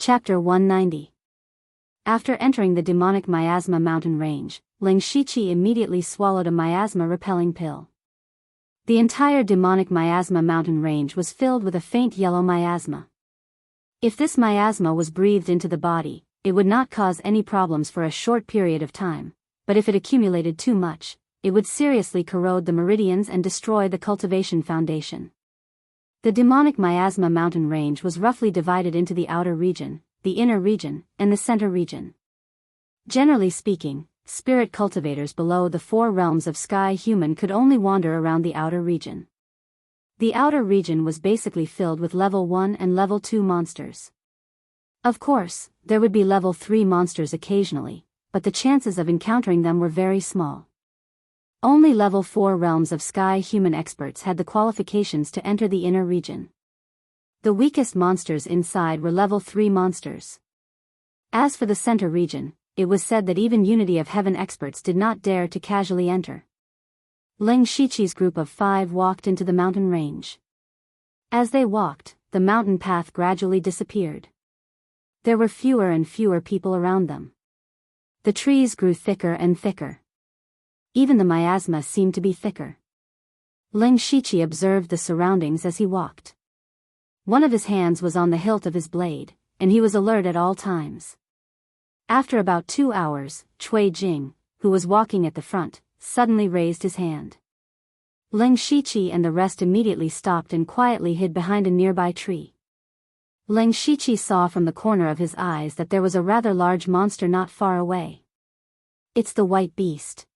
Chapter 190. After entering the demonic miasma mountain range, Ling Shiqi immediately swallowed a miasma-repelling pill. The entire demonic miasma mountain range was filled with a faint yellow miasma. If this miasma was breathed into the body, it would not cause any problems for a short period of time, but if it accumulated too much, it would seriously corrode the meridians and destroy the cultivation foundation. The demonic miasma mountain range was roughly divided into the outer region, the inner region, and the center region. Generally speaking, spirit cultivators below the 4 realms of sky human could only wander around the outer region. The outer region was basically filled with level 1 and level 2 monsters. Of course, there would be level 3 monsters occasionally, but the chances of encountering them were very small. Only level 4 realms of sky human experts had the qualifications to enter the inner region. The weakest monsters inside were level 3 monsters. As for the center region, it was said that even Unity of Heaven experts did not dare to casually enter. Ling Shiqi's group of 5 walked into the mountain range. As they walked, the mountain path gradually disappeared. There were fewer and fewer people around them. The trees grew thicker and thicker. Even the miasma seemed to be thicker. Ling Shiqi observed the surroundings as he walked. One of his hands was on the hilt of his blade, and he was alert at all times. After about 2 hours, Cui Jing, who was walking at the front, suddenly raised his hand. Ling Shiqi and the rest immediately stopped and quietly hid behind a nearby tree. Ling Shiqi saw from the corner of his eyes that there was a rather large monster not far away. "It's the white beast,"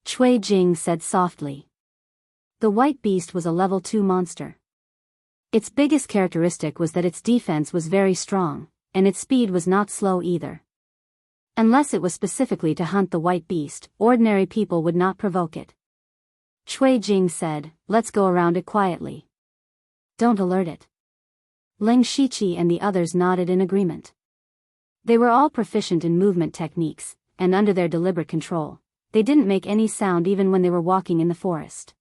Cui Jing said softly. The white beast was a level 2 monster. Its biggest characteristic was that its defense was very strong, and its speed was not slow either. Unless it was specifically to hunt the white beast, ordinary people would not provoke it. Cui Jing said, "Let's go around it quietly. Don't alert it." Ling Shiqi and the others nodded in agreement. They were all proficient in movement techniques, and under their deliberate control, they didn't make any sound even when they were walking in the forest.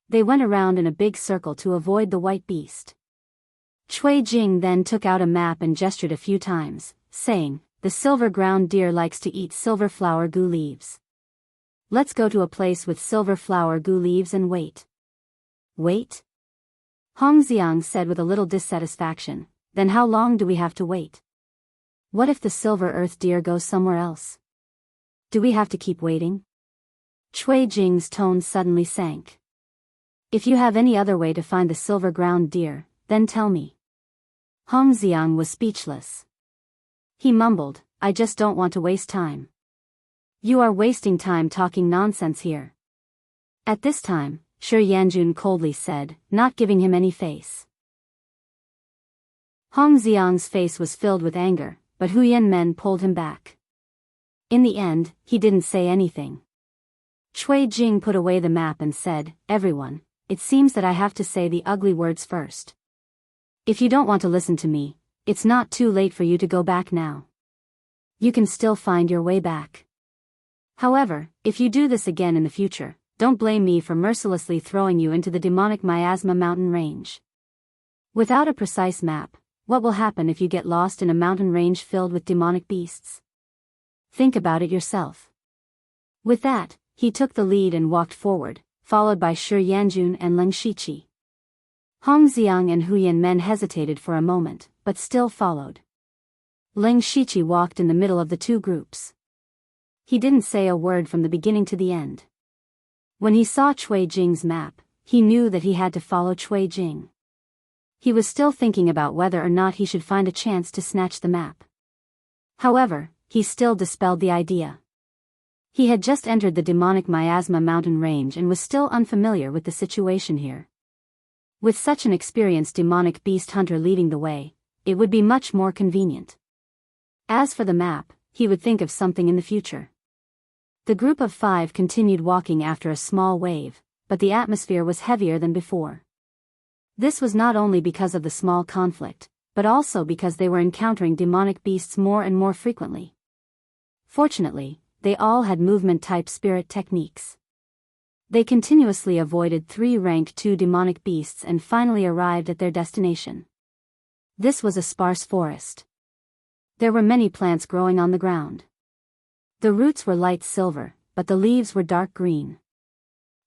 They went around in a big circle to avoid the white beast. Cui Jing then took out a map and gestured a few times, saying, "The silver ground deer likes to eat silver flower gu leaves. Let's go to a place with silver flower gu leaves and wait." "Wait?" Hongxiang said with a little dissatisfaction. "Then how long do we have to wait? What if the silver earth deer goes somewhere else? Do we have to keep waiting?" Cui Jing's tone suddenly sank. "If you have any other way to find the silver ground deer, then tell me." Hongxiang was speechless. He mumbled, "I just don't want to waste time." "You are wasting time talking nonsense here." At this time, Shi Yanjun coldly said, not giving him any face. Hongxiang's face was filled with anger, but Huyan Men pulled him back. In the end, he didn't say anything. Cui Jing put away the map and said, "Everyone, it seems that I have to say the ugly words first. If you don't want to listen to me, it's not too late for you to go back now. You can still find your way back. However, if you do this again in the future, don't blame me for mercilessly throwing you into the demonic miasma mountain range." Without a precise map, what will happen if you get lost in a mountain range filled with demonic beasts? Think about it yourself. With that, he took the lead and walked forward, followed by Shi Yanjun and Ling Shiqi. Hongxiang and Huyan Men hesitated for a moment, but still followed. Ling Shiqi walked in the middle of the 2 groups. He didn't say a word from the beginning to the end. When he saw Cui Jing's map, he knew that he had to follow Cui Jing. He was still thinking about whether or not he should find a chance to snatch the map. However, he still dispelled the idea. He had just entered the demonic miasma mountain range and was still unfamiliar with the situation here. With such an experienced demonic beast hunter leading the way, it would be much more convenient. As for the map, he would think of something in the future. The group of 5 continued walking after a small wave, but the atmosphere was heavier than before. This was not only because of the small conflict, but also because they were encountering demonic beasts more and more frequently. Fortunately, they all had movement-type spirit techniques. They continuously avoided 3 rank 2 demonic beasts and finally arrived at their destination. This was a sparse forest. There were many plants growing on the ground. The roots were light silver, but the leaves were dark green.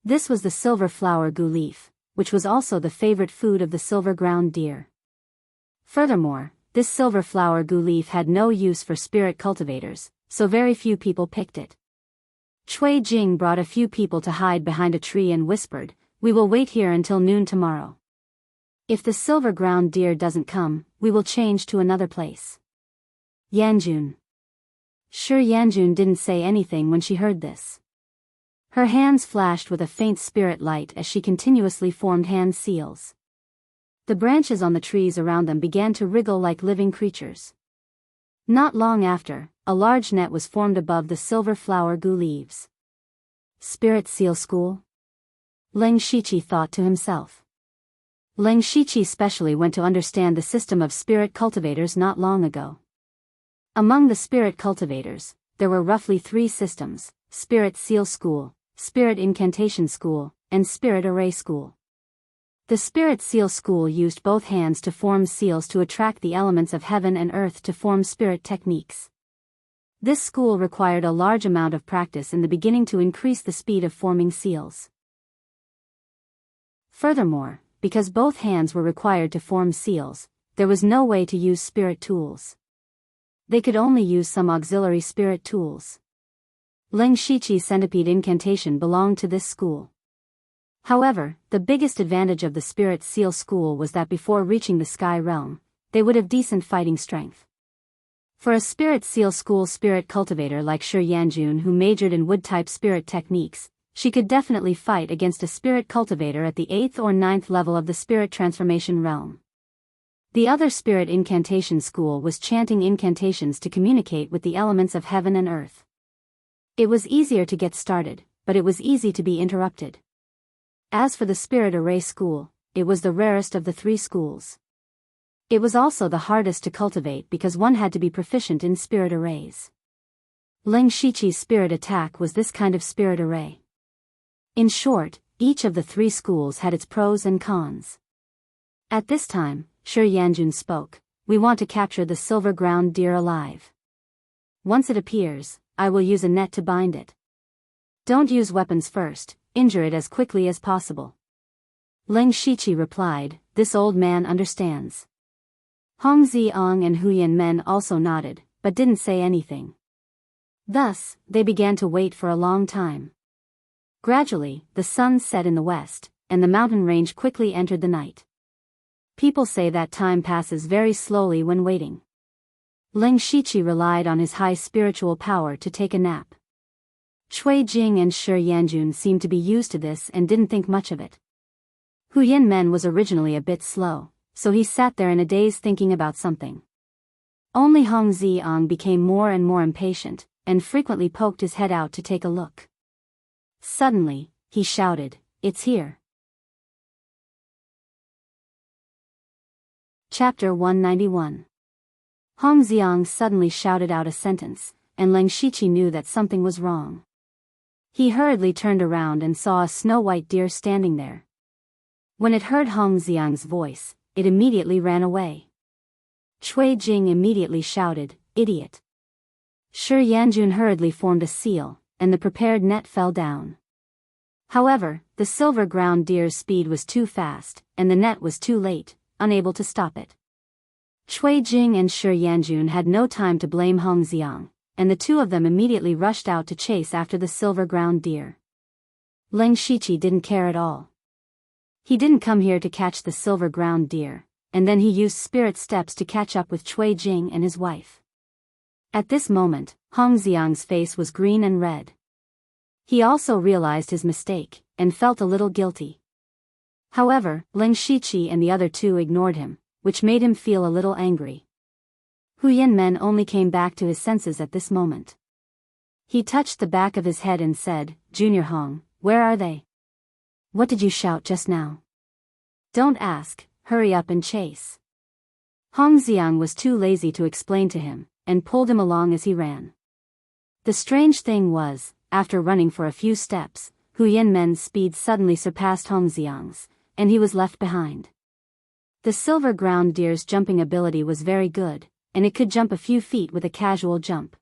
This was the silver flower gu leaf, which was also the favorite food of the silver-ground deer. Furthermore, this silver flower gu leaf had no use for spirit cultivators, so very few people picked it. Cui Jing brought a few people to hide behind a tree and whispered, "We will wait here until noon tomorrow. If the silver-ground deer doesn't come, we will change to another place." Yanjun. Sure, Yanjun didn't say anything when she heard this. Her hands flashed with a faint spirit light as she continuously formed hand seals. The branches on the trees around them began to wriggle like living creatures. Not long after, a large net was formed above the silver flower gu leaves. Spirit Seal School? Leng Shiqi thought to himself. Leng Shiqi specially went to understand the system of spirit cultivators not long ago. Among the spirit cultivators, there were roughly 3 systems: Spirit Seal School, Spirit Incantation School, and Spirit Array School. The Spirit Seal School used both hands to form seals to attract the elements of heaven and earth to form spirit techniques. This school required a large amount of practice in the beginning to increase the speed of forming seals. Furthermore, because both hands were required to form seals, there was no way to use spirit tools. They could only use some auxiliary spirit tools. Leng Shiqi's centipede incantation belonged to this school. However, the biggest advantage of the Spirit Seal School was that before reaching the Sky Realm, they would have decent fighting strength. For a Spirit Seal School spirit cultivator like Shi Yanjun, who majored in wood-type spirit techniques, she could definitely fight against a spirit cultivator at the 8th or 9th level of the Spirit Transformation Realm. The other Spirit Incantation School was chanting incantations to communicate with the elements of heaven and earth. It was easier to get started, but it was easy to be interrupted. As for the Spirit Array School, it was the rarest of the 3 schools. It was also the hardest to cultivate because one had to be proficient in spirit arrays. Leng Shiqi's spirit attack was this kind of spirit array. In short, each of the 3 schools had its pros and cons. At this time, Shi Yanjun spoke, "We want to capture the silver-ground deer alive. Once it appears, I will use a net to bind it. Don't use weapons first, injure it as quickly as possible." Leng Shiqi replied, "This old man understands." Hong Ziong and Huyan Men also nodded, but didn't say anything. Thus, they began to wait for a long time. Gradually, the sun set in the west, and the mountain range quickly entered the night. People say that time passes very slowly when waiting. Leng Shiqi relied on his high spiritual power to take a nap. Cui Jing and Shi Yanjun seemed to be used to this and didn't think much of it. Huyan Men was originally a bit slow, so he sat there in a daze thinking about something. Only Hong Ziong became more and more impatient, and frequently poked his head out to take a look. Suddenly, he shouted, "It's here." Chapter 191. Hong Ziong suddenly shouted out a sentence, and Leng Shiqi knew that something was wrong. He hurriedly turned around and saw a snow-white deer standing there. When it heard Hong Ziong's voice, it immediately ran away. Cui Jing immediately shouted, "Idiot." Shi Yanjun hurriedly formed a seal, and the prepared net fell down. However, the silver-ground deer's speed was too fast, and the net was too late, unable to stop it. Cui Jing and Shi Yanjun had no time to blame Hong Ziong, and the 2 of them immediately rushed out to chase after the silver-ground deer. Leng Shiqi didn't care at all. He didn't come here to catch the silver-ground deer, and then he used spirit steps to catch up with Cui Jing and his wife. At this moment, Hong Ziong's face was green and red. He also realized his mistake, and felt a little guilty. However, Leng Shiqi and the other 2 ignored him, which made him feel a little angry. Huyan Men only came back to his senses at this moment. He touched the back of his head and said, "Junior Hong, where are they? What did you shout just now? Don't ask, hurry up and chase." Hong Ziong was too lazy to explain to him, and pulled him along as he ran. The strange thing was, after running for a few steps, Huyan Men's speed suddenly surpassed Hong Ziong's, and he was left behind. The silver-ground deer's jumping ability was very good, and it could jump a few feet with a casual jump.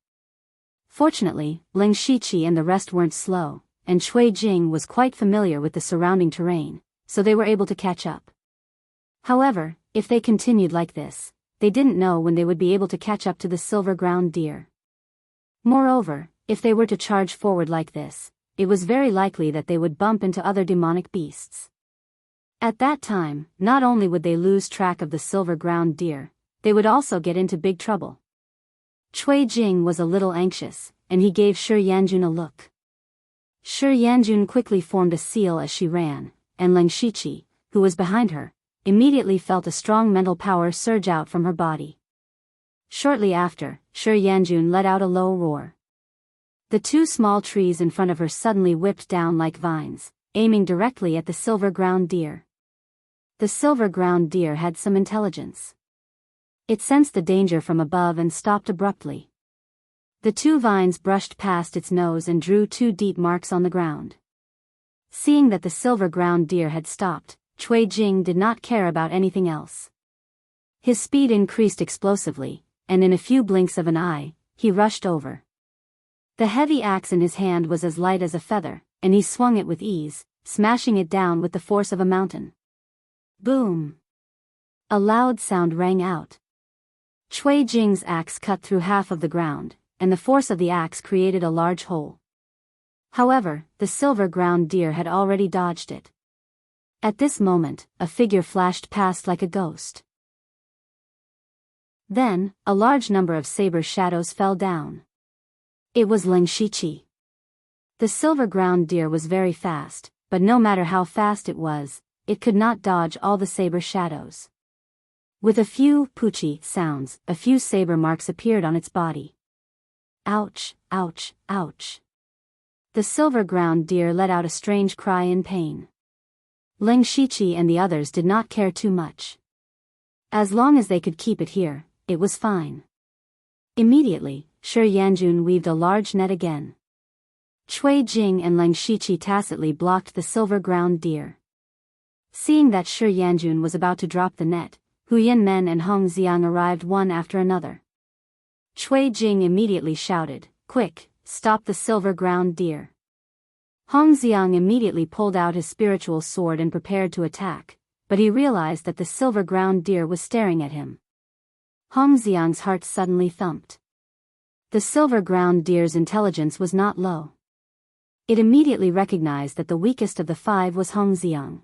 Fortunately, Ling Shiqi and the rest weren't slow, and Cui Jing was quite familiar with the surrounding terrain, so they were able to catch up. However, if they continued like this, they didn't know when they would be able to catch up to the silver ground deer. Moreover, if they were to charge forward like this, it was very likely that they would bump into other demonic beasts. At that time, not only would they lose track of the silver ground deer, they would also get into big trouble. Cui Jing was a little anxious, and he gave Shi Yanjun a look. Shi Yanjun quickly formed a seal as she ran, and Ling Shiqi, who was behind her, immediately felt a strong mental power surge out from her body. Shortly after, Shi Yanjun let out a low roar. The two small trees in front of her suddenly whipped down like vines, aiming directly at the silver ground deer. The silver ground deer had some intelligence. It sensed the danger from above and stopped abruptly. The two vines brushed past its nose and drew two deep marks on the ground. Seeing that the silver ground deer had stopped, Cui Jing did not care about anything else. His speed increased explosively, and in a few blinks of an eye, he rushed over. The heavy axe in his hand was as light as a feather, and he swung it with ease, smashing it down with the force of a mountain. Boom! A loud sound rang out. Cui Jing's axe cut through half of the ground, and the force of the axe created a large hole. However, the silver ground deer had already dodged it. At this moment, a figure flashed past like a ghost. Then, a large number of saber shadows fell down. It was Ling Shiqi. The silver ground deer was very fast, but no matter how fast it was, it could not dodge all the saber shadows. With a few poochie sounds, a few saber marks appeared on its body. Ouch, ouch, ouch. The silver ground deer let out a strange cry in pain. Ling Shiqi and the others did not care too much. As long as they could keep it here, it was fine. Immediately, Shi Yanjun weaved a large net again. Cui Jing and Ling Shiqi tacitly blocked the silver ground deer. Seeing that Shi Yanjun was about to drop the net, Huyan Men and Hong Xiang arrived one after another. Cui Jing immediately shouted, "Quick, stop the silver ground deer." Hong Xiang immediately pulled out his spiritual sword and prepared to attack, but he realized that the silver ground deer was staring at him. Hong Xiang's heart suddenly thumped. The silver ground deer's intelligence was not low. It immediately recognized that the weakest of the five was Hong Xiang.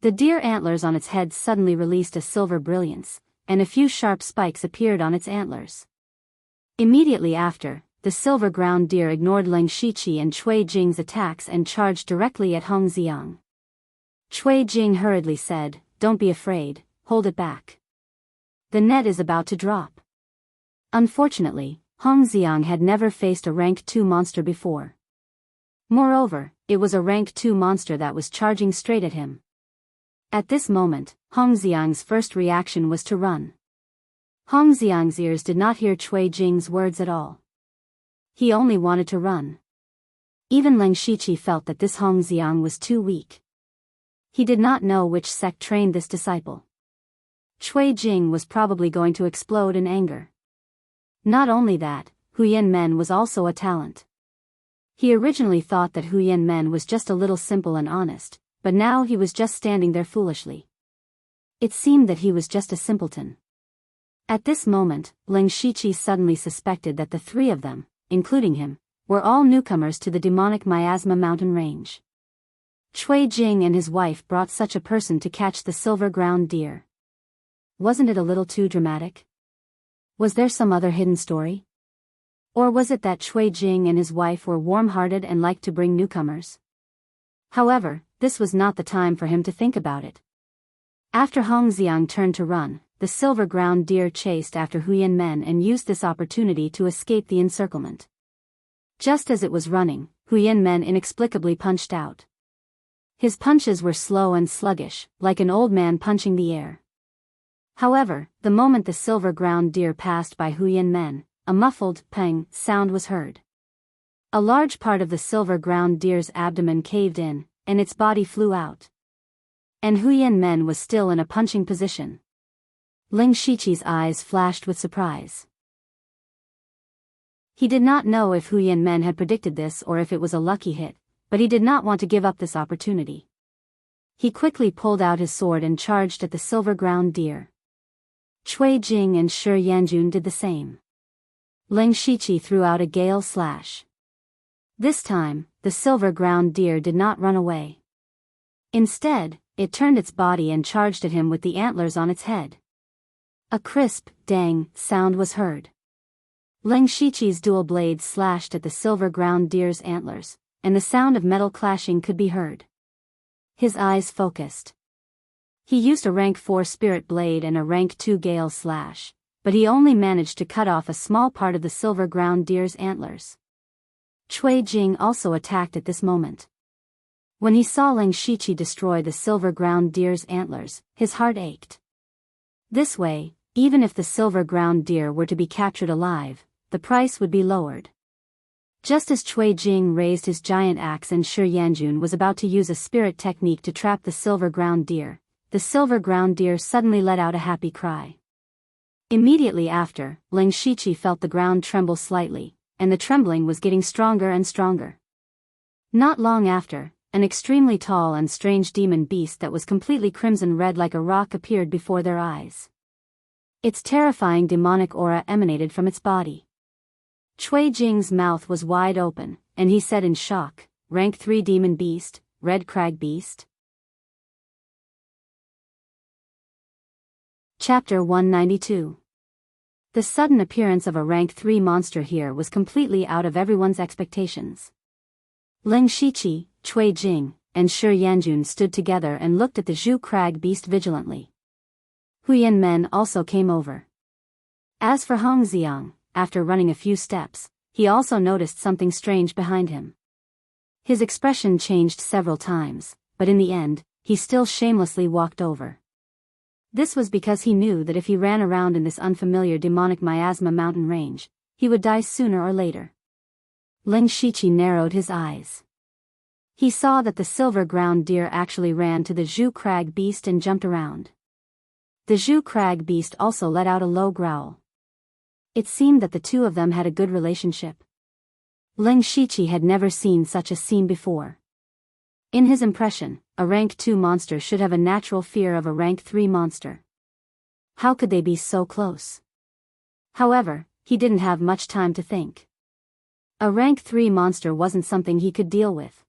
The deer antlers on its head suddenly released a silver brilliance, and a few sharp spikes appeared on its antlers. Immediately after, the silver ground deer ignored Ling Shiqi and Cui Jing's attacks and charged directly at Hong Xiang. Cui Jing hurriedly said, "Don't be afraid, hold it back. The net is about to drop." Unfortunately, Hong Xiang had never faced a rank 2 monster before. Moreover, it was a rank 2 monster that was charging straight at him. At this moment, Hong Xiang's first reaction was to run. Hong Xiang's ears did not hear Cui Jing's words at all. He only wanted to run. Even Ling Shiqi felt that this Hong Xiang was too weak. He did not know which sect trained this disciple. Cui Jing was probably going to explode in anger. Not only that, Huyan Men was also a talent. He originally thought that Huyan Men was just a little simple and honest, but now he was just standing there foolishly. It seemed that he was just a simpleton. At this moment, Ling Shiqi suddenly suspected that the three of them, including him, were all newcomers to the demonic miasma mountain range. Cui Jing and his wife brought such a person to catch the silver ground deer. Wasn't it a little too dramatic? Was there some other hidden story? Or was it that Cui Jing and his wife were warm-hearted and liked to bring newcomers? However, this was not the time for him to think about it. After Hong Xiang turned to run, the silver ground deer chased after Huyan Men and used this opportunity to escape the encirclement. Just as it was running, Huyan Men inexplicably punched out. His punches were slow and sluggish, like an old man punching the air. However, the moment the silver ground deer passed by Huyan Men, a muffled pang sound was heard. A large part of the silver ground deer's abdomen caved in, and its body flew out. And Huyan Men was still in a punching position. Ling Shiqi's eyes flashed with surprise. He did not know if Huyan Men had predicted this or if it was a lucky hit, but he did not want to give up this opportunity. He quickly pulled out his sword and charged at the silver-ground deer. Cui Jing and Shi Yanjun did the same. Ling Shiqi threw out a gale slash. This time, the silver-ground deer did not run away. Instead, it turned its body and charged at him with the antlers on its head. A crisp, dang, sound was heard. Ling Shiqi's dual blades slashed at the silver-ground deer's antlers, and the sound of metal clashing could be heard. His eyes focused. He used a rank 4 spirit blade and a rank 2 gale slash, but he only managed to cut off a small part of the silver-ground deer's antlers. Cui Jing also attacked at this moment. When he saw Ling Shiqi destroy the silver-ground deer's antlers, his heart ached. This way, even if the silver-ground deer were to be captured alive, the price would be lowered. Just as Cui Jing raised his giant axe and Shi Yanjun was about to use a spirit technique to trap the silver-ground deer, the silver-ground deer suddenly let out a happy cry. Immediately after, Ling Shiqi felt the ground tremble slightly, and the trembling was getting stronger and stronger. Not long after, an extremely tall and strange demon beast that was completely crimson-red like a rock appeared before their eyes. Its terrifying demonic aura emanated from its body. Cui Jing's mouth was wide open, and he said in shock, "Rank 3 demon beast, red crag beast?" Chapter 192. The sudden appearance of a rank 3 monster here was completely out of everyone's expectations. Ling Shiqi, Cui Jing, and Shi Yanjun stood together and looked at the Zhu Crag beast vigilantly. Huyan Men also came over. As for Hong Xiang, after running a few steps, he also noticed something strange behind him. His expression changed several times, but in the end, he still shamelessly walked over. This was because he knew that if he ran around in this unfamiliar demonic miasma mountain range, he would die sooner or later. Ling Shiqi narrowed his eyes. He saw that the silver-ground deer actually ran to the Zhu Crag beast and jumped around. The Zhu Crag beast also let out a low growl. It seemed that the two of them had a good relationship. Ling Shiqi had never seen such a scene before. In his impression, a rank 2 monster should have a natural fear of a rank 3 monster. How could they be so close? However, he didn't have much time to think. A rank 3 monster wasn't something he could deal with.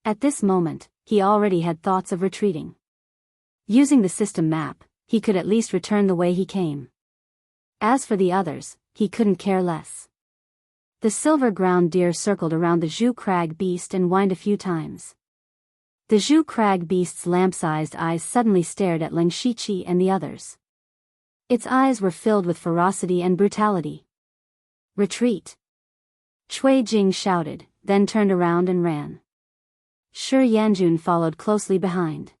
At this moment, he already had thoughts of retreating. Using the system map, he could at least return the way he came. As for the others, he couldn't care less. The silver-ground deer circled around the Zhu Crag beast and whined a few times. The Zhu Crag beast's lamp-sized eyes suddenly stared at Ling Shiqi and the others. Its eyes were filled with ferocity and brutality. "Retreat!" Cui Jing shouted, then turned around and ran. Shi Yanjun followed closely behind.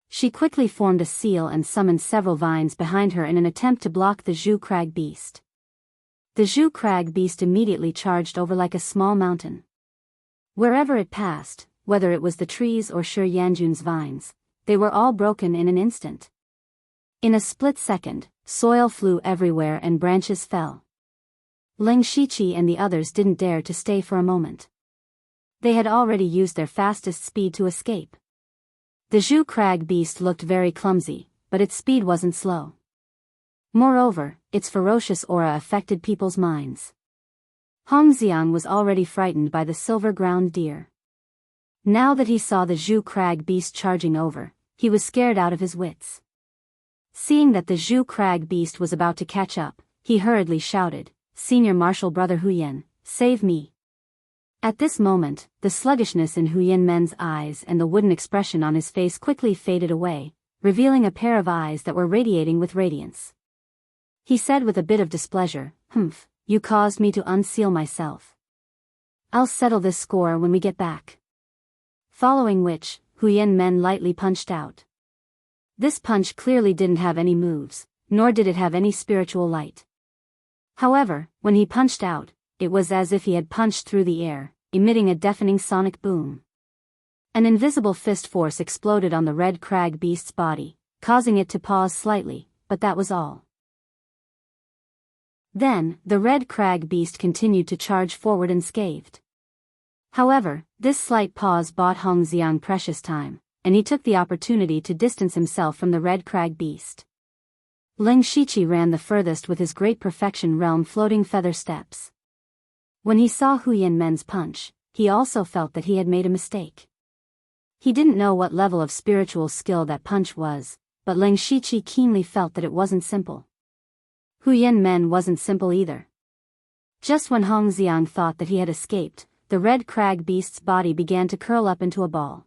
She quickly formed a seal and summoned several vines behind her in an attempt to block the Zhu Crag beast. The Zhu Crag beast immediately charged over like a small mountain. Wherever it passed, whether it was the trees or Shi Yanjun's vines, they were all broken in an instant. In a split second, soil flew everywhere and branches fell. Ling Shiqi and the others didn't dare to stay for a moment. They had already used their fastest speed to escape. The Zhu Crag beast looked very clumsy, but its speed wasn't slow. Moreover, its ferocious aura affected people's minds. Hong Xiang was already frightened by the silver-ground deer. Now that he saw the Zhu Crag beast charging over, he was scared out of his wits. Seeing that the Zhu Crag beast was about to catch up, he hurriedly shouted, "Senior Marshal Brother Huyan, save me." At this moment, the sluggishness in Huyan Men's eyes and the wooden expression on his face quickly faded away, revealing a pair of eyes that were radiating with radiance. He said with a bit of displeasure, "Humph, you caused me to unseal myself. I'll settle this score when we get back." Following which, Huyan Men lightly punched out. This punch clearly didn't have any moves, nor did it have any spiritual light. However, when he punched out, it was as if he had punched through the air, emitting a deafening sonic boom. An invisible fist force exploded on the red crag beast's body, causing it to pause slightly, but that was all. Then, the red crag beast continued to charge forward unscathed. However, this slight pause bought Hong Xiang precious time, and he took the opportunity to distance himself from the red crag beast. Ling Shiqi ran the furthest with his great perfection realm floating feather steps. When he saw Huyan Men's punch, he also felt that he had made a mistake. He didn't know what level of spiritual skill that punch was, but Ling Shiqi keenly felt that it wasn't simple. Huyan Men wasn't simple either. Just when Hong Xiang thought that he had escaped, the red crag beast's body began to curl up into a ball.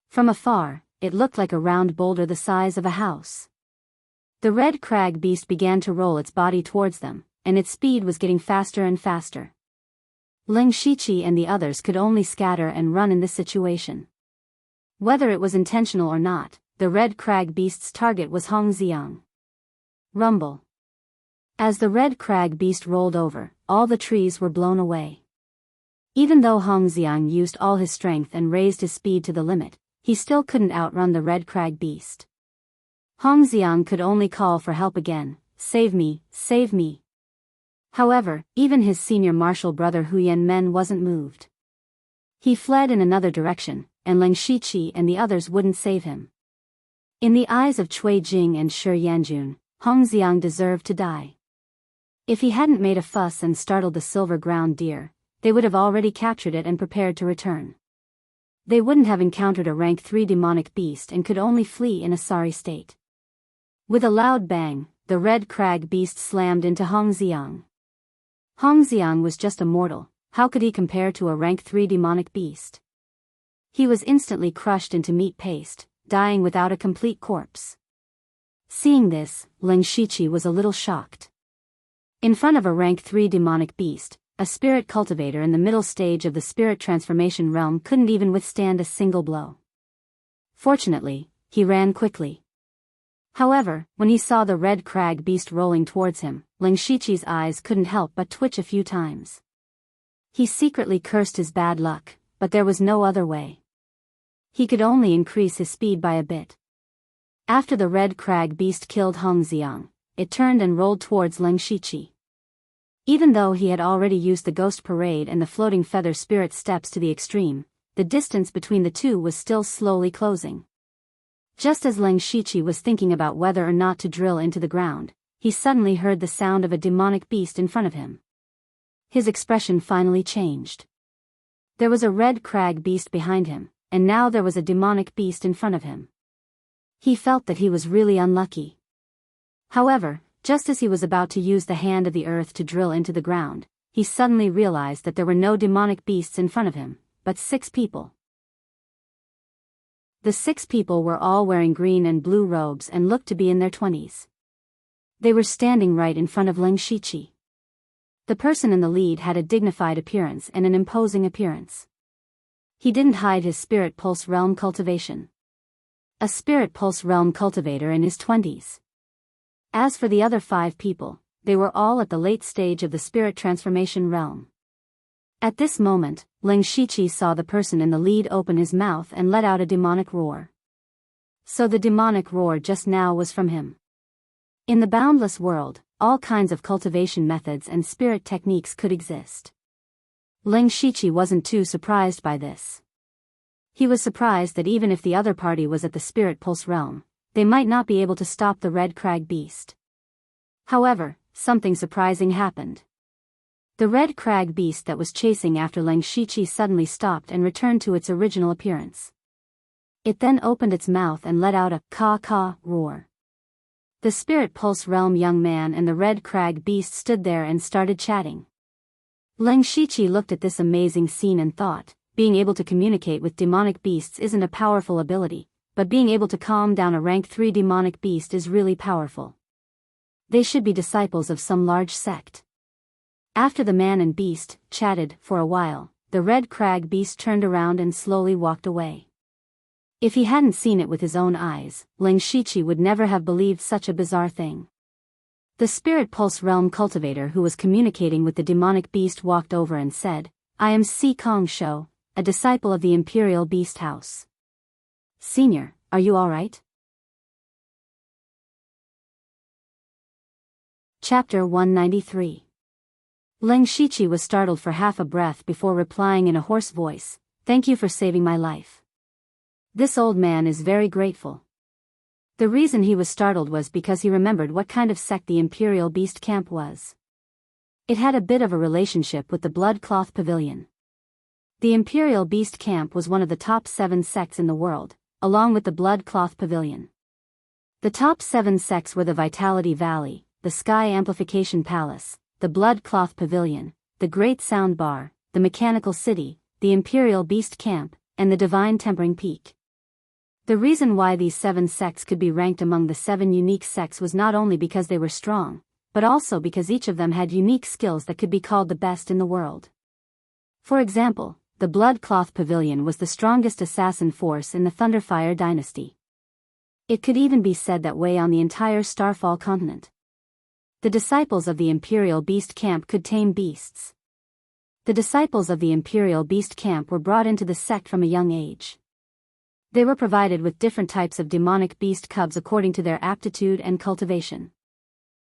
From afar, it looked like a round boulder the size of a house. The red crag beast began to roll its body towards them, and its speed was getting faster and faster. Ling Shiqi and the others could only scatter and run in this situation. Whether it was intentional or not, the red crag beast's target was Hong Xiang. Rumble. As the red crag beast rolled over, all the trees were blown away. Even though Hong Xiang used all his strength and raised his speed to the limit, he still couldn't outrun the red crag beast. Hong Xiang could only call for help again, "Save me, save me." However, even his senior martial brother Huyan Men wasn't moved. He fled in another direction, and Ling Shiqi and the others wouldn't save him. In the eyes of Cui Jing and Shi Yanjun, Hong Xiang deserved to die. If he hadn't made a fuss and startled the silver ground deer, they would have already captured it and prepared to return. They wouldn't have encountered a rank 3 demonic beast and could only flee in a sorry state. With a loud bang, the red crag beast slammed into Hong Xiang. Hong Xiang was just a mortal, how could he compare to a rank 3 demonic beast? He was instantly crushed into meat paste, dying without a complete corpse. Seeing this, Ling Shiqi was a little shocked. In front of a rank 3 demonic beast, a spirit cultivator in the middle stage of the spirit transformation realm couldn't even withstand a single blow. Fortunately, he ran quickly. However, when he saw the red crag beast rolling towards him, Ling Shiqi's eyes couldn't help but twitch a few times. He secretly cursed his bad luck, but there was no other way. He could only increase his speed by a bit. After the red crag beast killed Hong Xiang, it turned and rolled towards Ling Shiqi. Even though he had already used the ghost parade and the floating feather spirit steps to the extreme, the distance between the two was still slowly closing. Just as Ling Shiqi was thinking about whether or not to drill into the ground, he suddenly heard the sound of a demonic beast in front of him. His expression finally changed. There was a red crag beast behind him, and now there was a demonic beast in front of him. He felt that he was really unlucky. However, just as he was about to use the hand of the earth to drill into the ground, he suddenly realized that there were no demonic beasts in front of him, but 6 people. The 6 people were all wearing green and blue robes and looked to be in their 20s. They were standing right in front of Ling Shiqi. The person in the lead had a dignified appearance and an imposing appearance. He didn't hide his spirit pulse realm cultivation. A spirit pulse realm cultivator in his 20s. As for the other 5 people, they were all at the late stage of the spirit transformation realm. At this moment, Ling Shiqi saw the person in the lead open his mouth and let out a demonic roar. So the demonic roar just now was from him. In the boundless world, all kinds of cultivation methods and spirit techniques could exist. Ling Shiqi wasn't too surprised by this. He was surprised that even if the other party was at the spirit pulse realm, they might not be able to stop the red crag beast. However, something surprising happened. The red crag beast that was chasing after Ling Shiqi suddenly stopped and returned to its original appearance. It then opened its mouth and let out a caw-caw roar. The spirit pulse realm young man and the red crag beast stood there and started chatting. Ling Shiqi looked at this amazing scene and thought, being able to communicate with demonic beasts isn't a powerful ability, but being able to calm down a rank 3 demonic beast is really powerful. They should be disciples of some large sect. After the man and beast chatted for a while, the red crag beast turned around and slowly walked away. If he hadn't seen it with his own eyes, Ling Shiqi would never have believed such a bizarre thing. The spirit pulse realm cultivator who was communicating with the demonic beast walked over and said, "I am Si Kong Shou, a disciple of the Imperial Beast House. Senior, are you alright?" Chapter 193. Leng Shiqi was startled for half a breath before replying in a hoarse voice, "Thank you for saving my life. This old man is very grateful." The reason he was startled was because he remembered what kind of sect the Imperial Beast Camp was. It had a bit of a relationship with the Blood Cloth Pavilion. The Imperial Beast Camp was one of the top 7 sects in the world, along with the Blood Cloth Pavilion. The top 7 sects were the Vitality Valley, the Sky Amplification Palace, the Blood Cloth Pavilion, the Great Sound Bar, the Mechanical City, the Imperial Beast Camp, and the Divine Tempering Peak. The reason why these 7 sects could be ranked among the 7 unique sects was not only because they were strong, but also because each of them had unique skills that could be called the best in the world. For example, the Blood Cloth Pavilion was the strongest assassin force in the Thunderfire dynasty. It could even be said that way on the entire Starfall continent. The disciples of the Imperial Beast Camp could tame beasts. The disciples of the Imperial Beast Camp were brought into the sect from a young age. They were provided with different types of demonic beast cubs according to their aptitude and cultivation.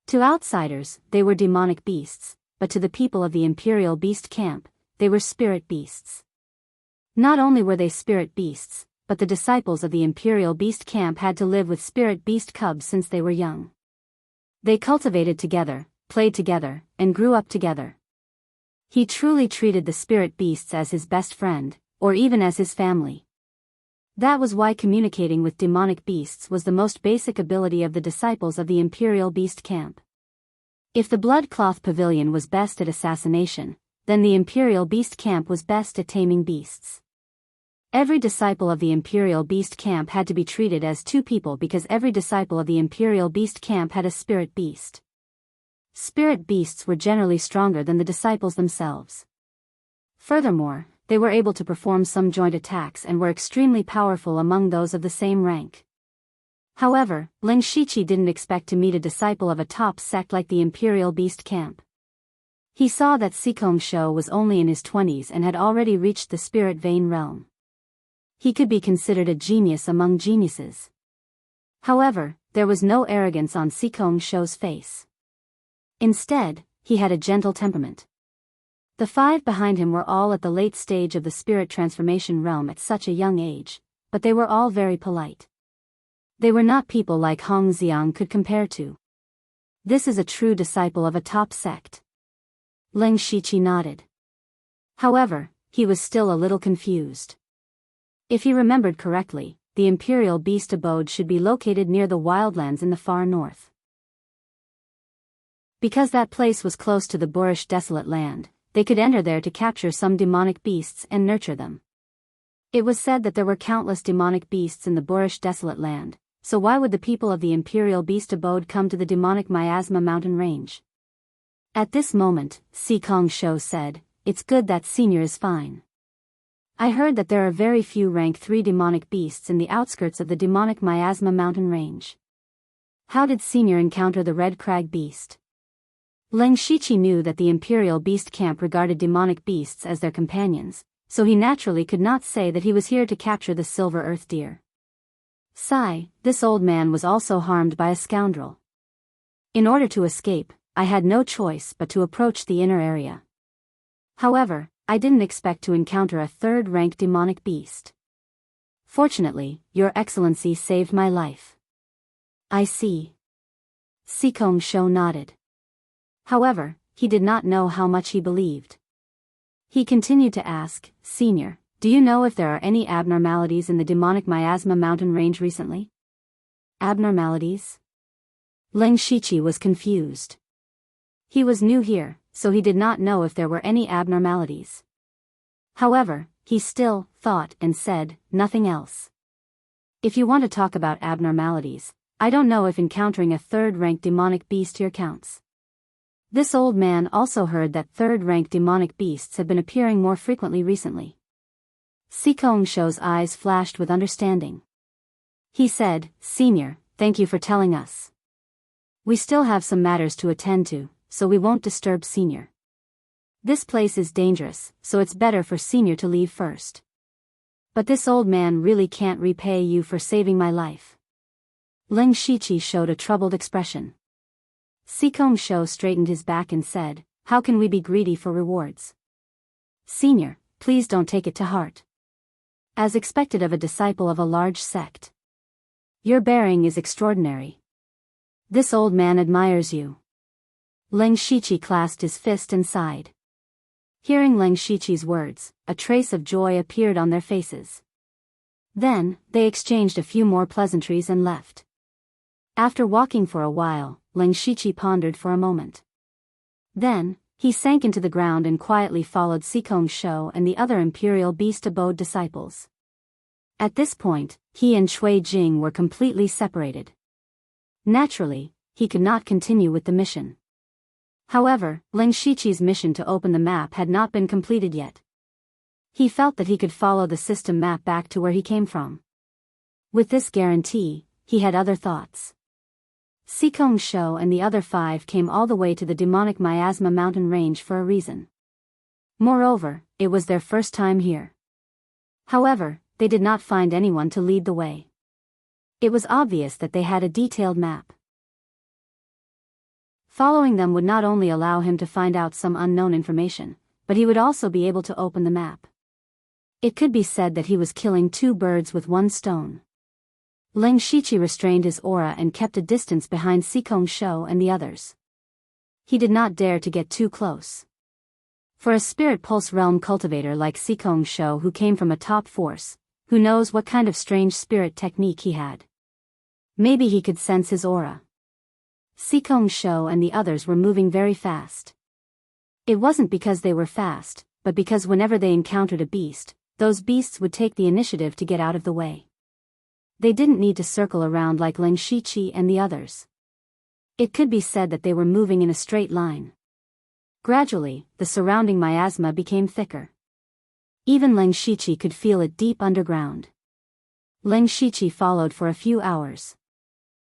To outsiders, they were demonic beasts, but to the people of the Imperial Beast Camp, they were spirit beasts. Not only were they spirit beasts, but the disciples of the Imperial Beast Camp had to live with spirit beast cubs since they were young. They cultivated together, played together, and grew up together. He truly treated the spirit beasts as his best friend, or even as his family. That was why communicating with demonic beasts was the most basic ability of the disciples of the Imperial Beast Camp. If the Blood Cloth Pavilion was best at assassination, then the Imperial Beast Camp was best at taming beasts. Every disciple of the Imperial Beast Camp had to be treated as 2 people because every disciple of the Imperial Beast Camp had a spirit beast. Spirit beasts were generally stronger than the disciples themselves. Furthermore, they were able to perform some joint attacks and were extremely powerful among those of the same rank. However, Leng Shiqi didn't expect to meet a disciple of a top sect like the Imperial Beast Camp. He saw that Sikong Shou was only in his 20s and had already reached the spirit vein realm. He could be considered a genius among geniuses. However, there was no arrogance on Sikong Shou's face. Instead, he had a gentle temperament. The 5 behind him were all at the late stage of the spirit transformation realm at such a young age, but they were all very polite. They were not people like Hong Xiang could compare to. This is a true disciple of a top sect. Leng Shiqi nodded. However, he was still a little confused. If he remembered correctly, the Imperial Beast abode should be located near the wildlands in the far north. Because that place was close to the boorish desolate land, they could enter there to capture some demonic beasts and nurture them. It was said that there were countless demonic beasts in the boorish desolate land, so why would the people of the Imperial Beast abode come to the demonic Miasma mountain range? At this moment, Sikong Shou said, "It's good that Senior is fine. I heard that there are very few rank 3 demonic beasts in the outskirts of the demonic Miasma mountain range. How did Senior encounter the Red Crag beast?" Leng Shiqi knew that the Imperial Beast Camp regarded demonic beasts as their companions, so he naturally could not say that he was here to capture the silver earth deer. Sigh, this old man was also harmed by a scoundrel. In order to escape, I had no choice but to approach the inner area. However, I didn't expect to encounter a 3rd-rank demonic beast. Fortunately, Your Excellency saved my life. I see. Sikong Shou nodded. However, he did not know how much he believed. He continued to ask, "Senior, do you know if there are any abnormalities in the demonic Miasma mountain range recently?" Abnormalities? Leng Shiqi was confused. He was new here, so he did not know if there were any abnormalities. However, he still thought and said, "Nothing else. If you want to talk about abnormalities, I don't know if encountering a 3rd-rank demonic beast here counts." This old man also heard that 3rd-rank demonic beasts have been appearing more frequently recently. Sikong Shou's eyes flashed with understanding. He said, "Senior, thank you for telling us. We still have some matters to attend to, so we won't disturb Senior. This place is dangerous, so it's better for Senior to leave first. But this old man really can't repay you for saving my life." Leng Shiqi showed a troubled expression. Sikong Shou straightened his back and said, "How can we be greedy for rewards? Senior, please don't take it to heart. As expected of a disciple of a large sect. Your bearing is extraordinary. This old man admires you." Leng Shiqi clasped his fist and sighed. Hearing Leng Shiqi's words, a trace of joy appeared on their faces. Then, they exchanged a few more pleasantries and left. After walking for a while, Leng Shiqi pondered for a moment. Then, he sank into the ground and quietly followed Sikong Shou and the other Imperial Beast Abode disciples. At this point, he and Shui Jing were completely separated. Naturally, he could not continue with the mission. However, Leng Shiqi's mission to open the map had not been completed yet. He felt that he could follow the system map back to where he came from. With this guarantee, he had other thoughts. Sikong Shou and the other 5 came all the way to the demonic miasma mountain range for a reason. Moreover, it was their first time here. However, they did not find anyone to lead the way. It was obvious that they had a detailed map. Following them would not only allow him to find out some unknown information, but he would also be able to open the map. It could be said that he was killing 2 birds with 1 stone. Leng Shiqi restrained his aura and kept a distance behind Sikong Shou and the others. He did not dare to get too close. For a spirit pulse realm cultivator like Sikong Shou who came from a top force, who knows what kind of strange spirit technique he had. Maybe he could sense his aura. Sikong Shou and the others were moving very fast. It wasn't because they were fast, but because whenever they encountered a beast, those beasts would take the initiative to get out of the way. They didn't need to circle around like Leng Shiqi and the others. It could be said that they were moving in a straight line. Gradually, the surrounding miasma became thicker. Even Leng Shiqi could feel it deep underground. Leng Shiqi followed for a few hours.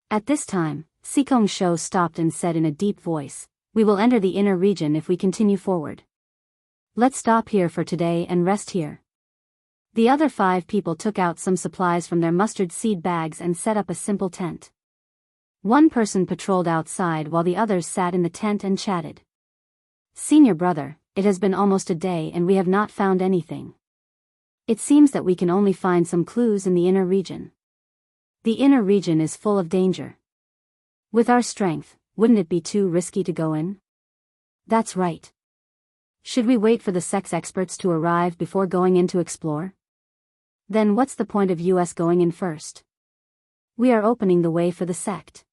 At this time, Sikong Shou stopped and said in a deep voice, "We will enter the inner region if we continue forward. Let's stop here for today and rest here." The other 5 people took out some supplies from their mustard seed bags and set up a simple tent. One person patrolled outside while the others sat in the tent and chatted. "Senior brother, it has been almost a day and we have not found anything. It seems that we can only find some clues in the inner region. The inner region is full of danger. With our strength, wouldn't it be too risky to go in?" "That's right. Should we wait for the sex experts to arrive before going in to explore? Then what's the point of us going in first? We are opening the way for the sect.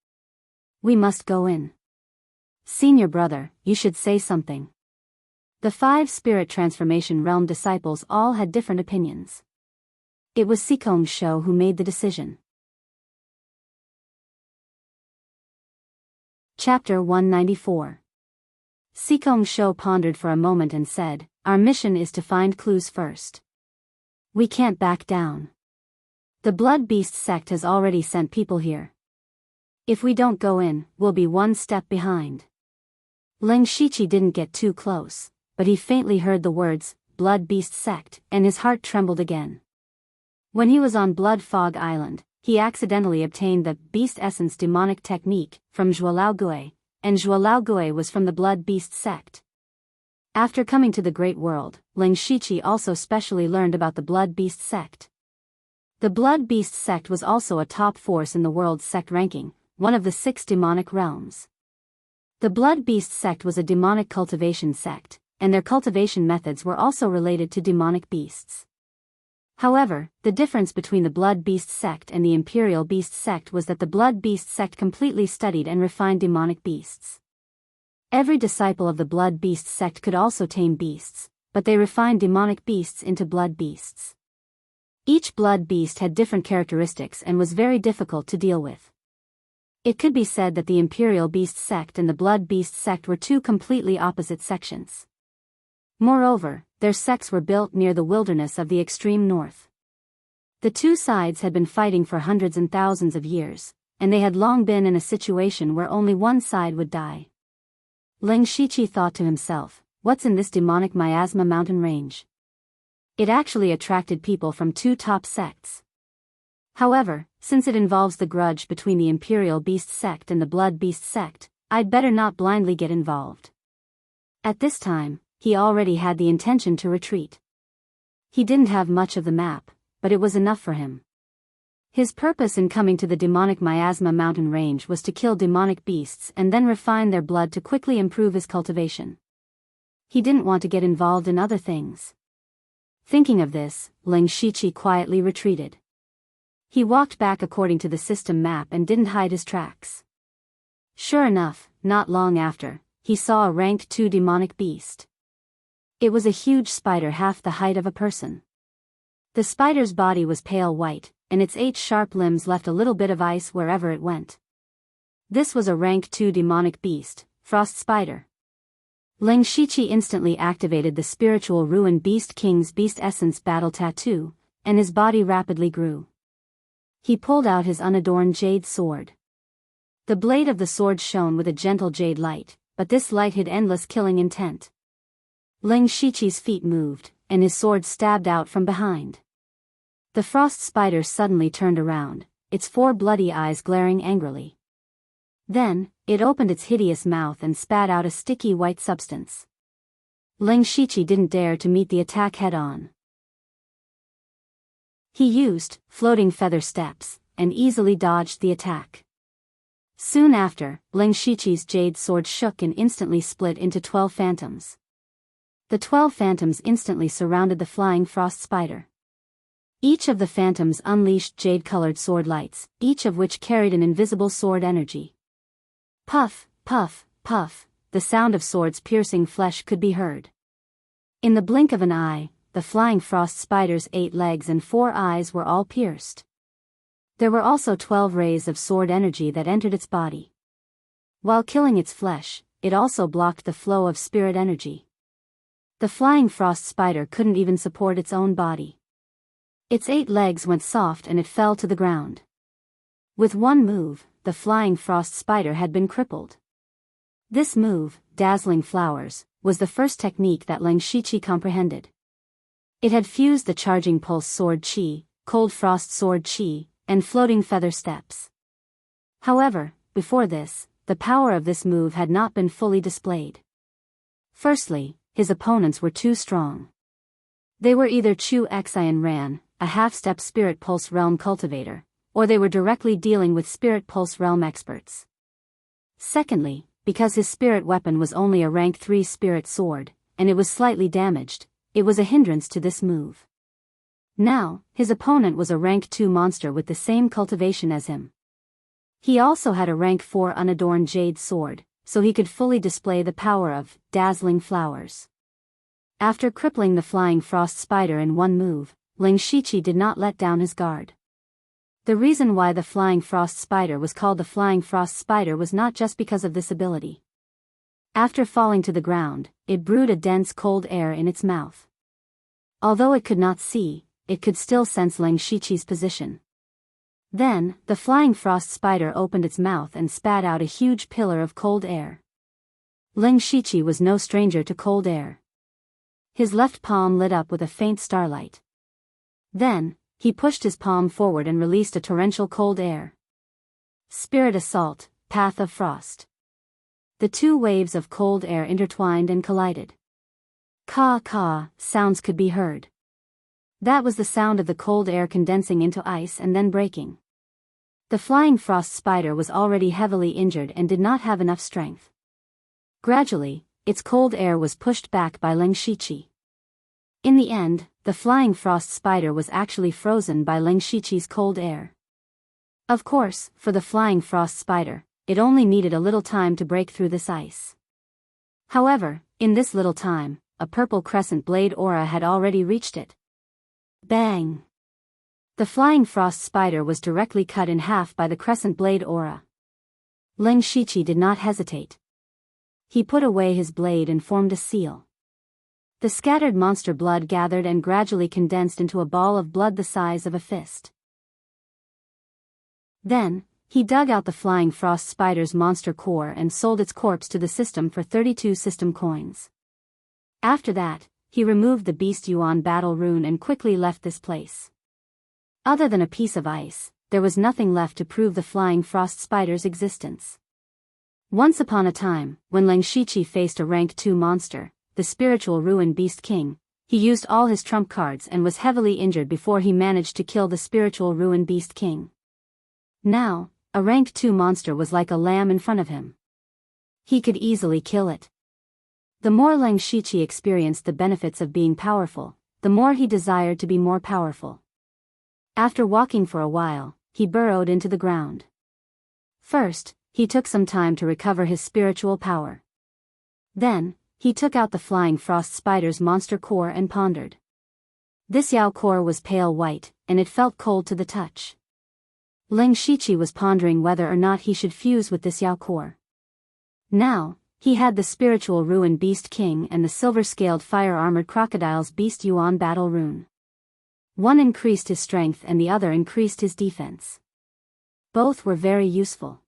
We must go in. Senior brother, you should say something." The 5 spirit transformation realm disciples all had different opinions. It was Sikong Shou who made the decision. Chapter 194. Sikong Shou pondered for a moment and said, "Our mission is to find clues first. We can't back down. The Blood Beast sect has already sent people here. If we don't go in, we'll be one step behind." Leng Shiqi didn't get too close, but he faintly heard the words, "Blood Beast sect," and his heart trembled again. When he was on Blood Fog Island, he accidentally obtained the Beast Essence demonic technique from Zhualaogui, and Zhualaogui was from the Blood Beast sect. After coming to the Great World, Leng Shiqi also specially learned about the Blood Beast sect. The Blood Beast sect was also a top force in the world's sect ranking, one of the 6 demonic realms. The Blood Beast sect was a demonic cultivation sect, and their cultivation methods were also related to demonic beasts. However, the difference between the Blood Beast sect and the Imperial Beast sect was that the Blood Beast sect completely studied and refined demonic beasts. Every disciple of the Blood Beast sect could also tame beasts, but they refined demonic beasts into blood beasts. Each blood beast had different characteristics and was very difficult to deal with. It could be said that the Imperial Beast sect and the Blood Beast sect were 2 completely opposite sections. Moreover, their sects were built near the wilderness of the extreme north. The 2 sides had been fighting for hundreds and thousands of years, and they had long been in a situation where only one side would die. Leng Shiqi thought to himself, "What's in this demonic miasma mountain range?" It actually attracted people from 2 top sects. However, since it involves the grudge between the Imperial Beast sect and the Blood Beast sect, I'd better not blindly get involved. At this time, he already had the intention to retreat. He didn't have much of the map, but it was enough for him. His purpose in coming to the demonic miasma mountain range was to kill demonic beasts and then refine their blood to quickly improve his cultivation. He didn't want to get involved in other things. Thinking of this, Ling Shiqi quietly retreated. He walked back according to the system map and didn't hide his tracks. Sure enough, not long after, he saw a rank 2 demonic beast. It was a huge spider half the height of a person. The spider's body was pale white, and its 8 sharp limbs left a little bit of ice wherever it went. This was a rank 2 demonic beast, Frost Spider. Ling Shiqi instantly activated the spiritual Ruin Beast King's Beast Essence Battle Tattoo, and his body rapidly grew. He pulled out his unadorned jade sword. The blade of the sword shone with a gentle jade light, but this light hid endless killing intent. Ling Shiqi's feet moved, and his sword stabbed out from behind. The frost spider suddenly turned around, its 4 bloody eyes glaring angrily. Then, it opened its hideous mouth and spat out a sticky white substance. Ling Shiqi didn't dare to meet the attack head-on. He used floating feather steps, and easily dodged the attack. Soon after, Ling Shiqi's jade sword shook and instantly split into 12 phantoms. The 12 phantoms instantly surrounded the flying frost spider. Each of the phantoms unleashed jade-colored sword lights, each of which carried an invisible sword energy. Puff, puff, puff, the sound of swords piercing flesh could be heard. In the blink of an eye, the flying frost spider's 8 legs and 4 eyes were all pierced. There were also 12 rays of sword energy that entered its body. While killing its flesh, it also blocked the flow of spirit energy. The flying frost spider couldn't even support its own body. Its 8 legs went soft and it fell to the ground. With one move, the flying frost spider had been crippled. This move, Dazzling Flowers, was the first technique that Ling Shiqi comprehended. It had fused the Charging Pulse Sword Chi, Cold Frost Sword Chi, and Floating Feather Steps. However, before this, the power of this move had not been fully displayed. Firstly, his opponents were too strong. They were either Chu Xian Ran, a half-step Spirit Pulse Realm cultivator, or they were directly dealing with Spirit Pulse Realm experts. Secondly, because his spirit weapon was only a rank 3 spirit sword, and it was slightly damaged, it was a hindrance to this move. Now, his opponent was a rank 2 monster with the same cultivation as him. He also had a rank 4 unadorned jade sword, so he could fully display the power of Dazzling Flowers. After crippling the flying frost spider in one move, Ling Shiqi did not let down his guard. The reason why the flying frost spider was called the flying frost spider was not just because of this ability. After falling to the ground, it brewed a dense cold air in its mouth. Although it could not see, it could still sense Ling Shiqi's position. Then, the flying frost spider opened its mouth and spat out a huge pillar of cold air. Ling Shiqi was no stranger to cold air. His left palm lit up with a faint starlight. Then, he pushed his palm forward and released a torrential cold air. Spirit Assault, Path of Frost. The 2 waves of cold air intertwined and collided. Caw-caw sounds could be heard. That was the sound of the cold air condensing into ice and then breaking. The flying frost spider was already heavily injured and did not have enough strength. Gradually, its cold air was pushed back by Ling Shiqi. In the end, the flying frost spider was actually frozen by Ling Shiqi's cold air. Of course, for the flying frost spider, it only needed a little time to break through this ice. However, in this little time, a purple crescent blade aura had already reached it. Bang! The flying frost spider was directly cut in half by the crescent blade aura. Ling Shiqi did not hesitate. He put away his blade and formed a seal. The scattered monster blood gathered and gradually condensed into a ball of blood the size of a fist. Then, he dug out the flying frost spider's monster core and sold its corpse to the system for 32 system coins. After that, he removed the Beast Yuan battle rune and quickly left this place. Other than a piece of ice, there was nothing left to prove the flying frost spider's existence. Once upon a time, when Ling Shiqi faced a rank 2 monster, the spiritual ruin beast king, he used all his trump cards and was heavily injured before he managed to kill the spiritual ruin beast king. Now, a rank 2 monster was like a lamb in front of him. He could easily kill it. The more Ling Shiqi experienced the benefits of being powerful, the more he desired to be more powerful. After walking for a while, he burrowed into the ground. First, he took some time to recover his spiritual power. Then, he took out the flying frost spider's monster core and pondered. This Yao core was pale white, and it felt cold to the touch. Ling Shiqi was pondering whether or not he should fuse with this Yao core. Now, he had the spiritual ruin beast king and the silver-scaled fire-armored crocodile's beast yuan battle rune. One increased his strength and the other increased his defense. Both were very useful.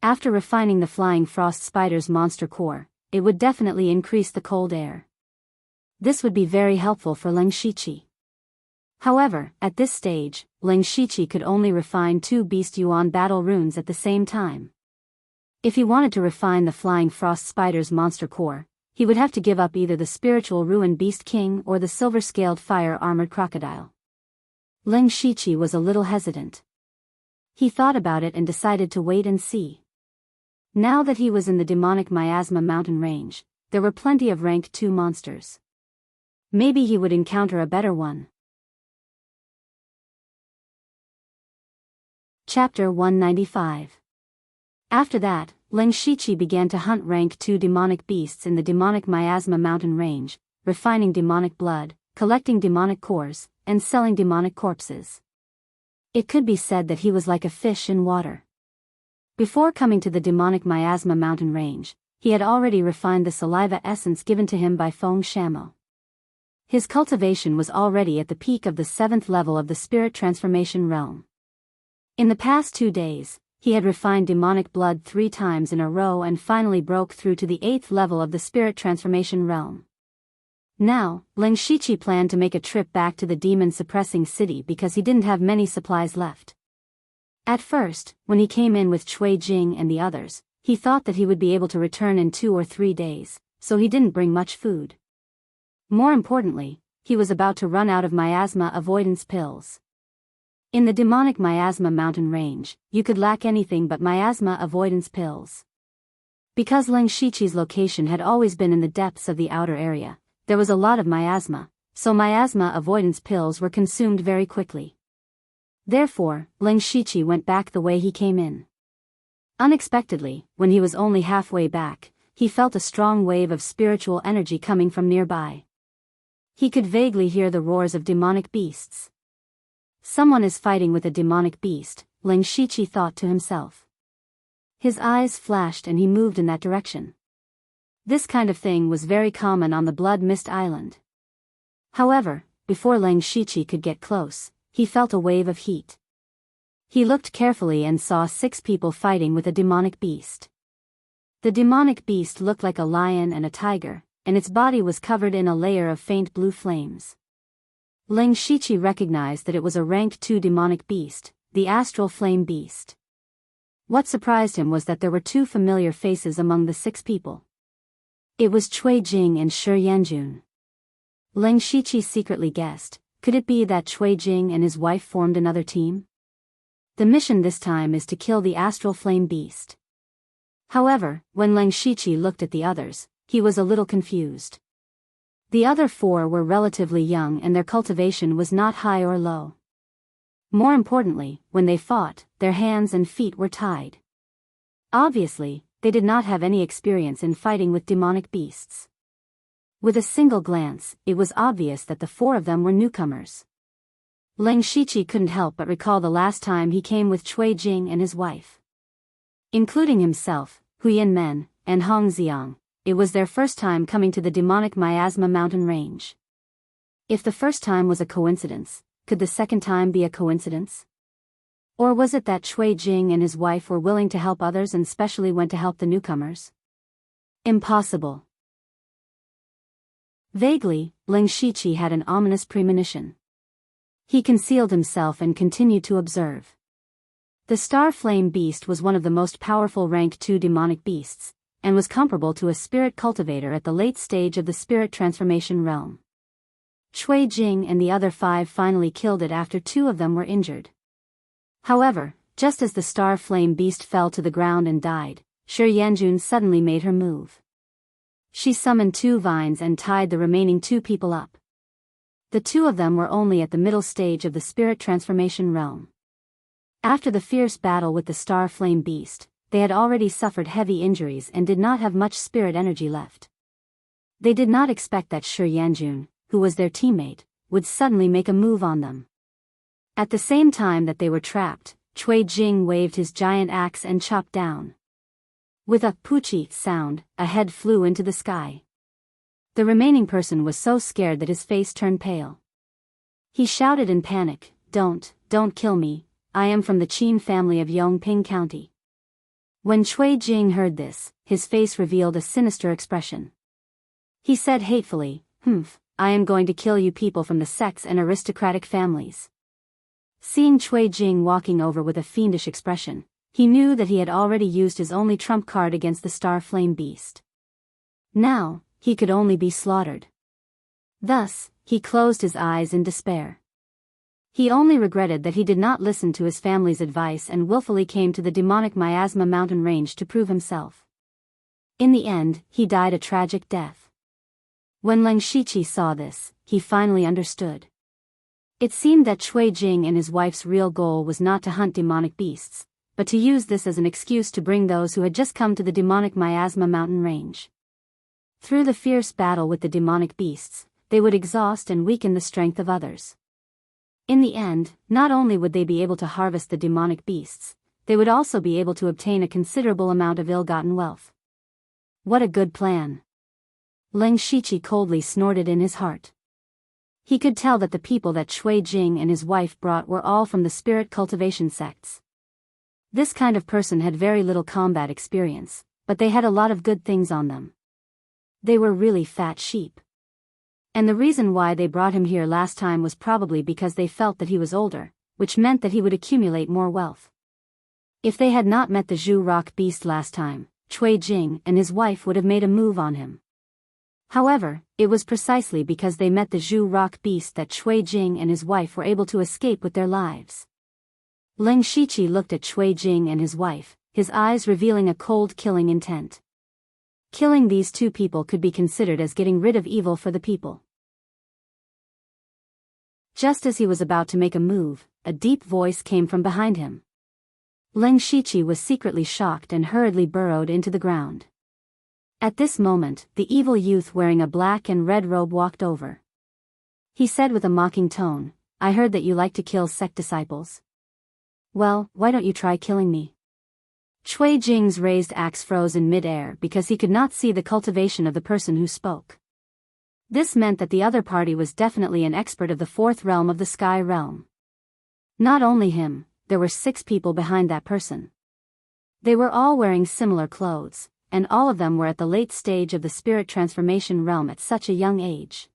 After refining the flying frost spider's monster core, it would definitely increase the cold air. This would be very helpful for Ling Shiqi. However, at this stage, Ling Shiqi could only refine 2 beast yuan battle runes at the same time. If he wanted to refine the flying frost spider's monster core, he would have to give up either the spiritual ruin beast king or the silver-scaled fire-armored crocodile. Ling Shiqi was a little hesitant. He thought about it and decided to wait and see. Now that he was in the demonic miasma mountain range, there were plenty of rank 2 monsters. Maybe he would encounter a better one. Chapter 195. After that, Ling Shiqi began to hunt rank 2 demonic beasts in the demonic miasma mountain range, refining demonic blood, collecting demonic cores, and selling demonic corpses. It could be said that he was like a fish in water. Before coming to the demonic miasma mountain range, he had already refined the saliva essence given to him by Feng Shamo. His cultivation was already at the peak of the 7th level of the spirit transformation realm. In the past 2 days, he had refined demonic blood 3 times in a row and finally broke through to the 8th level of the spirit transformation realm. Now, Ling Shiqi planned to make a trip back to the demon-suppressing city because he didn't have many supplies left. At first, when he came in with Cui Jing and the others, he thought that he would be able to return in 2 or 3 days, so he didn't bring much food. More importantly, he was about to run out of miasma avoidance pills. In the demonic miasma mountain range, you could lack anything but miasma avoidance pills. Because Ling Shiqi's location had always been in the depths of the outer area, there was a lot of miasma, so miasma avoidance pills were consumed very quickly. Therefore, Ling Shiqi went back the way he came in. Unexpectedly, when he was only halfway back, he felt a strong wave of spiritual energy coming from nearby. He could vaguely hear the roars of demonic beasts. Someone is fighting with a demonic beast, Ling Shiqi thought to himself. His eyes flashed and he moved in that direction. This kind of thing was very common on the Blood Mist Island. However, before Ling Shiqi could get close, he felt a wave of heat. He looked carefully and saw 6 people fighting with a demonic beast. The demonic beast looked like a lion and a tiger, and its body was covered in a layer of faint blue flames. Ling Shiqi recognized that it was a rank 2 demonic beast, the astral flame beast. What surprised him was that there were 2 familiar faces among the 6 people. It was Cui Jing and Shi Yanjun. Ling Shiqi secretly guessed, could it be that Cui Jing and his wife formed another team? The mission this time is to kill the astral flame beast. However, when Ling Shiqi looked at the others, he was a little confused. The other 4 were relatively young and their cultivation was not high or low. More importantly, when they fought, their hands and feet were tied. Obviously, they did not have any experience in fighting with demonic beasts. With a single glance, it was obvious that the 4 of them were newcomers. Ling Shiqi couldn't help but recall the last time he came with Cui Jing and his wife. Including himself, Huyan Men, and Hong Xiang, it was their first time coming to the demonic miasma mountain range. If the first time was a coincidence, could the second time be a coincidence? Or was it that Cui Jing and his wife were willing to help others and specially went to help the newcomers? Impossible. Vaguely, Ling Shiqi had an ominous premonition. He concealed himself and continued to observe. The Star Flame Beast was one of the most powerful Rank 2 demonic beasts, and was comparable to a spirit cultivator at the late stage of the spirit transformation realm. Cui Jing and the other 5 finally killed it after 2 of them were injured. However, just as the Star Flame Beast fell to the ground and died, Shi Yanjun suddenly made her move. She summoned 2 vines and tied the remaining 2 people up. The 2 of them were only at the middle stage of the spirit transformation realm. After the fierce battle with the Star Flame Beast, they had already suffered heavy injuries and did not have much spirit energy left. They did not expect that Shi Yanjun, who was their teammate, would suddenly make a move on them. At the same time that they were trapped, Cui Jing waved his giant axe and chopped down. With a poochie sound, a head flew into the sky. The remaining person was so scared that his face turned pale. He shouted in panic, don't kill me, I am from the Qin family of Yongping County." When Cui Jing heard this, his face revealed a sinister expression. He said hatefully, I am going to kill you people from the sects and aristocratic families." Seeing Cui Jing walking over with a fiendish expression, he knew that he had already used his only trump card against the Star Flame Beast. Now, he could only be slaughtered. Thus, he closed his eyes in despair. He only regretted that he did not listen to his family's advice and willfully came to the demonic Miasma mountain range to prove himself. In the end, he died a tragic death. When Leng Shiqi saw this, he finally understood. It seemed that Cui Jing and his wife's real goal was not to hunt demonic beasts, but to use this as an excuse to bring those who had just come to the demonic Miasma mountain range. Through the fierce battle with the demonic beasts, they would exhaust and weaken the strength of others. In the end, not only would they be able to harvest the demonic beasts, they would also be able to obtain a considerable amount of ill-gotten wealth. What a good plan! Leng Shiqi coldly snorted in his heart. He could tell that the people that Cui Jing and his wife brought were all from the spirit cultivation sects. This kind of person had very little combat experience, but they had a lot of good things on them. They were really fat sheep. And the reason why they brought him here last time was probably because they felt that he was older, which meant that he would accumulate more wealth. If they had not met the Zhu Rock Beast last time, Cui Jing and his wife would have made a move on him. However, it was precisely because they met the Zhu Rock Beast that Cui Jing and his wife were able to escape with their lives. Leng Shiqi looked at Cui Jing and his wife, his eyes revealing a cold killing intent. Killing these 2 people could be considered as getting rid of evil for the people. Just as he was about to make a move, a deep voice came from behind him. Leng Shiqi was secretly shocked and hurriedly burrowed into the ground. At this moment, the evil youth wearing a black and red robe walked over. He said with a mocking tone, "I heard that you like to kill sect disciples. Well, why don't you try killing me?" Cui Jing's raised axe froze in mid-air because he could not see the cultivation of the person who spoke. This meant that the other party was definitely an expert of the 4th realm of the Sky Realm. Not only him, there were 6 people behind that person. They were all wearing similar clothes, and all of them were at the late stage of the spirit transformation realm at such a young age.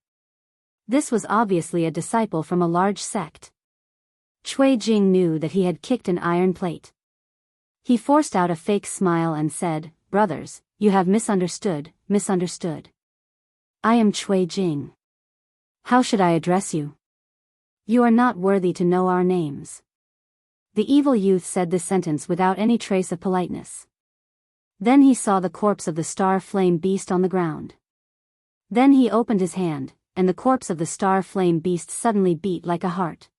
This was obviously a disciple from a large sect. Cui Jing knew that he had kicked an iron plate. He forced out a fake smile and said, "Brothers, you have misunderstood. I am Cui Jing. How should I address you? You are not worthy to know our names." The evil youth said this sentence without any trace of politeness. Then he saw the corpse of the Star Flame Beast on the ground. Then he opened his hand, and the corpse of the Star Flame Beast suddenly beat like a heart.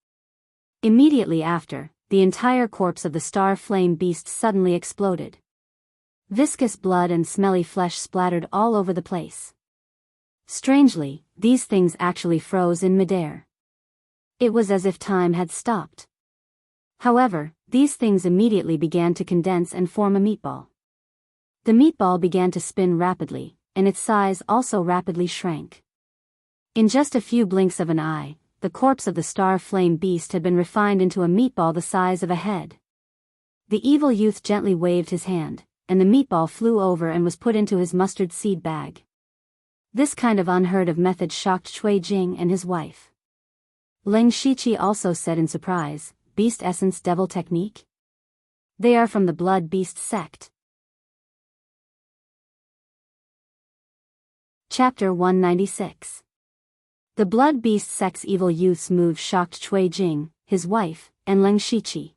Immediately after, the entire corpse of the Star Flame Beast suddenly exploded. Viscous blood and smelly flesh splattered all over the place. Strangely, these things actually froze in midair. It was as if time had stopped. However, these things immediately began to condense and form a meatball. The meatball began to spin rapidly, and its size also rapidly shrank. In just a few blinks of an eye, the corpse of the Star Flame Beast had been refined into a meatball the size of a head. The evil youth gently waved his hand, and the meatball flew over and was put into his mustard seed bag. This kind of unheard of method shocked Cui Jing and his wife. Leng Shiqi also said in surprise, "Beast Essence Devil Technique?" They are from the Blood Beast sect. Chapter 196. The Blood Beast sect's evil youth's move shocked Cui Jing, his wife, and Leng Shiqi.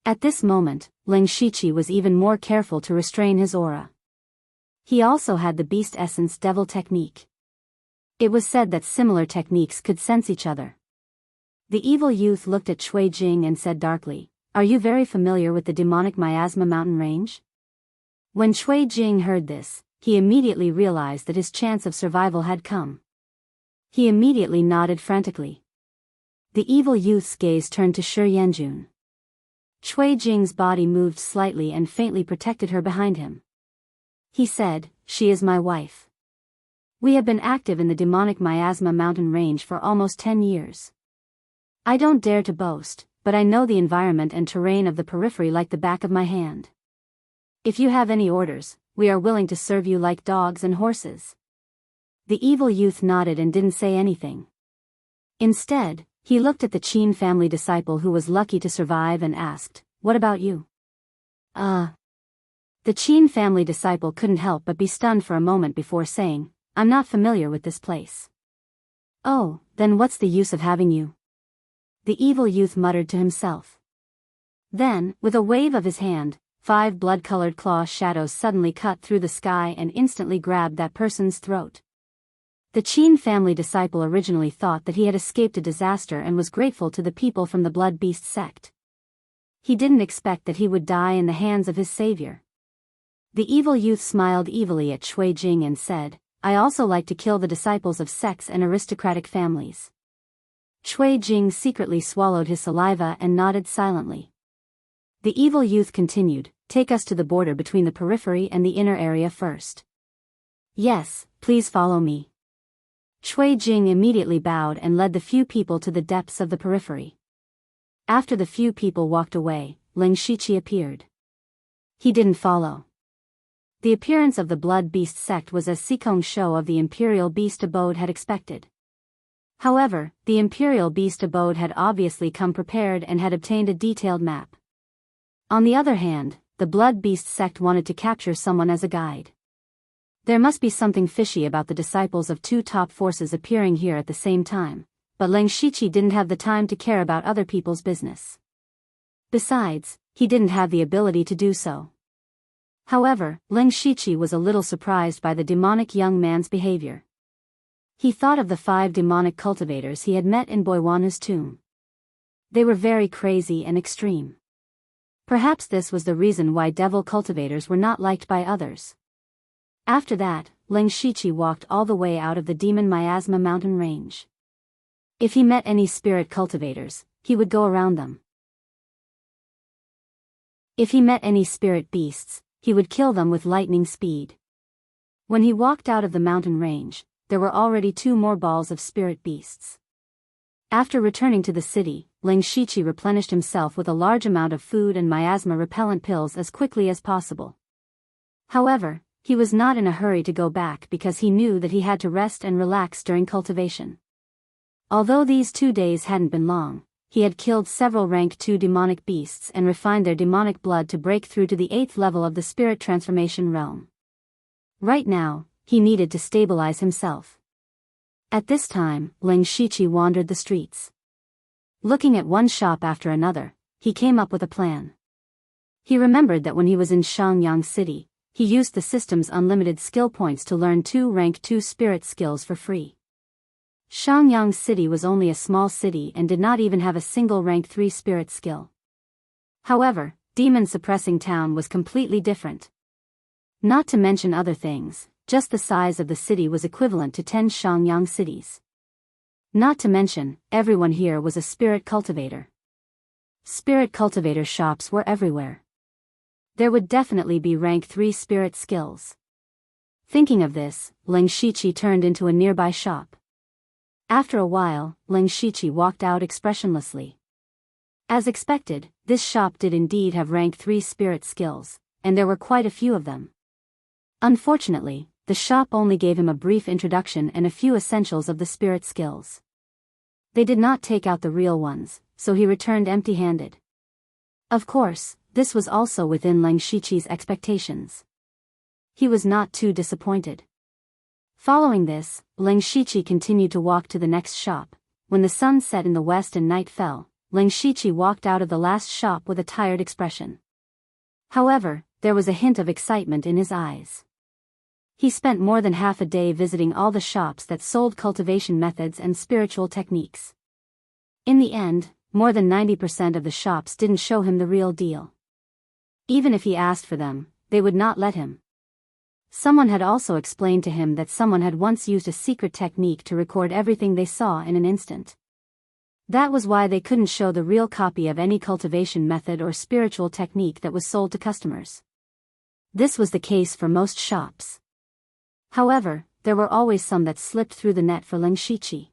At this moment, Leng Shiqi was even more careful to restrain his aura. He also had the Beast Essence Devil technique. It was said that similar techniques could sense each other. The evil youth looked at Cui Jing and said darkly, "Are you very familiar with the demonic miasma mountain range?" When Cui Jing heard this, he immediately realized that his chance of survival had come. He immediately nodded frantically. The evil youth's gaze turned to Shi Yanjun. Cui Jing's body moved slightly and faintly protected her behind him. He said, "She is my wife. We have been active in the demonic miasma mountain range for almost 10 years. I don't dare to boast, but I know the environment and terrain of the periphery like the back of my hand. If you have any orders, we are willing to serve you like dogs and horses." The evil youth nodded and didn't say anything. Instead, he looked at the Qin family disciple who was lucky to survive and asked, "What about you?" The Qin family disciple couldn't help but be stunned for a moment before saying, "I'm not familiar with this place." "Oh, then what's the use of having you?" the evil youth muttered to himself. Then, with a wave of his hand, 5 blood-colored claw shadows suddenly cut through the sky and instantly grabbed that person's throat. The Qin family disciple originally thought that he had escaped a disaster and was grateful to the people from the Blood Beast sect. He didn't expect that he would die in the hands of his savior. The evil youth smiled evilly at Cui Jing and said, "I also like to kill the disciples of sects and aristocratic families." Cui Jing secretly swallowed his saliva and nodded silently. The evil youth continued, "Take us to the border between the periphery and the inner area first." "Yes, please follow me." Cui Jing immediately bowed and led the few people to the depths of the periphery. After the few people walked away, Leng Shiqi appeared. He didn't follow. The appearance of the Blood Beast sect was as Sikong Shou of the Imperial Beast Abode had expected. However, the Imperial Beast Abode had obviously come prepared and had obtained a detailed map. On the other hand, the Blood Beast sect wanted to capture someone as a guide. There must be something fishy about the disciples of 2 top forces appearing here at the same time, but Leng Shiqi didn't have the time to care about other people's business. Besides, he didn't have the ability to do so. However, Leng Shiqi was a little surprised by the demonic young man's behavior. He thought of the 5 demonic cultivators he had met in Boiwanu's tomb. They were very crazy and extreme. Perhaps this was the reason why devil cultivators were not liked by others. After that, Leng Shiqi walked all the way out of the demon miasma mountain range. If he met any spirit cultivators, he would go around them. If he met any spirit beasts, he would kill them with lightning speed. When he walked out of the mountain range, there were already 2 more balls of spirit beasts. After returning to the city, Leng Shiqi replenished himself with a large amount of food and miasma repellent pills as quickly as possible. However, he was not in a hurry to go back because he knew that he had to rest and relax during cultivation. Although these 2 days hadn't been long, he had killed several rank 2 demonic beasts and refined their demonic blood to break through to the 8th level of the spirit transformation realm. Right now, he needed to stabilize himself. At this time, Leng Shiqi wandered the streets. Looking at one shop after another, he came up with a plan. He remembered that when he was in Shangyang City, he used the system's unlimited skill points to learn 2 rank 2 spirit skills for free. Shangyang City was only a small city and did not even have a single rank 3 spirit skill. However, Demon Suppressing Town was completely different. Not to mention other things, just the size of the city was equivalent to 10 Shangyang cities. Not to mention, everyone here was a spirit cultivator. Spirit cultivator shops were everywhere. There would definitely be rank 3 spirit skills. Thinking of this, Leng Shiqi turned into a nearby shop. After a while, Leng Shiqi walked out expressionlessly. As expected, this shop did indeed have rank 3 spirit skills, and there were quite a few of them. Unfortunately, the shop only gave him a brief introduction and a few essentials of the spirit skills. They did not take out the real ones, so he returned empty-handed. Of course, this was also within Leng Shiqi's expectations. He was not too disappointed. Following this, Leng Shiqi continued to walk to the next shop. When the sun set in the west and night fell, Leng Shiqi walked out of the last shop with a tired expression. However, there was a hint of excitement in his eyes. He spent more than half a day visiting all the shops that sold cultivation methods and spiritual techniques. In the end, more than 90% of the shops didn't show him the real deal. Even if he asked for them, they would not let him. Someone had also explained to him that someone had once used a secret technique to record everything they saw in an instant. That was why they couldn't show the real copy of any cultivation method or spiritual technique that was sold to customers. This was the case for most shops. However, there were always some that slipped through the net for Leng Shiqi.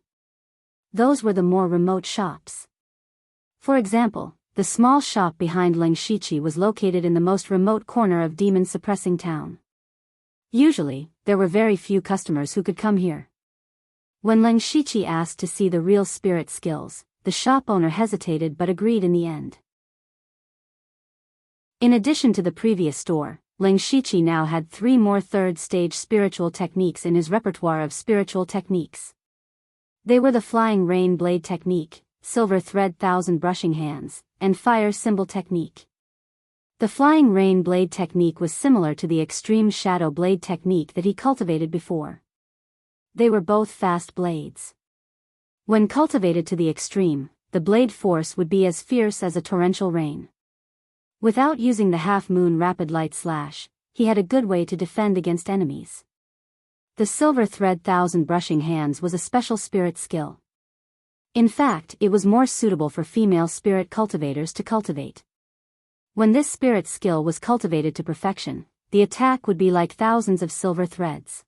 Those were the more remote shops. For example, the small shop behind Leng Shiqi was located in the most remote corner of demon-suppressing town. Usually, there were very few customers who could come here. When Leng Shiqi asked to see the real spirit skills, the shop owner hesitated but agreed in the end. In addition to the previous store, Leng Shiqi now had 3 more third-stage spiritual techniques in his repertoire of spiritual techniques. They were the Flying Rain Blade Technique, Silver Thread Thousand Brushing Hands, and Fire Symbol Technique. The Flying Rain Blade Technique was similar to the Extreme Shadow Blade Technique that he cultivated before. They were both fast blades. When cultivated to the extreme, the blade force would be as fierce as a torrential rain. Without using the half-moon rapid light slash, he had a good way to defend against enemies. The Silver Thread Thousand Brushing Hands was a special spirit skill. In fact, it was more suitable for female spirit cultivators to cultivate. When this spirit skill was cultivated to perfection, the attack would be like thousands of silver threads.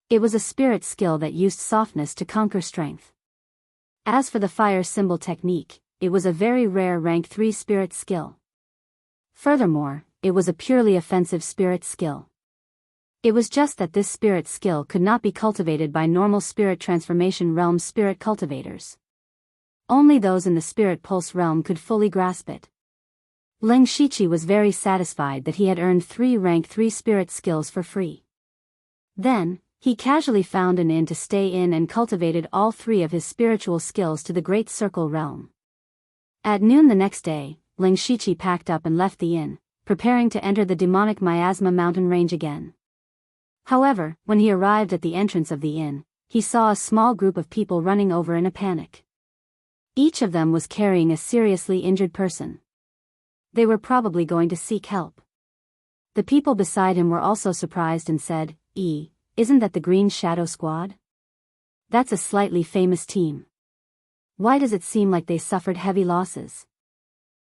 It was a spirit skill that used softness to conquer strength. As for the Fire Symbol Technique, it was a very rare rank 3 spirit skill. Furthermore, it was a purely offensive spirit skill. It was just that this spirit skill could not be cultivated by normal spirit transformation realm spirit cultivators. Only those in the spirit pulse realm could fully grasp it. Leng Shiqi was very satisfied that he had earned 3 rank 3 spirit skills for free. Then, he casually found an inn to stay in and cultivated all 3 of his spiritual skills to the Great Circle realm. At noon the next day, Leng Shiqi packed up and left the inn, preparing to enter the demonic miasma mountain range again. However, when he arrived at the entrance of the inn, he saw a small group of people running over in a panic. Each of them was carrying a seriously injured person. They were probably going to seek help. The people beside him were also surprised and said, Isn't that the Green Shadow Squad? That's a slightly famous team. Why does it seem like they suffered heavy losses?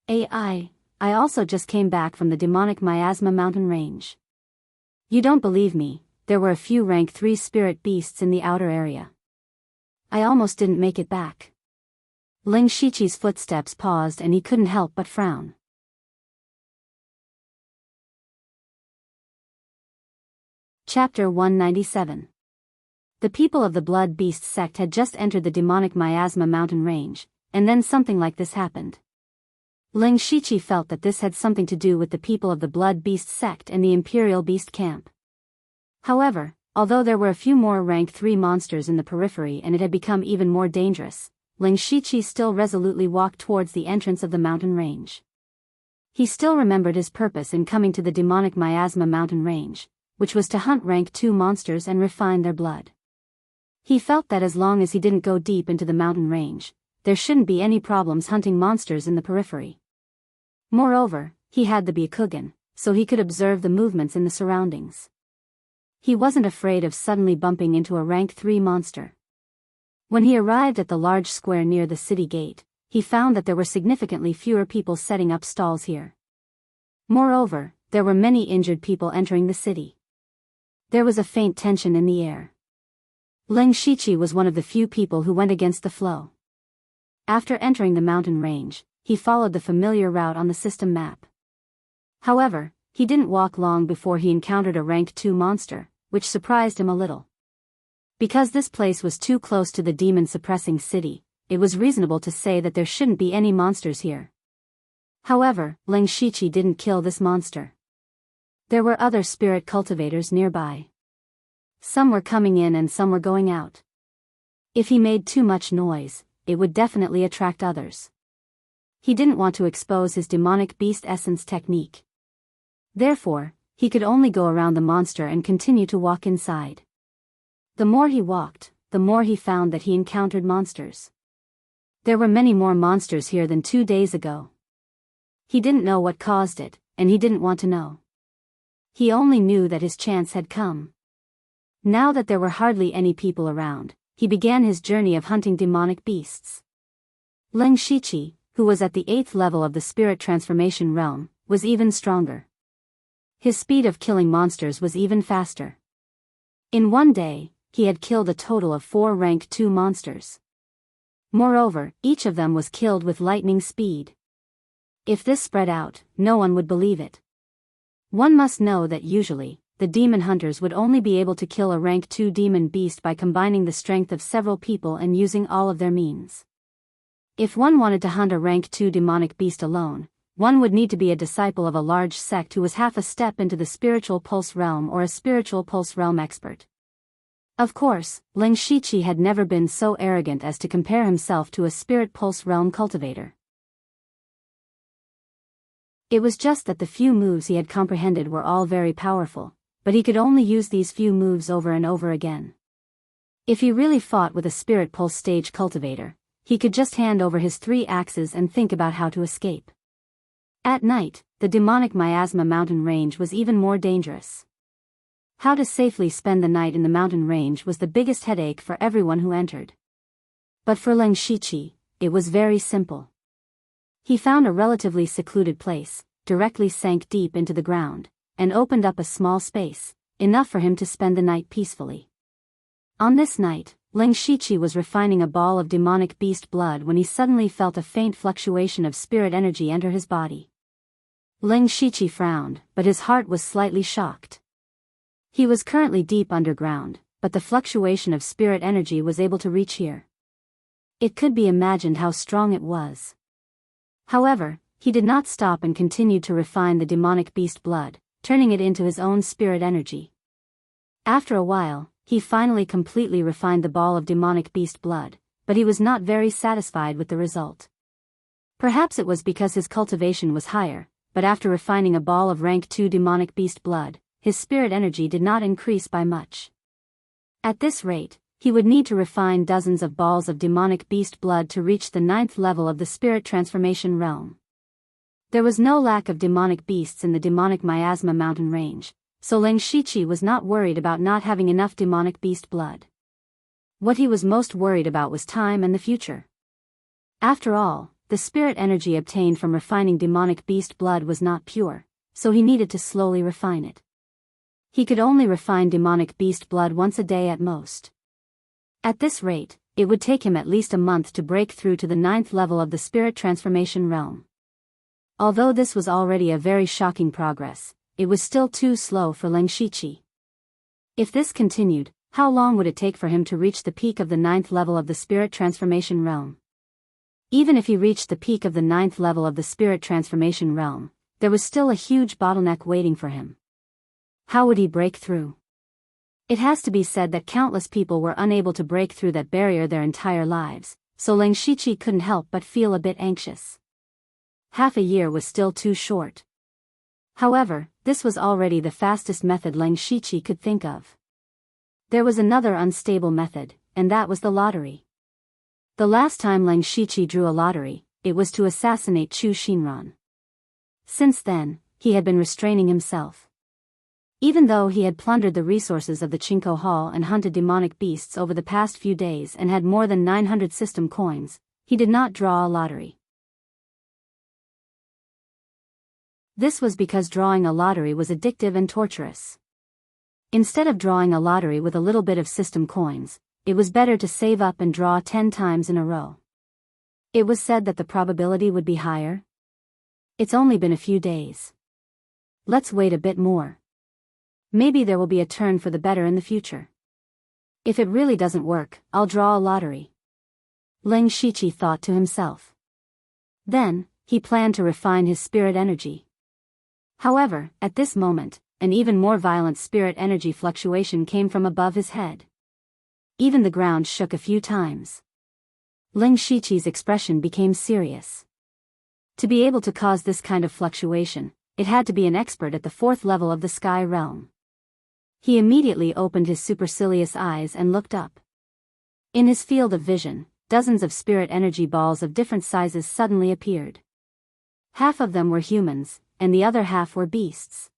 I also just came back from the demonic miasma mountain range. You don't believe me, there were a few rank 3 spirit beasts in the outer area. I almost didn't make it back. Leng Shiqi's footsteps paused and he couldn't help but frown. Chapter 197. The people of the Blood Beast sect had just entered the demonic miasma mountain range, and then something like this happened. Leng Shiqi felt that this had something to do with the people of the Blood Beast sect and the Imperial Beast camp. However, although there were a few more rank 3 monsters in the periphery and it had become even more dangerous, Leng Shiqi still resolutely walked towards the entrance of the mountain range. He still remembered his purpose in coming to the demonic miasma mountain range, which was to hunt rank 2 monsters and refine their blood. He felt that as long as he didn't go deep into the mountain range, there shouldn't be any problems hunting monsters in the periphery. Moreover, he had the Byakugan, so he could observe the movements in the surroundings. He wasn't afraid of suddenly bumping into a rank 3 monster. When he arrived at the large square near the city gate, he found that there were significantly fewer people setting up stalls here. Moreover, there were many injured people entering the city. There was a faint tension in the air. Leng Shiqi was one of the few people who went against the flow. After entering the mountain range, he followed the familiar route on the system map. However, he didn't walk long before he encountered a rank 2 monster, which surprised him a little. Because this place was too close to the demon-suppressing city, it was reasonable to say that there shouldn't be any monsters here. However, Ling Shiqi didn't kill this monster. There were other spirit cultivators nearby. Some were coming in and some were going out. If he made too much noise, it would definitely attract others. He didn't want to expose his demonic beast essence technique. Therefore, he could only go around the monster and continue to walk inside. The more he walked, the more he found that he encountered monsters. There were many more monsters here than 2 days ago. He didn't know what caused it, and he didn't want to know. He only knew that his chance had come. Now that there were hardly any people around, he began his journey of hunting demonic beasts. Ling Shiqi, who was at the 8th level of the spirit transformation realm, was even stronger. His speed of killing monsters was even faster. In one day, he had killed a total of 4 rank 2 monsters. Moreover, each of them was killed with lightning speed. If this spread out, no one would believe it. One must know that usually, the demon hunters would only be able to kill a rank 2 demon beast by combining the strength of several people and using all of their means. If one wanted to hunt a rank 2 demonic beast alone, one would need to be a disciple of a large sect who was half a step into the spiritual pulse realm or a spiritual pulse realm expert. Of course, Ling Shiqi had never been so arrogant as to compare himself to a spirit pulse realm cultivator. It was just that the few moves he had comprehended were all very powerful, but he could only use these few moves over and over again. If he really fought with a spirit pulse stage cultivator, he could just hand over his 3 axes and think about how to escape. At night, the demonic miasma mountain range was even more dangerous. How to safely spend the night in the mountain range was the biggest headache for everyone who entered. But for Ling Shiqi, it was very simple. He found a relatively secluded place, directly sank deep into the ground, and opened up a small space, enough for him to spend the night peacefully. On this night, Ling Shiqi was refining a ball of demonic beast blood when he suddenly felt a faint fluctuation of spirit energy enter his body. Ling Shiqi frowned, but his heart was slightly shocked. He was currently deep underground, but the fluctuation of spirit energy was able to reach here. It could be imagined how strong it was. However, he did not stop and continued to refine the demonic beast blood, turning it into his own spirit energy. After a while, he finally completely refined the ball of demonic beast blood, but he was not very satisfied with the result. Perhaps it was because his cultivation was higher, but after refining a ball of rank 2 demonic beast blood, his spirit energy did not increase by much. At this rate, he would need to refine dozens of balls of demonic beast blood to reach the 9th level of the spirit transformation realm. There was no lack of demonic beasts in the demonic miasma mountain range, so Ling Shiqi was not worried about not having enough demonic beast blood. What he was most worried about was time and the future. After all, the spirit energy obtained from refining demonic beast blood was not pure, so he needed to slowly refine it. He could only refine demonic beast blood once a day at most. At this rate, it would take him at least a month to break through to the 9th level of the spirit transformation realm. Although this was already a very shocking progress, it was still too slow for Ling Shiqi. If this continued, how long would it take for him to reach the peak of the 9th level of the spirit transformation realm? Even if he reached the peak of the 9th level of the spirit transformation realm, there was still a huge bottleneck waiting for him. How would he break through? It has to be said that countless people were unable to break through that barrier their entire lives, so Ling Shiqi couldn't help but feel a bit anxious. Half a year was still too short. However, this was already the fastest method Ling Shiqi could think of. There was another unstable method, and that was the lottery. The last time Ling Shiqi drew a lottery, it was to assassinate Chu Xinran. Since then, he had been restraining himself. Even though he had plundered the resources of the Chinko Hall and hunted demonic beasts over the past few days and had more than 900 system coins, he did not draw a lottery. This was because drawing a lottery was addictive and torturous. Instead of drawing a lottery with a little bit of system coins, it was better to save up and draw 10 times in a row. It was said that the probability would be higher. It's only been a few days. Let's wait a bit more. Maybe there will be a turn for the better in the future. If it really doesn't work, I'll draw a lottery. Ling Shiqi thought to himself. Then, he planned to refine his spirit energy. However, at this moment, an even more violent spirit energy fluctuation came from above his head. Even the ground shook a few times. Ling Shiqi's expression became serious. To be able to cause this kind of fluctuation, it had to be an expert at the 4th level of the sky realm. He immediately opened his supercilious eyes and looked up. In his field of vision, dozens of spirit energy balls of different sizes suddenly appeared. Half of them were humans, and the other half were beasts.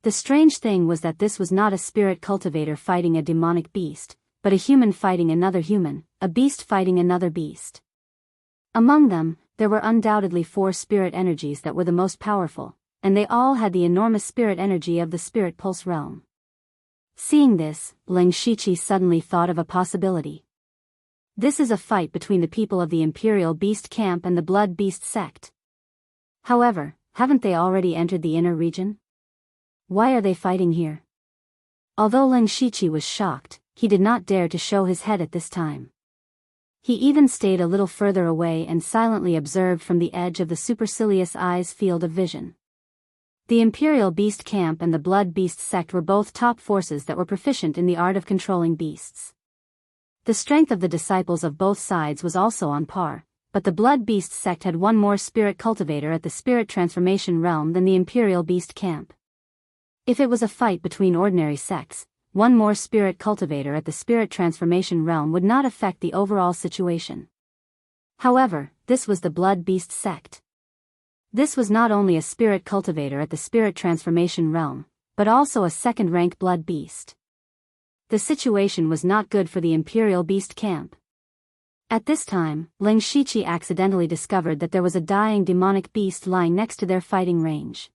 The strange thing was that this was not a spirit cultivator fighting a demonic beast, but a human fighting another human, a beast fighting another beast. Among them, there were undoubtedly 4 spirit energies that were the most powerful, and they all had the enormous spirit energy of the spirit pulse realm. Seeing this, Ling Shiqi suddenly thought of a possibility. This is a fight between the people of the Imperial Beast Camp and the Blood Beast sect. However, haven't they already entered the inner region? Why are they fighting here? Although Ling Shiqi was shocked, he did not dare to show his head at this time. He even stayed a little further away and silently observed from the edge of the supercilious eye's field of vision. The Imperial Beast Camp and the Blood Beast sect were both top forces that were proficient in the art of controlling beasts. The strength of the disciples of both sides was also on par, but the Blood Beast sect had one more spirit cultivator at the spirit transformation realm than the Imperial Beast Camp. If it was a fight between ordinary sects, one more spirit cultivator at the spirit transformation realm would not affect the overall situation. However, this was the Blood Beast sect. This was not only a spirit cultivator at the spirit transformation realm, but also a second-rank blood beast. The situation was not good for the Imperial Beast Camp. At this time, Ling Shiqi accidentally discovered that there was a dying demonic beast lying next to their fighting range.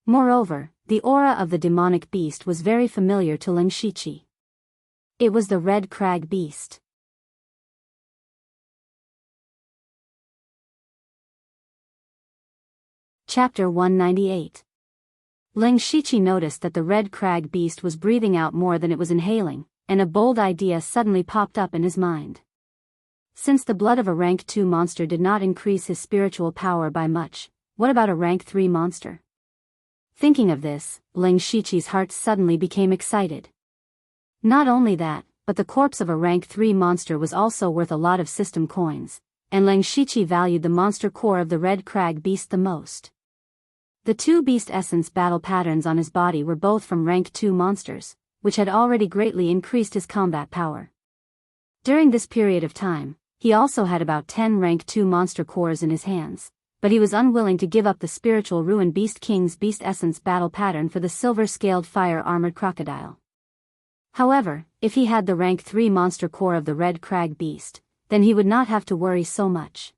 Moreover, the aura of the demonic beast was very familiar to Ling Shiqi. It was the Red Crag Beast. Chapter 198. Ling Shiqi noticed that the Red Crag Beast was breathing out more than it was inhaling, and a bold idea suddenly popped up in his mind. Since the blood of a rank 2 monster did not increase his spiritual power by much, what about a rank 3 monster? Thinking of this, Ling Shiqi's heart suddenly became excited. Not only that, but the corpse of a rank 3 monster was also worth a lot of system coins, and Ling Shiqi valued the monster core of the Red Crag Beast the most. The 2 beast essence battle patterns on his body were both from rank 2 monsters, which had already greatly increased his combat power. During this period of time, he also had about 10 rank 2 monster cores in his hands, but he was unwilling to give up the spiritual ruin Beast King's beast essence battle pattern for the silver-scaled fire-armored crocodile. However, if he had the rank 3 monster core of the Red Crag Beast, then he would not have to worry so much.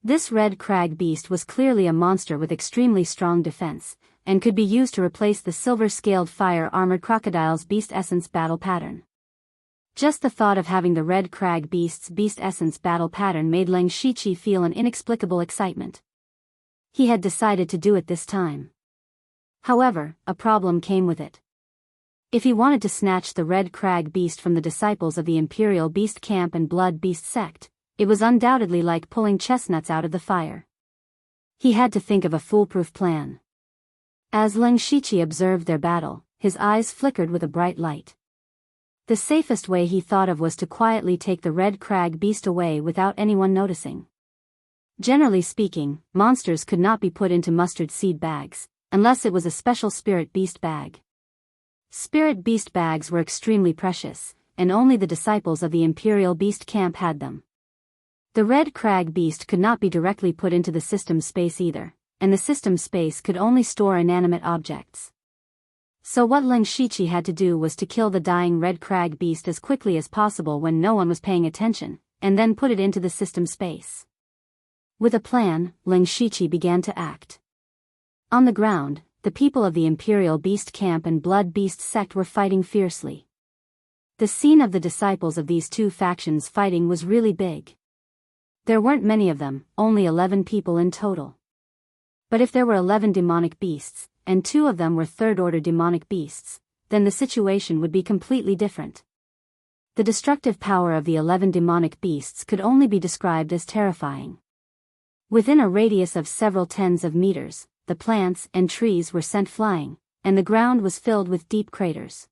This Red Crag Beast was clearly a monster with extremely strong defense, and could be used to replace the silver-scaled fire-armored crocodile's beast essence battle pattern. Just the thought of having the Red Crag Beast's beast essence battle pattern made Ling Shiqi feel an inexplicable excitement. He had decided to do it this time. However, a problem came with it. If he wanted to snatch the Red Crag Beast from the disciples of the Imperial Beast Camp and Blood Beast sect, it was undoubtedly like pulling chestnuts out of the fire. He had to think of a foolproof plan. As Ling Shiqi observed their battle, his eyes flickered with a bright light. The safest way he thought of was to quietly take the Red Crag Beast away without anyone noticing. Generally speaking, monsters could not be put into mustard seed bags, unless it was a special spirit beast bag. Spirit beast bags were extremely precious, and only the disciples of the Imperial Beast Camp had them. The Red Crag Beast could not be directly put into the system space either, and the system space could only store inanimate objects. So what Ling Shiqi had to do was to kill the dying Red Crag Beast as quickly as possible when no one was paying attention, and then put it into the system space. With a plan, Ling Shiqi began to act. On the ground, the people of the Imperial Beast Camp and Blood Beast sect were fighting fiercely. The scene of the disciples of these 2 factions fighting was really big. There weren't many of them, only 11 people in total. But if there were 11 demonic beasts, and 2 of them were third-order demonic beasts, then the situation would be completely different. The destructive power of the 11 demonic beasts could only be described as terrifying. Within a radius of several tens of meters, the plants and trees were sent flying, and the ground was filled with deep craters.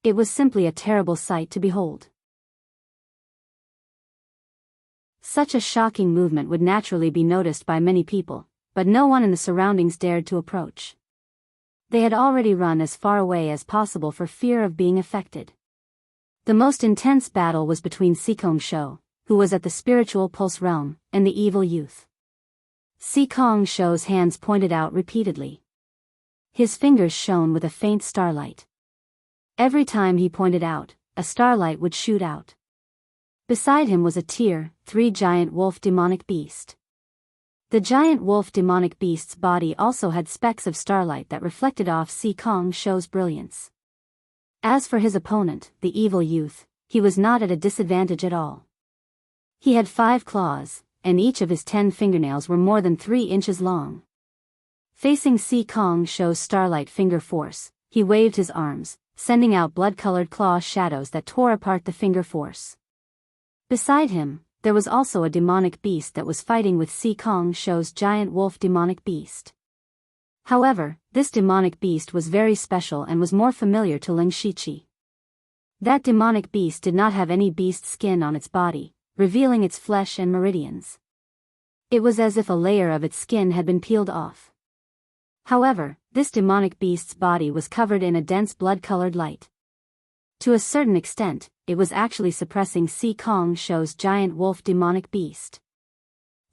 It was simply a terrible sight to behold. Such a shocking movement would naturally be noticed by many people, but no one in the surroundings dared to approach. They had already run as far away as possible for fear of being affected. The most intense battle was between Sikong Shou, who was at the spiritual pulse realm, and the evil youth. Sikong Shou's hands pointed out repeatedly. His fingers shone with a faint starlight. Every time he pointed out, a starlight would shoot out. Beside him was a tier 3 giant wolf demonic beast. The giant wolf demonic beast's body also had specks of starlight that reflected off Sikong Shou's brilliance. As for his opponent, the evil youth, he was not at a disadvantage at all. He had 5 claws, and each of his 10 fingernails were more than 3 inches long. Facing Sikong Shou's starlight finger force, he waved his arms, sending out blood-colored claw shadows that tore apart the finger force. Beside him, there was also a demonic beast that was fighting with Sikong Shou's giant wolf demonic beast. However, this demonic beast was very special and was more familiar to Ling Shiqi. That demonic beast did not have any beast skin on its body, revealing its flesh and meridians. It was as if a layer of its skin had been peeled off. However, this demonic beast's body was covered in a dense blood-colored light. To a certain extent, it was actually suppressing Sikong Shou's giant wolf demonic beast.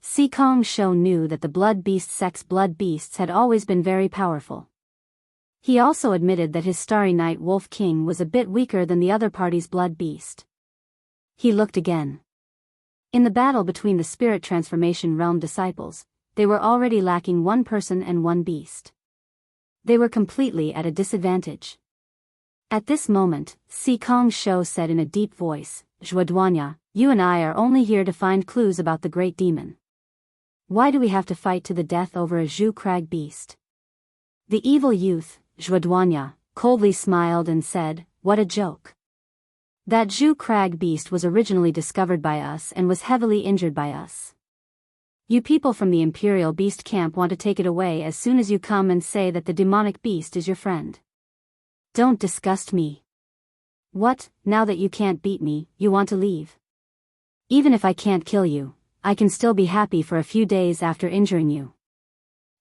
Sikong Shou knew that the blood beast sex blood beasts had always been very powerful. He also admitted that his starry night wolf king was a bit weaker than the other party's blood beast. He looked again. In the battle between the spirit transformation realm disciples, they were already lacking 1 person and 1 beast. They were completely at a disadvantage. At this moment, Sikong Shou said in a deep voice, "Zhuoduanya, you and I are only here to find clues about the great demon. Why do we have to fight to the death over a Zhu crag beast?" The evil youth, Zhuoduanya, coldly smiled and said, "What a joke. That Zhu crag beast was originally discovered by us and was heavily injured by us. You people from the Imperial Beast Camp want to take it away as soon as you come and say that the demonic beast is your friend. Don't disgust me. What, now that you can't beat me, you want to leave? Even if I can't kill you, I can still be happy for a few days after injuring you."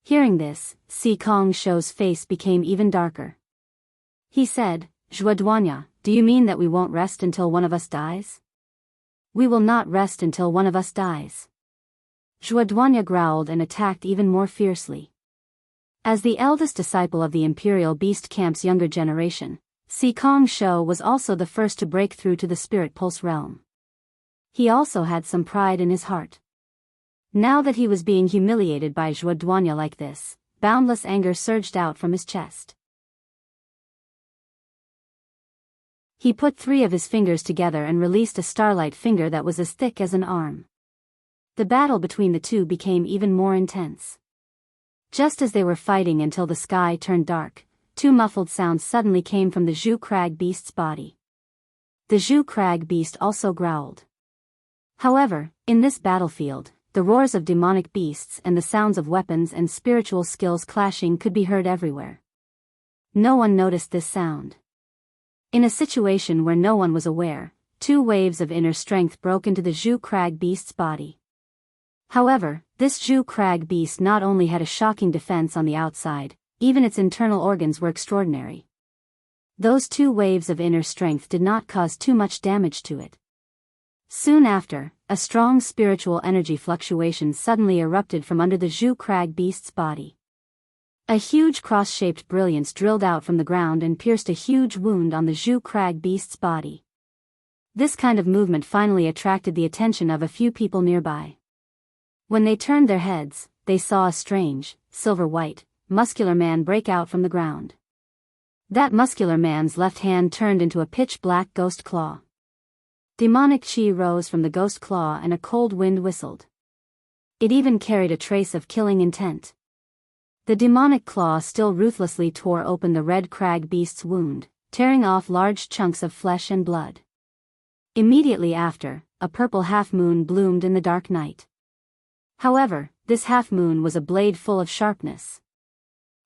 Hearing this, Sikong Shou's face became even darker. He said, "Zhuoduanya, do you mean that we won't rest until one of us dies?" "We will not rest until one of us dies." Zhuoduanya growled and attacked even more fiercely. As the eldest disciple of the Imperial Beast Camp's younger generation, Sikong Shou was also the first to break through to the Spirit Pulse realm. He also had some pride in his heart. Now that he was being humiliated by Zhuoduanya like this, boundless anger surged out from his chest. He put 3 of his fingers together and released a starlight finger that was as thick as an arm. The battle between the two became even more intense. Just as they were fighting until the sky turned dark, 2 muffled sounds suddenly came from the Zhu crag beast's body. The Zhu crag beast also growled. However, in this battlefield, the roars of demonic beasts and the sounds of weapons and spiritual skills clashing could be heard everywhere. No one noticed this sound. In a situation where no one was aware, 2 waves of inner strength broke into the Zhu crag beast's body. However, this Zhu crag beast not only had a shocking defense on the outside, even its internal organs were extraordinary. Those 2 waves of inner strength did not cause too much damage to it. Soon after, a strong spiritual energy fluctuation suddenly erupted from under the Zhu crag beast's body. A huge cross-shaped brilliance drilled out from the ground and pierced a huge wound on the Zhu crag beast's body. This kind of movement finally attracted the attention of a few people nearby. When they turned their heads, they saw a strange, silver-white, muscular man break out from the ground. That muscular man's left hand turned into a pitch-black ghost claw. Demonic chi rose from the ghost claw and a cold wind whistled. It even carried a trace of killing intent. The demonic claw still ruthlessly tore open the red crag beast's wound, tearing off large chunks of flesh and blood. Immediately after, a purple half-moon bloomed in the dark night. However, this half-moon was a blade full of sharpness.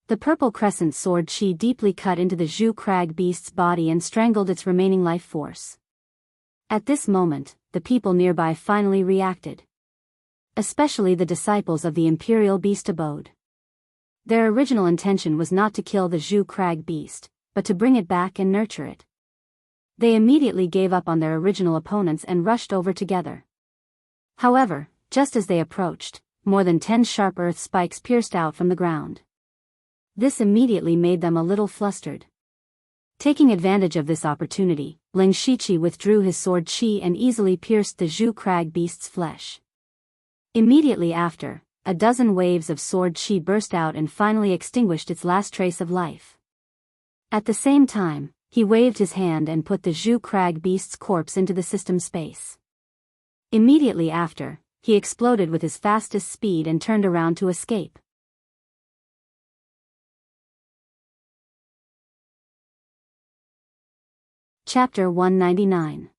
The purple crescent sword chi deeply cut into the Zhu crag beast's body and strangled its remaining life force. At this moment, the people nearby finally reacted. Especially the disciples of the Imperial Beast Abode. Their original intention was not to kill the Zhu crag beast, but to bring it back and nurture it. They immediately gave up on their original opponents and rushed over together. However, just as they approached, more than 10 sharp earth spikes pierced out from the ground. This immediately made them a little flustered. Taking advantage of this opportunity, Ling Shiqi withdrew his sword chi and easily pierced the Zhu crag beast's flesh. Immediately after, a dozen waves of sword chi burst out and finally extinguished its last trace of life. At the same time, he waved his hand and put the Zhu crag beast's corpse into the system space. Immediately after, he exploded with his fastest speed and turned around to escape. Chapter 199.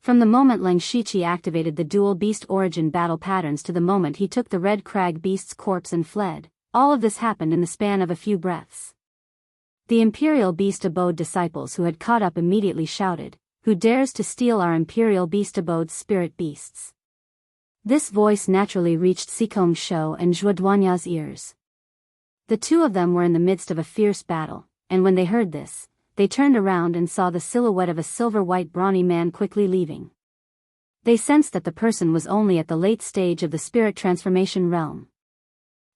From the moment Ling Shiqi activated the dual beast origin battle patterns to the moment he took the red crag beast's corpse and fled, all of this happened in the span of a few breaths. The Imperial Beast Abode disciples who had caught up immediately shouted, "Who dares to steal our Imperial Beast Abode's spirit beasts?" This voice naturally reached Sikong Shou and Zhuoduanya's ears. The two of them were in the midst of a fierce battle, and when they heard this, they turned around and saw the silhouette of a silver-white brawny man quickly leaving. They sensed that the person was only at the late stage of the spirit transformation realm.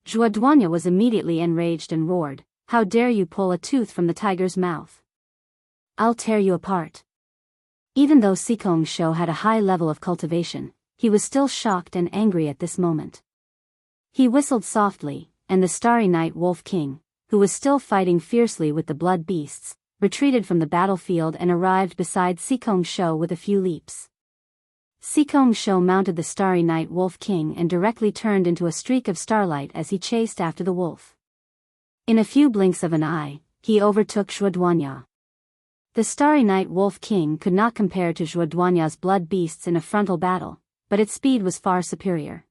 Zhuoduanya was immediately enraged and roared, "How dare you pull a tooth from the tiger's mouth? I'll tear you apart." Even though Sikong Shou had a high level of cultivation, he was still shocked and angry at this moment. He whistled softly, and the Starry Night Wolf King, who was still fighting fiercely with the blood beasts, retreated from the battlefield and arrived beside Sikong Shou with a few leaps. Sikong Shou mounted the Starry Night Wolf King and directly turned into a streak of starlight as he chased after the wolf. In a few blinks of an eye, he overtook Zhuoduanya. The Starry Night Wolf King could not compare to Zhuoduanya's blood beasts in a frontal battle, but its speed was far superior.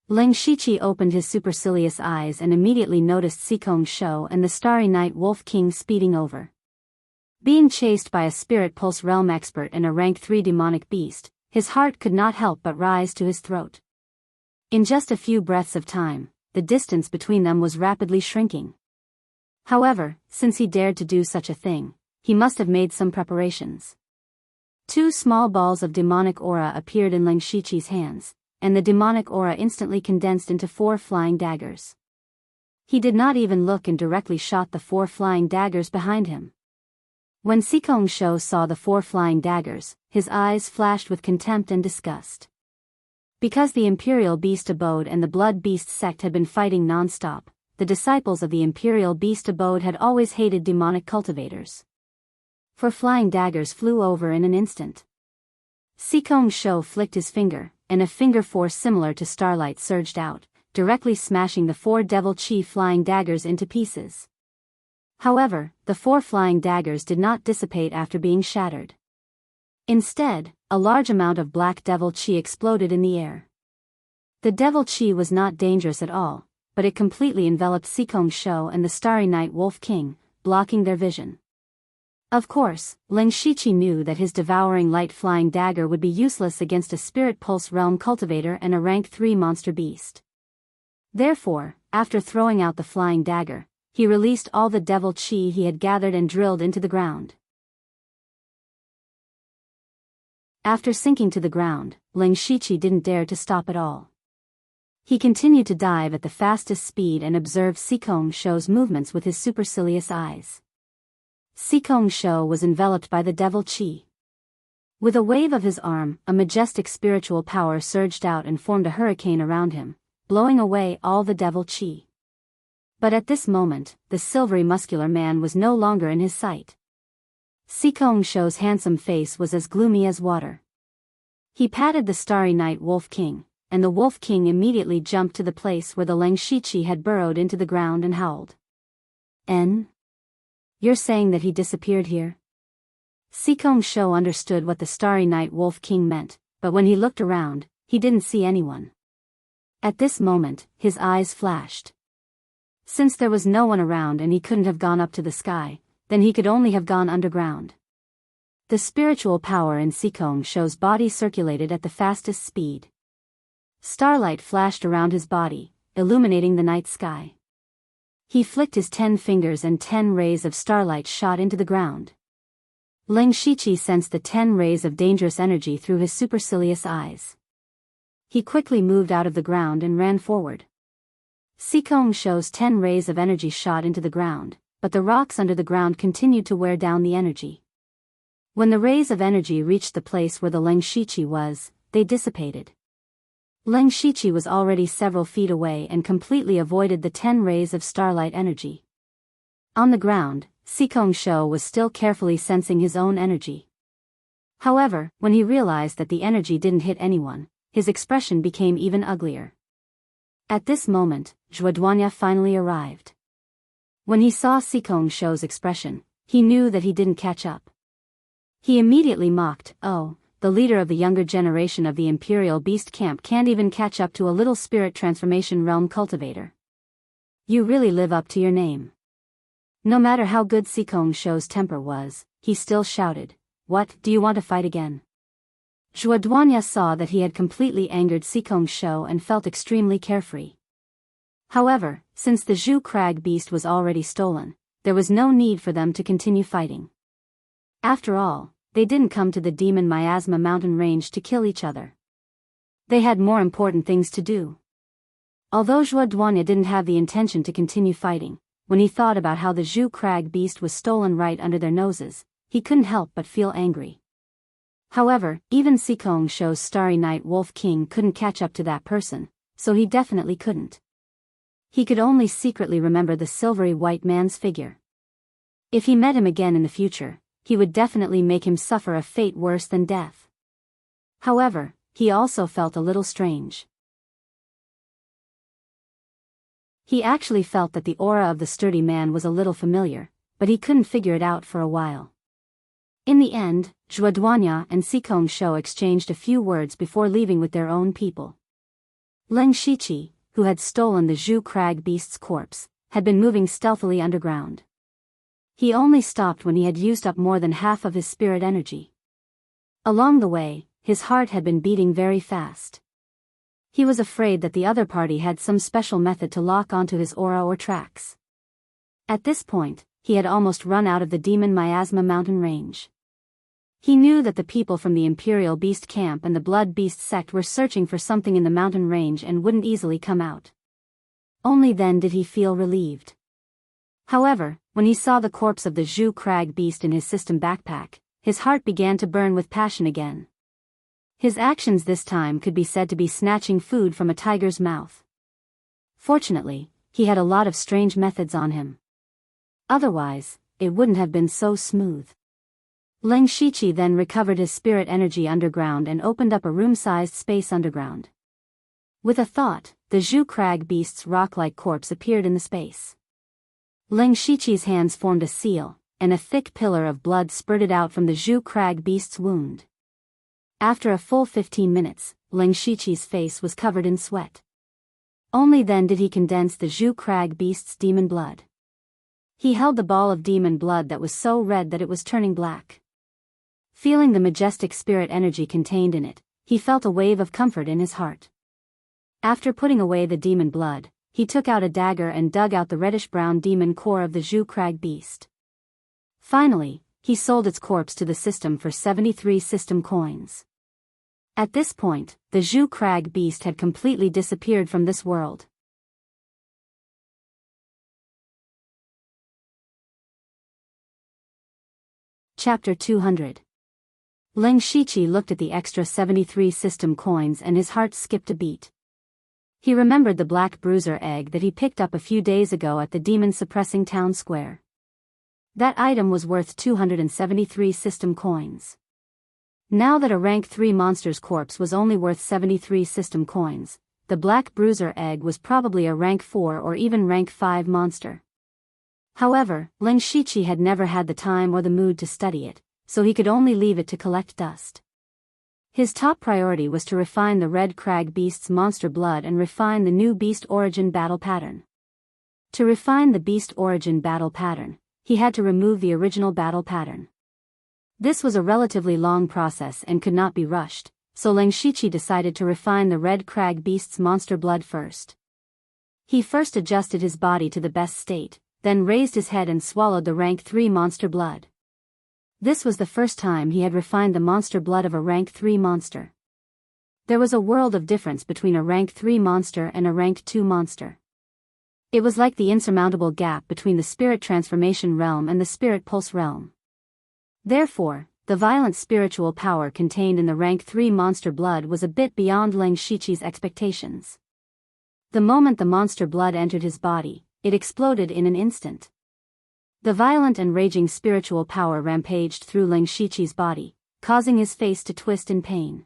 Ling Shiqi opened his supercilious eyes and immediately noticed Sikong Shou and the Starry Night Wolf King speeding over. Being chased by a Spirit Pulse Realm expert and a rank 3 demonic beast, his heart could not help but rise to his throat. In just a few breaths of time, the distance between them was rapidly shrinking. However, since he dared to do such a thing, he must have made some preparations. 2 small balls of demonic aura appeared in Ling Shiqi's hands, and the demonic aura instantly condensed into 4 flying daggers. He did not even look and directly shot the 4 flying daggers behind him. When Sikong Shou saw the 4 flying daggers, his eyes flashed with contempt and disgust. Because the Imperial Beast Abode and the Blood Beast sect had been fighting non-stop, the disciples of the Imperial Beast Abode had always hated demonic cultivators. 4 flying daggers flew over in an instant. Sikong Shou flicked his finger, and a finger force similar to starlight surged out, directly smashing the 4 devil chi flying daggers into pieces. However, the 4 flying daggers did not dissipate after being shattered. Instead, a large amount of black devil chi exploded in the air. The devil chi was not dangerous at all, but it completely enveloped Sikong Shou and the Starry Night Wolf King, blocking their vision. Of course, Ling Shiqi knew that his devouring light flying dagger would be useless against a Spirit Pulse Realm cultivator and a rank 3 monster beast. Therefore, after throwing out the flying dagger, he released all the devil chi he had gathered and drilled into the ground. After sinking to the ground, Ling Shiqi didn't dare to stop at all. He continued to dive at the fastest speed and observed Sikong Shou's movements with his supercilious eyes. Sikong Shou was enveloped by the devil chi. With a wave of his arm, a majestic spiritual power surged out and formed a hurricane around him, blowing away all the devil chi. But at this moment, the silvery muscular man was no longer in his sight. Sikong Shou's handsome face was as gloomy as water. He patted the Starry Night Wolf King, and the Wolf King immediately jumped to the place where the Ling Shiqi had burrowed into the ground and howled. You're saying that he disappeared here?" Sikong Shou understood what the Starry Night Wolf King meant, but when he looked around, he didn't see anyone. At this moment, his eyes flashed. Since there was no one around and he couldn't have gone up to the sky, then he could only have gone underground. The spiritual power in Sikong Shou's body circulated at the fastest speed. Starlight flashed around his body, illuminating the night sky. He flicked his 10 fingers and 10 rays of starlight shot into the ground. Leng Shiqi sensed the 10 rays of dangerous energy through his supercilious eyes. He quickly moved out of the ground and ran forward. Sikong Shou's 10 rays of energy shot into the ground, but the rocks under the ground continued to wear down the energy. When the rays of energy reached the place where the Leng Shiqi was, they dissipated. Leng Shiqi was already several feet away and completely avoided the 10 rays of starlight energy. On the ground, Sikong Shou was still carefully sensing his own energy. However, when he realized that the energy didn't hit anyone, his expression became even uglier. At this moment, Zhuoduanya finally arrived. When he saw Sikong Shou's expression, he knew that he didn't catch up. He immediately mocked, "Oh, the leader of the younger generation of the Imperial Beast Camp can't even catch up to a little spirit transformation realm cultivator. You really live up to your name." No matter how good Sikong Shou's temper was, he still shouted, "What, do you want to fight again?" Zhuoduanya saw that he had completely angered Sikong Shou and felt extremely carefree. However, since the Zhu Crag beast was already stolen, there was no need for them to continue fighting. After all, they didn't come to the Demon Miasma mountain range to kill each other. They had more important things to do. Although Zhuoduanya didn't have the intention to continue fighting, when he thought about how the Zhu Crag beast was stolen right under their noses, he couldn't help but feel angry. However, even Sikong Shou's Starry Night Wolf King couldn't catch up to that person, so he definitely couldn't. He could only secretly remember the silvery white man's figure. If he met him again in the future, he would definitely make him suffer a fate worse than death. However, he also felt a little strange. He actually felt that the aura of the sturdy man was a little familiar, but he couldn't figure it out for a while. In the end, Zhuoduanya and Sikong Shou exchanged a few words before leaving with their own people. Leng Shiqi, who had stolen the Zhu Crag beast's corpse, had been moving stealthily underground. He only stopped when he had used up more than half of his spirit energy. Along the way, his heart had been beating very fast. He was afraid that the other party had some special method to lock onto his aura or tracks. At this point, he had almost run out of the Demon Miasma mountain range. He knew that the people from the Imperial Beast Camp and the Blood Beast sect were searching for something in the mountain range and wouldn't easily come out. Only then did he feel relieved. However, when he saw the corpse of the Zhu Crag beast in his system backpack, his heart began to burn with passion again. His actions this time could be said to be snatching food from a tiger's mouth. Fortunately, he had a lot of strange methods on him. Otherwise, it wouldn't have been so smooth. Leng Shiqi then recovered his spirit energy underground and opened up a room-sized space underground. With a thought, the Zhu Crag beast's rock-like corpse appeared in the space. Leng Shiqi's hands formed a seal, and a thick pillar of blood spurted out from the Zhu Crag beast's wound. After a full 15 minutes, Leng Shiqi's face was covered in sweat. Only then did he condense the Zhu Crag beast's demon blood. He held the ball of demon blood that was so red that it was turning black. Feeling the majestic spirit energy contained in it, he felt a wave of comfort in his heart. After putting away the demon blood, he took out a dagger and dug out the reddish-brown demon core of the Zhu Crag beast. Finally, he sold its corpse to the system for 73 system coins. At this point, the Zhu Crag beast had completely disappeared from this world. Chapter 200. Leng Shiqi looked at the extra 73 system coins and his heart skipped a beat. He remembered the black bruiser egg that he picked up a few days ago at the demon-suppressing town square. That item was worth 273 system coins. Now that a rank 3 monster's corpse was only worth 73 system coins, the black bruiser egg was probably a rank 4 or even rank 5 monster. However, Leng Shiqi had never had the time or the mood to study it, so he could only leave it to collect dust. His top priority was to refine the Red Crag Beast's monster blood and refine the new Beast Origin battle pattern. To refine the Beast Origin battle pattern, he had to remove the original battle pattern. This was a relatively long process and could not be rushed, so Ling Shiqi decided to refine the Red Crag Beast's monster blood first. He first adjusted his body to the best state, then raised his head and swallowed the rank 3 monster blood. This was the first time he had refined the monster blood of a rank 3 monster. There was a world of difference between a rank 3 monster and a rank 2 monster. It was like the insurmountable gap between the spirit transformation realm and the spirit pulse realm. Therefore, the violent spiritual power contained in the rank 3 monster blood was a bit beyond Ling Shiqi's expectations. The moment the monster blood entered his body, it exploded in an instant. The violent and raging spiritual power rampaged through Ling Shiqi's body, causing his face to twist in pain.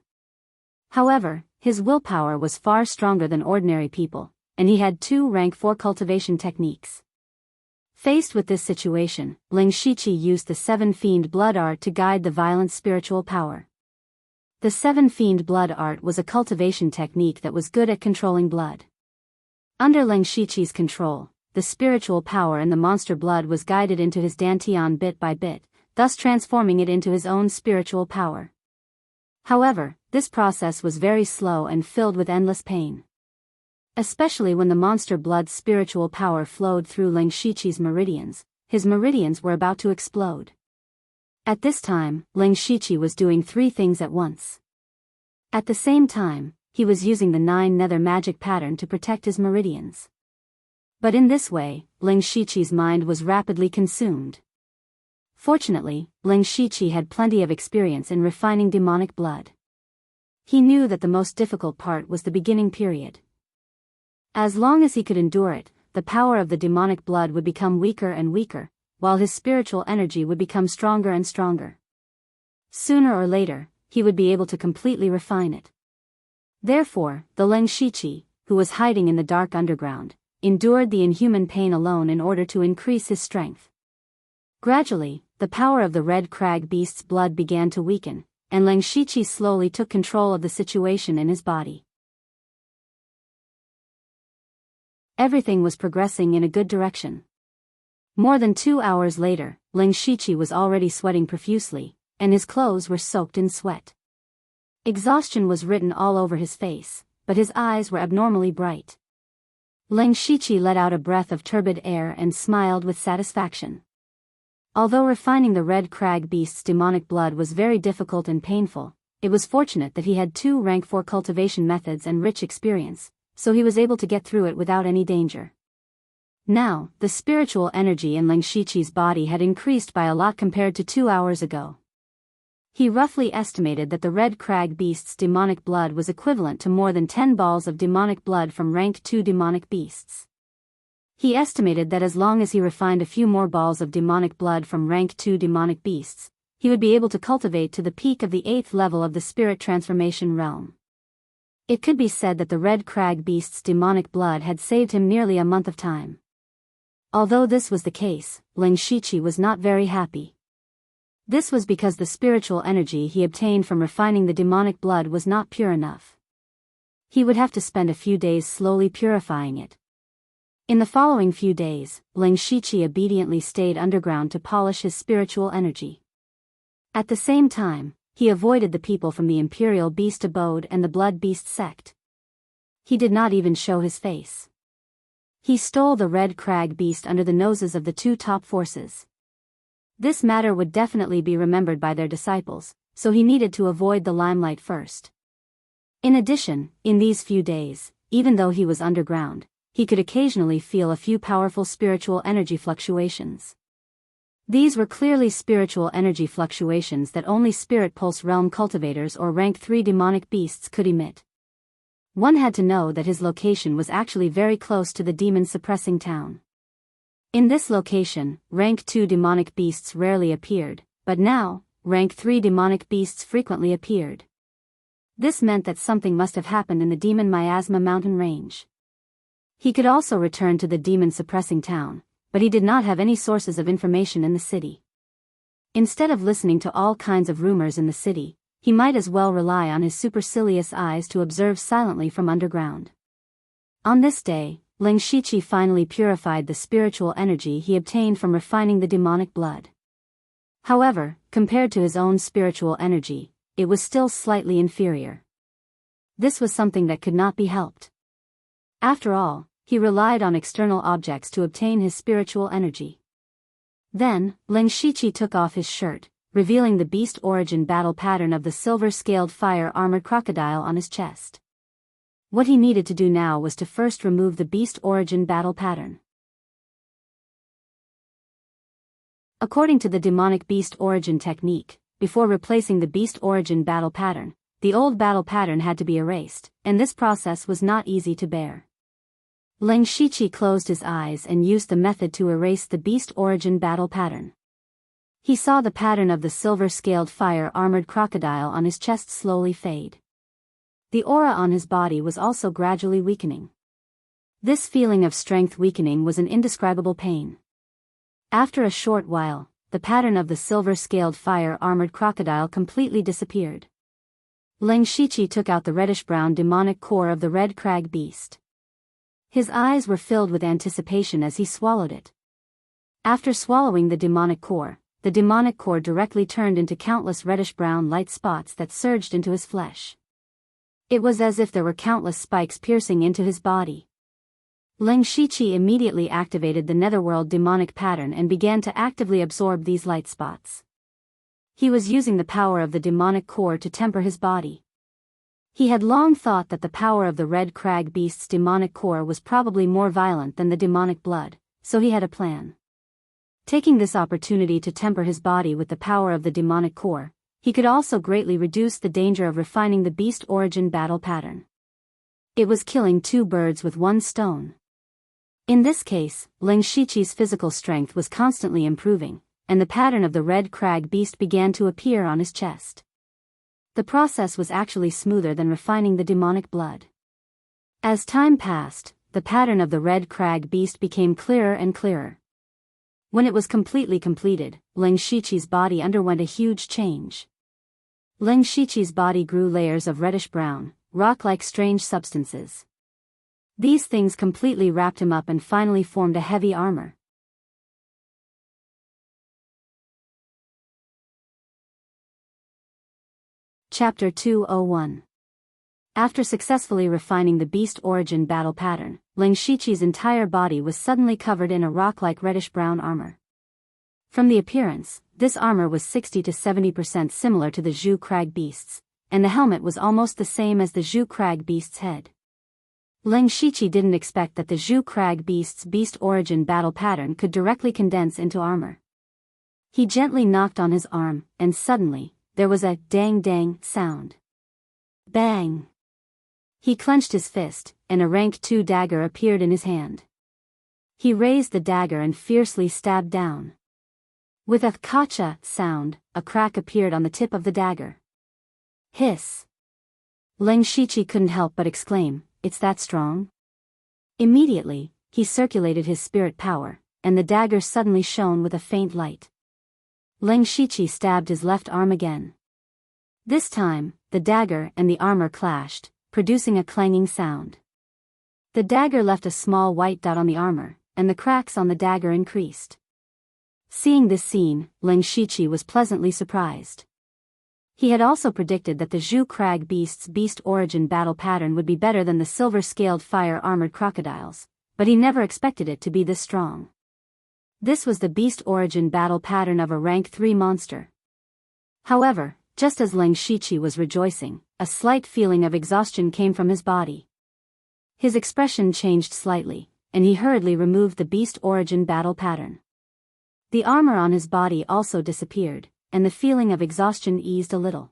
However, his willpower was far stronger than ordinary people, and he had 2 rank 4 cultivation techniques. Faced with this situation, Ling Shiqi used the 7 Fiend Blood Art to guide the violent spiritual power. The 7 Fiend Blood Art was a cultivation technique that was good at controlling blood. Under Ling Shiqi's control, the spiritual power in the monster blood was guided into his dantian bit by bit, thus transforming it into his own spiritual power. However, this process was very slow and filled with endless pain. Especially when the monster blood's spiritual power flowed through Ling Shiqi's meridians, his meridians were about to explode. At this time, Ling Shiqi was doing 3 things at once. At the same time, he was using the 9 nether magic pattern to protect his meridians. But in this way, Ling Shiqi's mind was rapidly consumed. Fortunately, Ling Shiqi had plenty of experience in refining demonic blood. He knew that the most difficult part was the beginning period. As long as he could endure it, the power of the demonic blood would become weaker and weaker, while his spiritual energy would become stronger and stronger. Sooner or later, he would be able to completely refine it. Therefore, the Ling Shiqi, who was hiding in the dark underground, endured the inhuman pain alone in order to increase his strength. Gradually, the power of the Red Crag Beast's blood began to weaken, and Ling Shiqi slowly took control of the situation in his body. Everything was progressing in a good direction. More than 2 hours later, Ling Shiqi was already sweating profusely, and his clothes were soaked in sweat. Exhaustion was written all over his face, but his eyes were abnormally bright. Ling Shiqi let out a breath of turbid air and smiled with satisfaction. Although refining the Red Crag Beast's demonic blood was very difficult and painful, it was fortunate that he had 2 rank 4 cultivation methods and rich experience, so he was able to get through it without any danger. Now, the spiritual energy in Ling Shiqi's body had increased by a lot compared to 2 hours ago. He roughly estimated that the Red Crag Beast's demonic blood was equivalent to more than 10 balls of demonic blood from rank 2 demonic beasts. He estimated that as long as he refined a few more balls of demonic blood from rank 2 demonic beasts, he would be able to cultivate to the peak of the 8th level of the spirit transformation realm. It could be said that the Red Crag Beast's demonic blood had saved him nearly a month of time. Although this was the case, Ling Shiqi was not very happy. This was because the spiritual energy he obtained from refining the demonic blood was not pure enough. He would have to spend a few days slowly purifying it. In the following few days, Ling Shiqi obediently stayed underground to polish his spiritual energy. At the same time, he avoided the people from the Imperial Beast Abode and the Blood Beast sect. He did not even show his face. He stole the Red Crag Beast under the noses of the 2 top forces. This matter would definitely be remembered by their disciples, so he needed to avoid the limelight first. In addition, in these few days, even though he was underground, he could occasionally feel a few powerful spiritual energy fluctuations. These were clearly spiritual energy fluctuations that only Spirit Pulse Realm cultivators or rank 3 demonic beasts could emit. One had to know that his location was actually very close to the demon-suppressing town. In this location, rank 2 demonic beasts rarely appeared, but now, rank 3 demonic beasts frequently appeared. This meant that something must have happened in the Demon Miasma mountain range. He could also return to the demon-suppressing town, but he did not have any sources of information in the city. Instead of listening to all kinds of rumors in the city, he might as well rely on his supercilious eyes to observe silently from underground. On this day, Ling Shiqi finally purified the spiritual energy he obtained from refining the demonic blood. However, compared to his own spiritual energy, it was still slightly inferior. This was something that could not be helped. After all, he relied on external objects to obtain his spiritual energy. Then, Ling Shiqi took off his shirt, revealing the beast origin battle pattern of the silver-scaled fire-armored crocodile on his chest. What he needed to do now was to first remove the beast origin battle pattern. According to the demonic beast origin technique, before replacing the beast origin battle pattern, the old battle pattern had to be erased, and this process was not easy to bear. Ling Shiqi closed his eyes and used the method to erase the beast origin battle pattern. He saw the pattern of the silver-scaled fire-armored crocodile on his chest slowly fade. The aura on his body was also gradually weakening. This feeling of strength weakening was an indescribable pain. After a short while, the pattern of the silver-scaled fire-armored crocodile completely disappeared. Ling Shiqi took out the reddish-brown demonic core of the red crag beast. His eyes were filled with anticipation as he swallowed it. After swallowing the demonic core directly turned into countless reddish-brown light spots that surged into his flesh. It was as if there were countless spikes piercing into his body. Ling Shiqi immediately activated the netherworld demonic pattern and began to actively absorb these light spots. He was using the power of the demonic core to temper his body. He had long thought that the power of the red crag beast's demonic core was probably more violent than the demonic blood, so he had a plan. Taking this opportunity to temper his body with the power of the demonic core, he could also greatly reduce the danger of refining the beast origin battle pattern. It was killing two birds with one stone. In this case, Ling Shiqi's physical strength was constantly improving, and the pattern of the red crag beast began to appear on his chest. The process was actually smoother than refining the demonic blood. As time passed, the pattern of the red crag beast became clearer and clearer. When it was completely completed, Ling Shiqi's body underwent a huge change. Ling Shiqi's body grew layers of reddish-brown, rock-like strange substances. These things completely wrapped him up and finally formed a heavy armor. Chapter 201. After successfully refining the beast origin battle pattern, Ling Shiqi's entire body was suddenly covered in a rock-like reddish-brown armor. From the appearance, this armor was 60 to 70% similar to the Zhu crag beasts, and the helmet was almost the same as the Zhu crag beast's head. Ling Shiqi didn't expect that the Zhu crag beast's beast origin battle pattern could directly condense into armor. He gently knocked on his arm, and suddenly, there was a dang-dang sound. Bang! He clenched his fist, and a rank 2 dagger appeared in his hand. He raised the dagger and fiercely stabbed down. With a kacha sound, a crack appeared on the tip of the dagger. Hiss! Ling Shiqi couldn't help but exclaim, "It's that strong?" Immediately, he circulated his spirit power, and the dagger suddenly shone with a faint light. Ling Shiqi stabbed his left arm again. This time, the dagger and the armor clashed, producing a clanging sound. The dagger left a small white dot on the armor, and the cracks on the dagger increased. Seeing this scene, Ling Shiqi was pleasantly surprised. He had also predicted that the Zhu crag beast's beast origin battle pattern would be better than the silver-scaled fire-armored crocodiles, but he never expected it to be this strong. This was the beast origin battle pattern of a rank 3 monster. However, just as Ling Shiqi was rejoicing, a slight feeling of exhaustion came from his body. His expression changed slightly, and he hurriedly removed the beast origin battle pattern. The armor on his body also disappeared, and the feeling of exhaustion eased a little.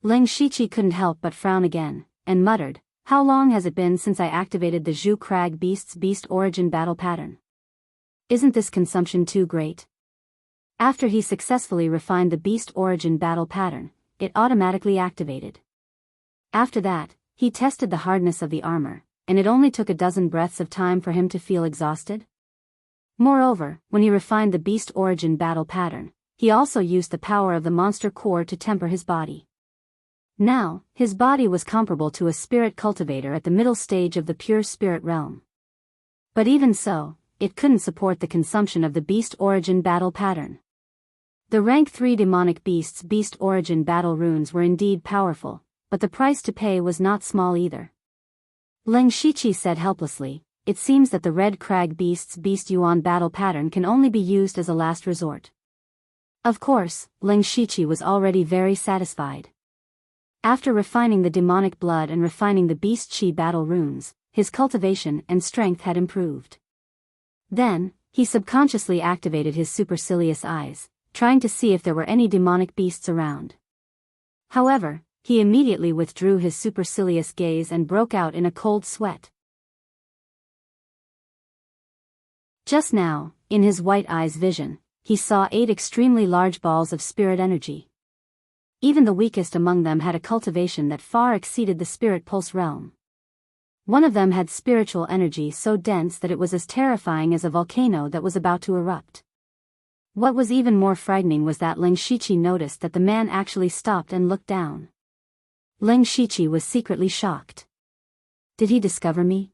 Ling Shiqi couldn't help but frown again, and muttered, "How long has it been since I activated the Zhu crag beast's beast origin battle pattern? Isn't this consumption too great?" After he successfully refined the beast origin battle pattern, it automatically activated. After that, he tested the hardness of the armor, and it only took a dozen breaths of time for him to feel exhausted. Moreover, when he refined the beast origin battle pattern, he also used the power of the monster core to temper his body. Now, his body was comparable to a spirit cultivator at the middle stage of the pure spirit realm. But even so, it couldn't support the consumption of the beast origin battle pattern. The rank 3 demonic beasts beast origin battle runes were indeed powerful, but the price to pay was not small either. Leng Shiqi said helplessly, "It seems that the red crag beasts beast yuan battle pattern can only be used as a last resort." Of course, Leng Shiqi was already very satisfied. After refining the demonic blood and refining the beast chi battle runes, his cultivation and strength had improved. Then, he subconsciously activated his supercilious eyes, trying to see if there were any demonic beasts around. However, he immediately withdrew his supercilious gaze and broke out in a cold sweat. Just now, in his white eye's vision, he saw 8 extremely large balls of spirit energy. Even the weakest among them had a cultivation that far exceeded the spirit pulse realm. One of them had spiritual energy so dense that it was as terrifying as a volcano that was about to erupt. What was even more frightening was that Leng Shiqi noticed that the man actually stopped and looked down. Leng Shiqi was secretly shocked. Did he discover me?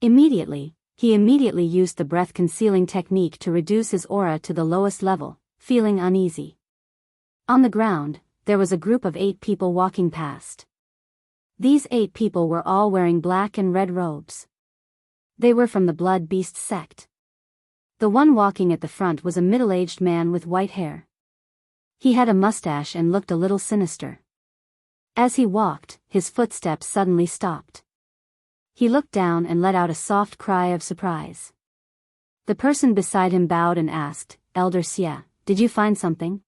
He immediately used the breath-concealing technique to reduce his aura to the lowest level, feeling uneasy. On the ground, there was a group of 8 people walking past. These 8 people were all wearing black and red robes. They were from the Blood Beast sect. The one walking at the front was a middle-aged man with white hair. He had a mustache and looked a little sinister. As he walked, his footsteps suddenly stopped. He looked down and let out a soft cry of surprise. The person beside him bowed and asked, "Elder Xie, did you find something?"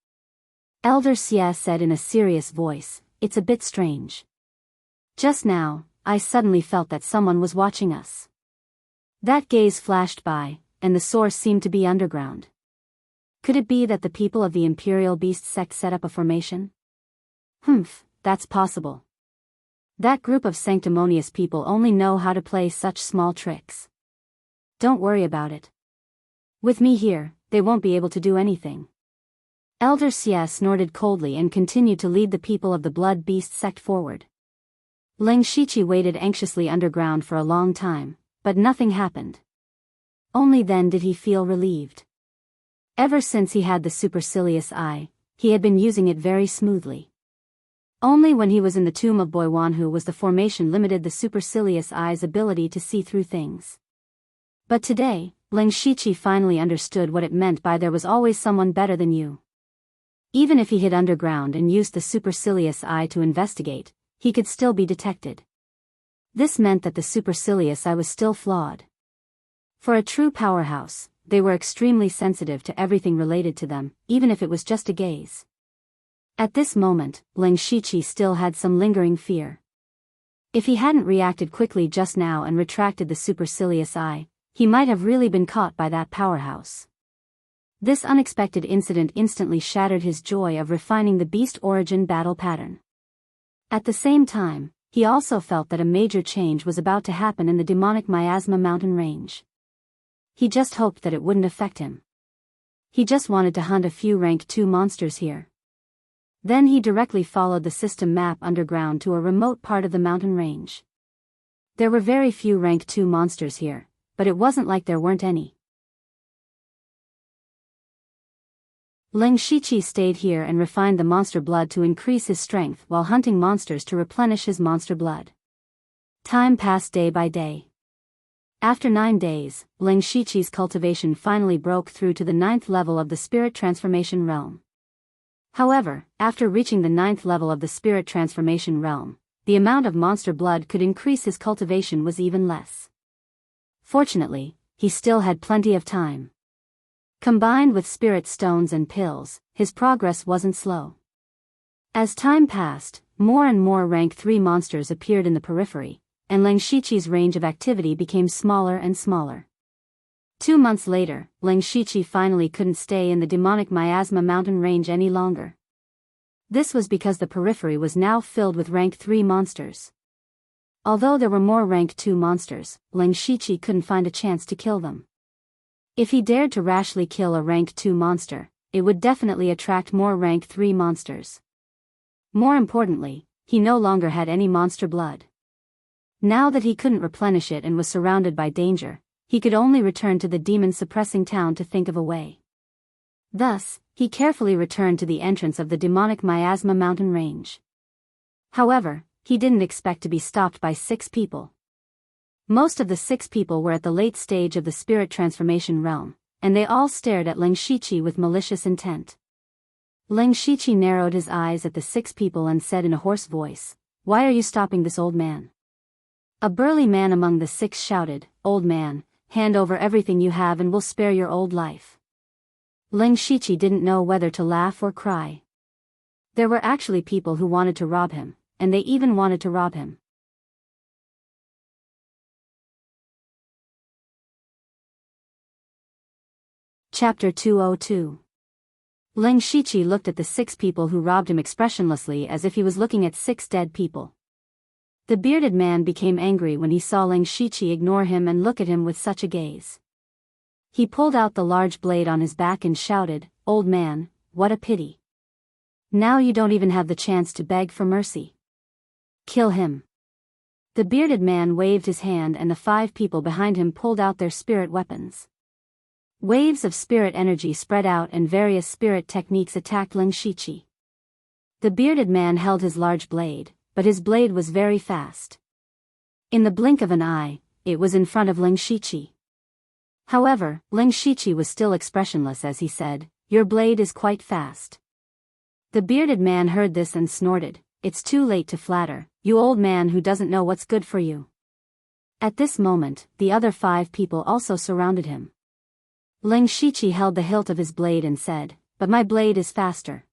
Elder Xie said in a serious voice, "It's a bit strange. Just now, I suddenly felt that someone was watching us." That gaze flashed by, and the source seemed to be underground. Could it be that the people of the Imperial Beast sect set up a formation? That's possible. That group of sanctimonious people only know how to play such small tricks. Don't worry about it. With me here, they won't be able to do anything. Elder Xie snorted coldly and continued to lead the people of the Blood Beast sect forward. Leng Shiqi waited anxiously underground for a long time, but nothing happened. Only then did he feel relieved. Ever since he had the supercilious eye, he had been using it very smoothly. Only when he was in the tomb of Boiwanhu was the formation limited the supercilious eye's ability to see through things. But today, Leng Shiqi finally understood what it meant by "there was always someone better than you." Even if he hid underground and used the supercilious eye to investigate, he could still be detected. This meant that the supercilious eye was still flawed. For a true powerhouse, they were extremely sensitive to everything related to them, even if it was just a gaze. At this moment, Leng Shiqi still had some lingering fear. If he hadn't reacted quickly just now and retracted the supercilious eye, he might have really been caught by that powerhouse. This unexpected incident instantly shattered his joy of refining the beast origin battle pattern. At the same time, he also felt that a major change was about to happen in the demonic miasma mountain range. He just hoped that it wouldn't affect him. He just wanted to hunt a few rank 2 monsters here. Then he directly followed the system map underground to a remote part of the mountain range. There were very few rank 2 monsters here, but it wasn't like there weren't any. Leng Shiqi stayed here and refined the monster blood to increase his strength while hunting monsters to replenish his monster blood. Time passed day by day. After 9 days, Leng Shiqi's cultivation finally broke through to the 9th level of the spirit transformation realm. However, after reaching the 9th level of the spirit transformation realm, the amount of monster blood could increase his cultivation was even less. Fortunately, he still had plenty of time. Combined with spirit stones and pills, his progress wasn't slow. As time passed, more and more rank 3 monsters appeared in the periphery, and Leng Shiqi's range of activity became smaller and smaller. 2 months later, Leng Shiqi finally couldn't stay in the demonic miasma mountain range any longer. This was because the periphery was now filled with rank 3 monsters. Although there were more rank 2 monsters, Leng Shiqi couldn't find a chance to kill them. If he dared to rashly kill a rank 2 monster, it would definitely attract more rank 3 monsters. More importantly, he no longer had any monster blood. Now that he couldn't replenish it and was surrounded by danger, he could only return to the demon-suppressing town to think of a way. Thus, he carefully returned to the entrance of the demonic miasma mountain range. However, he didn't expect to be stopped by 6 people. Most of the 6 people were at the late stage of the spirit transformation realm, and they all stared at Ling Shiqi with malicious intent. Ling Shiqi narrowed his eyes at the 6 people and said in a hoarse voice, "Why are you stopping this old man?" A burly man among the 6 shouted, "Old man, hand over everything you have and we'll spare your old life." Ling Shiqi didn't know whether to laugh or cry. There were actually people who wanted to rob him, and they even wanted to rob him. Chapter 202. Ling Shiqi looked at the 6 people who robbed him expressionlessly as if he was looking at 6 dead people. The bearded man became angry when he saw Ling Shiqi ignore him and look at him with such a gaze. He pulled out the large blade on his back and shouted, "Old man, what a pity. Now you don't even have the chance to beg for mercy. Kill him." The bearded man waved his hand and the 5 people behind him pulled out their spirit weapons. Waves of spirit energy spread out and various spirit techniques attacked Ling Shiqi. The bearded man held his large blade, but his blade was very fast. In the blink of an eye, it was in front of Ling Shiqi. However, Ling Shiqi was still expressionless as he said, "Your blade is quite fast." The bearded man heard this and snorted, "It's too late to flatter, you old man who doesn't know what's good for you." At this moment, the other 5 people also surrounded him. Ling Shiqi held the hilt of his blade and said, "But my blade is faster."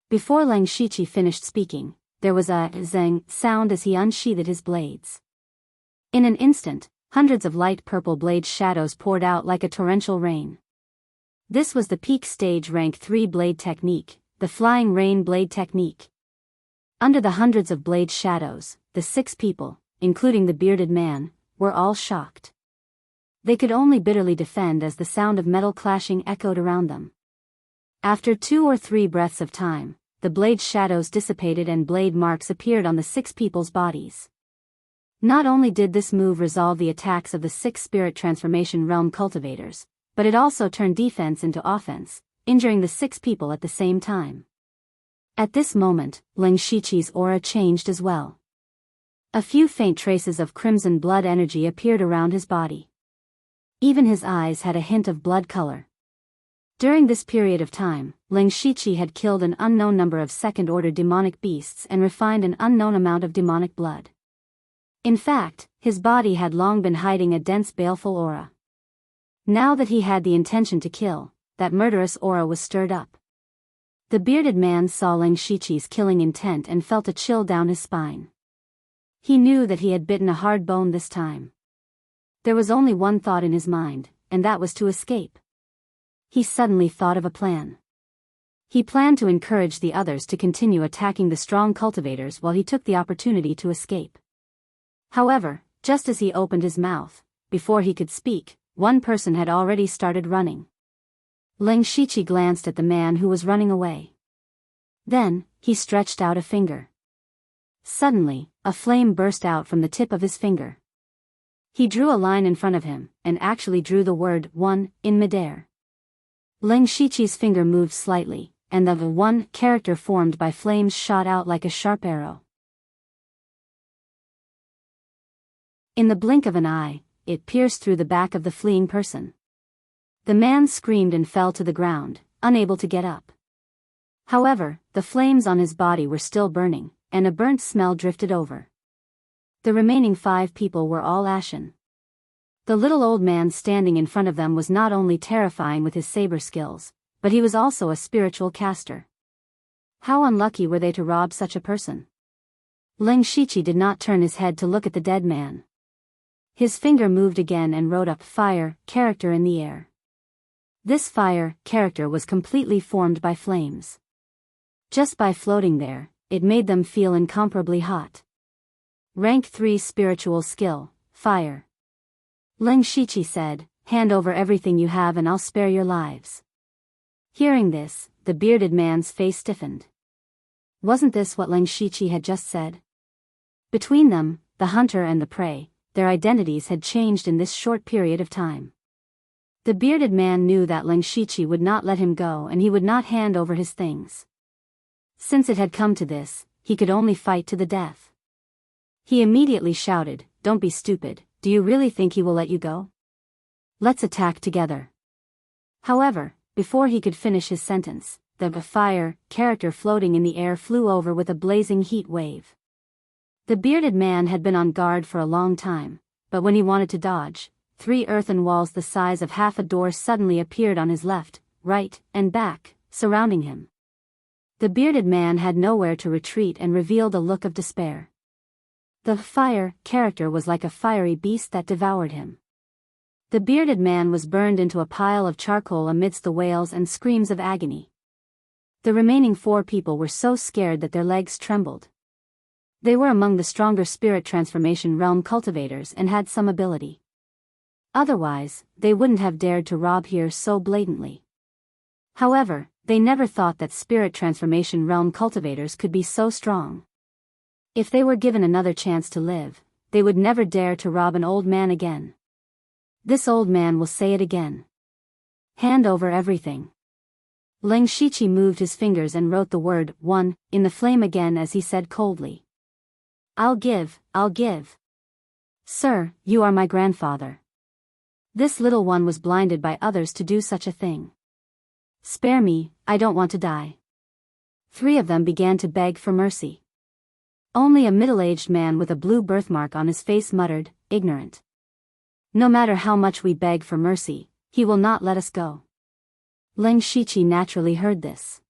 Before Ling Shiqi finished speaking, there was a zing sound as he unsheathed his blades. In an instant, hundreds of light purple blade shadows poured out like a torrential rain. This was the peak stage rank 3 blade technique, the flying rain blade technique. Under the hundreds of blade shadows, the 6 people, including the bearded man, were all shocked. They could only bitterly defend as the sound of metal clashing echoed around them. After 2 or 3 breaths of time, the blade shadows dissipated and blade marks appeared on the 6 people's bodies. Not only did this move resolve the attacks of the 6 spirit transformation realm cultivators, but it also turned defense into offense, injuring the 6 people at the same time. At this moment, Ling Shiqi's aura changed as well. A few faint traces of crimson blood energy appeared around his body. Even his eyes had a hint of blood color. During this period of time, Ling Shiqi had killed an unknown number of second-order demonic beasts and refined an unknown amount of demonic blood. In fact, his body had long been hiding a dense baleful aura. Now that he had the intention to kill, that murderous aura was stirred up. The bearded man saw Ling Shiqi's killing intent and felt a chill down his spine. He knew that he had bitten a hard bone this time. There was only one thought in his mind, and that was to escape. He suddenly thought of a plan. He planned to encourage the others to continue attacking the strong cultivators while he took the opportunity to escape. However, just as he opened his mouth, before he could speak, one person had already started running. Ling Shiqi glanced at the man who was running away. Then, he stretched out a finger. Suddenly, a flame burst out from the tip of his finger. He drew a line in front of him, and actually drew the word 1 in midair. Ling Shiqi's finger moved slightly, and the 1 character formed by flames shot out like a sharp arrow. In the blink of an eye, it pierced through the back of the fleeing person. The man screamed and fell to the ground, unable to get up. However, the flames on his body were still burning, and a burnt smell drifted over. The remaining 5 people were all ashen. The little old man standing in front of them was not only terrifying with his saber skills, but he was also a spiritual caster. How unlucky were they to rob such a person? Ling Shiqi did not turn his head to look at the dead man. His finger moved again and wrote up fire character in the air. This fire character was completely formed by flames. Just by floating there, it made them feel incomparably hot. Rank 3 spiritual skill, fire. Ling Shiqi said, "Hand over everything you have and I'll spare your lives." Hearing this, the bearded man's face stiffened. Wasn't this what Ling Shiqi had just said? Between them, the hunter and the prey, their identities had changed in this short period of time. The bearded man knew that Ling Shiqi would not let him go and he would not hand over his things. Since it had come to this, he could only fight to the death. He immediately shouted, "Don't be stupid, do you really think he will let you go? Let's attack together." However, before he could finish his sentence, the fire character floating in the air flew over with a blazing heat wave. The bearded man had been on guard for a long time, but when he wanted to dodge, 3 earthen walls the size of half a door suddenly appeared on his left, right, and back, surrounding him. The bearded man had nowhere to retreat and revealed a look of despair. The fire character was like a fiery beast that devoured him. The bearded man was burned into a pile of charcoal amidst the wails and screams of agony. The remaining 4 people were so scared that their legs trembled. They were among the stronger spirit transformation realm cultivators and had some ability. Otherwise, they wouldn't have dared to rob here so blatantly. However, they never thought that spirit transformation realm cultivators could be so strong. If they were given another chance to live, they would never dare to rob an old man again. This old man will say it again. Hand over everything. Ling Shiqi moved his fingers and wrote the word 1 in the flame again as he said coldly. I'll give. Sir, you are my grandfather. This little one was blinded by others to do such a thing. Spare me, I don't want to die. 3 of them began to beg for mercy. Only a middle-aged man with a blue birthmark on his face muttered, ignorant. No matter how much we beg for mercy, he will not let us go. Ling Shiqi naturally heard this.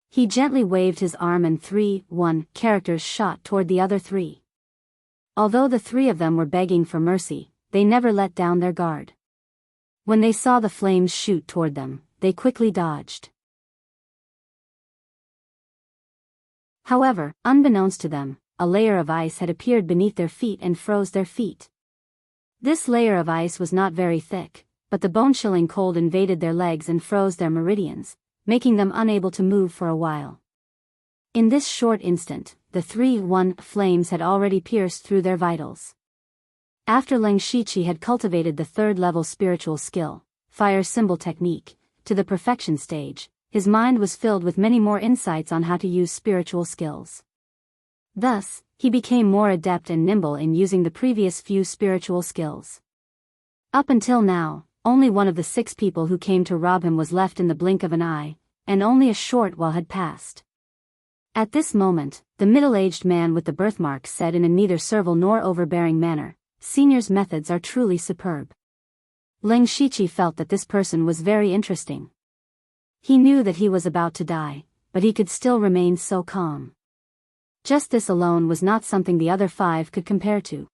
He gently waved his arm and 3 characters shot toward the other 3. Although the 3 of them were begging for mercy, they never let down their guard. When they saw the flames shoot toward them, they quickly dodged. However, unbeknownst to them, a layer of ice had appeared beneath their feet and froze their feet. This layer of ice was not very thick, but the bone-chilling cold invaded their legs and froze their meridians, making them unable to move for a while. In this short instant, the 3 flames had already pierced through their vitals. After Ling Shiqi had cultivated the 3rd-level spiritual skill, fire symbol technique, to the perfection stage, his mind was filled with many more insights on how to use spiritual skills. Thus, he became more adept and nimble in using the previous few spiritual skills. Up until now, only one of the 6 people who came to rob him was left in the blink of an eye, and only a short while had passed. At this moment, the middle-aged man with the birthmark said in a neither servile nor overbearing manner, "Senior's methods are truly superb." Ling Shiqi felt that this person was very interesting. He knew that he was about to die, but he could still remain so calm. Just this alone was not something the other 5 could compare to.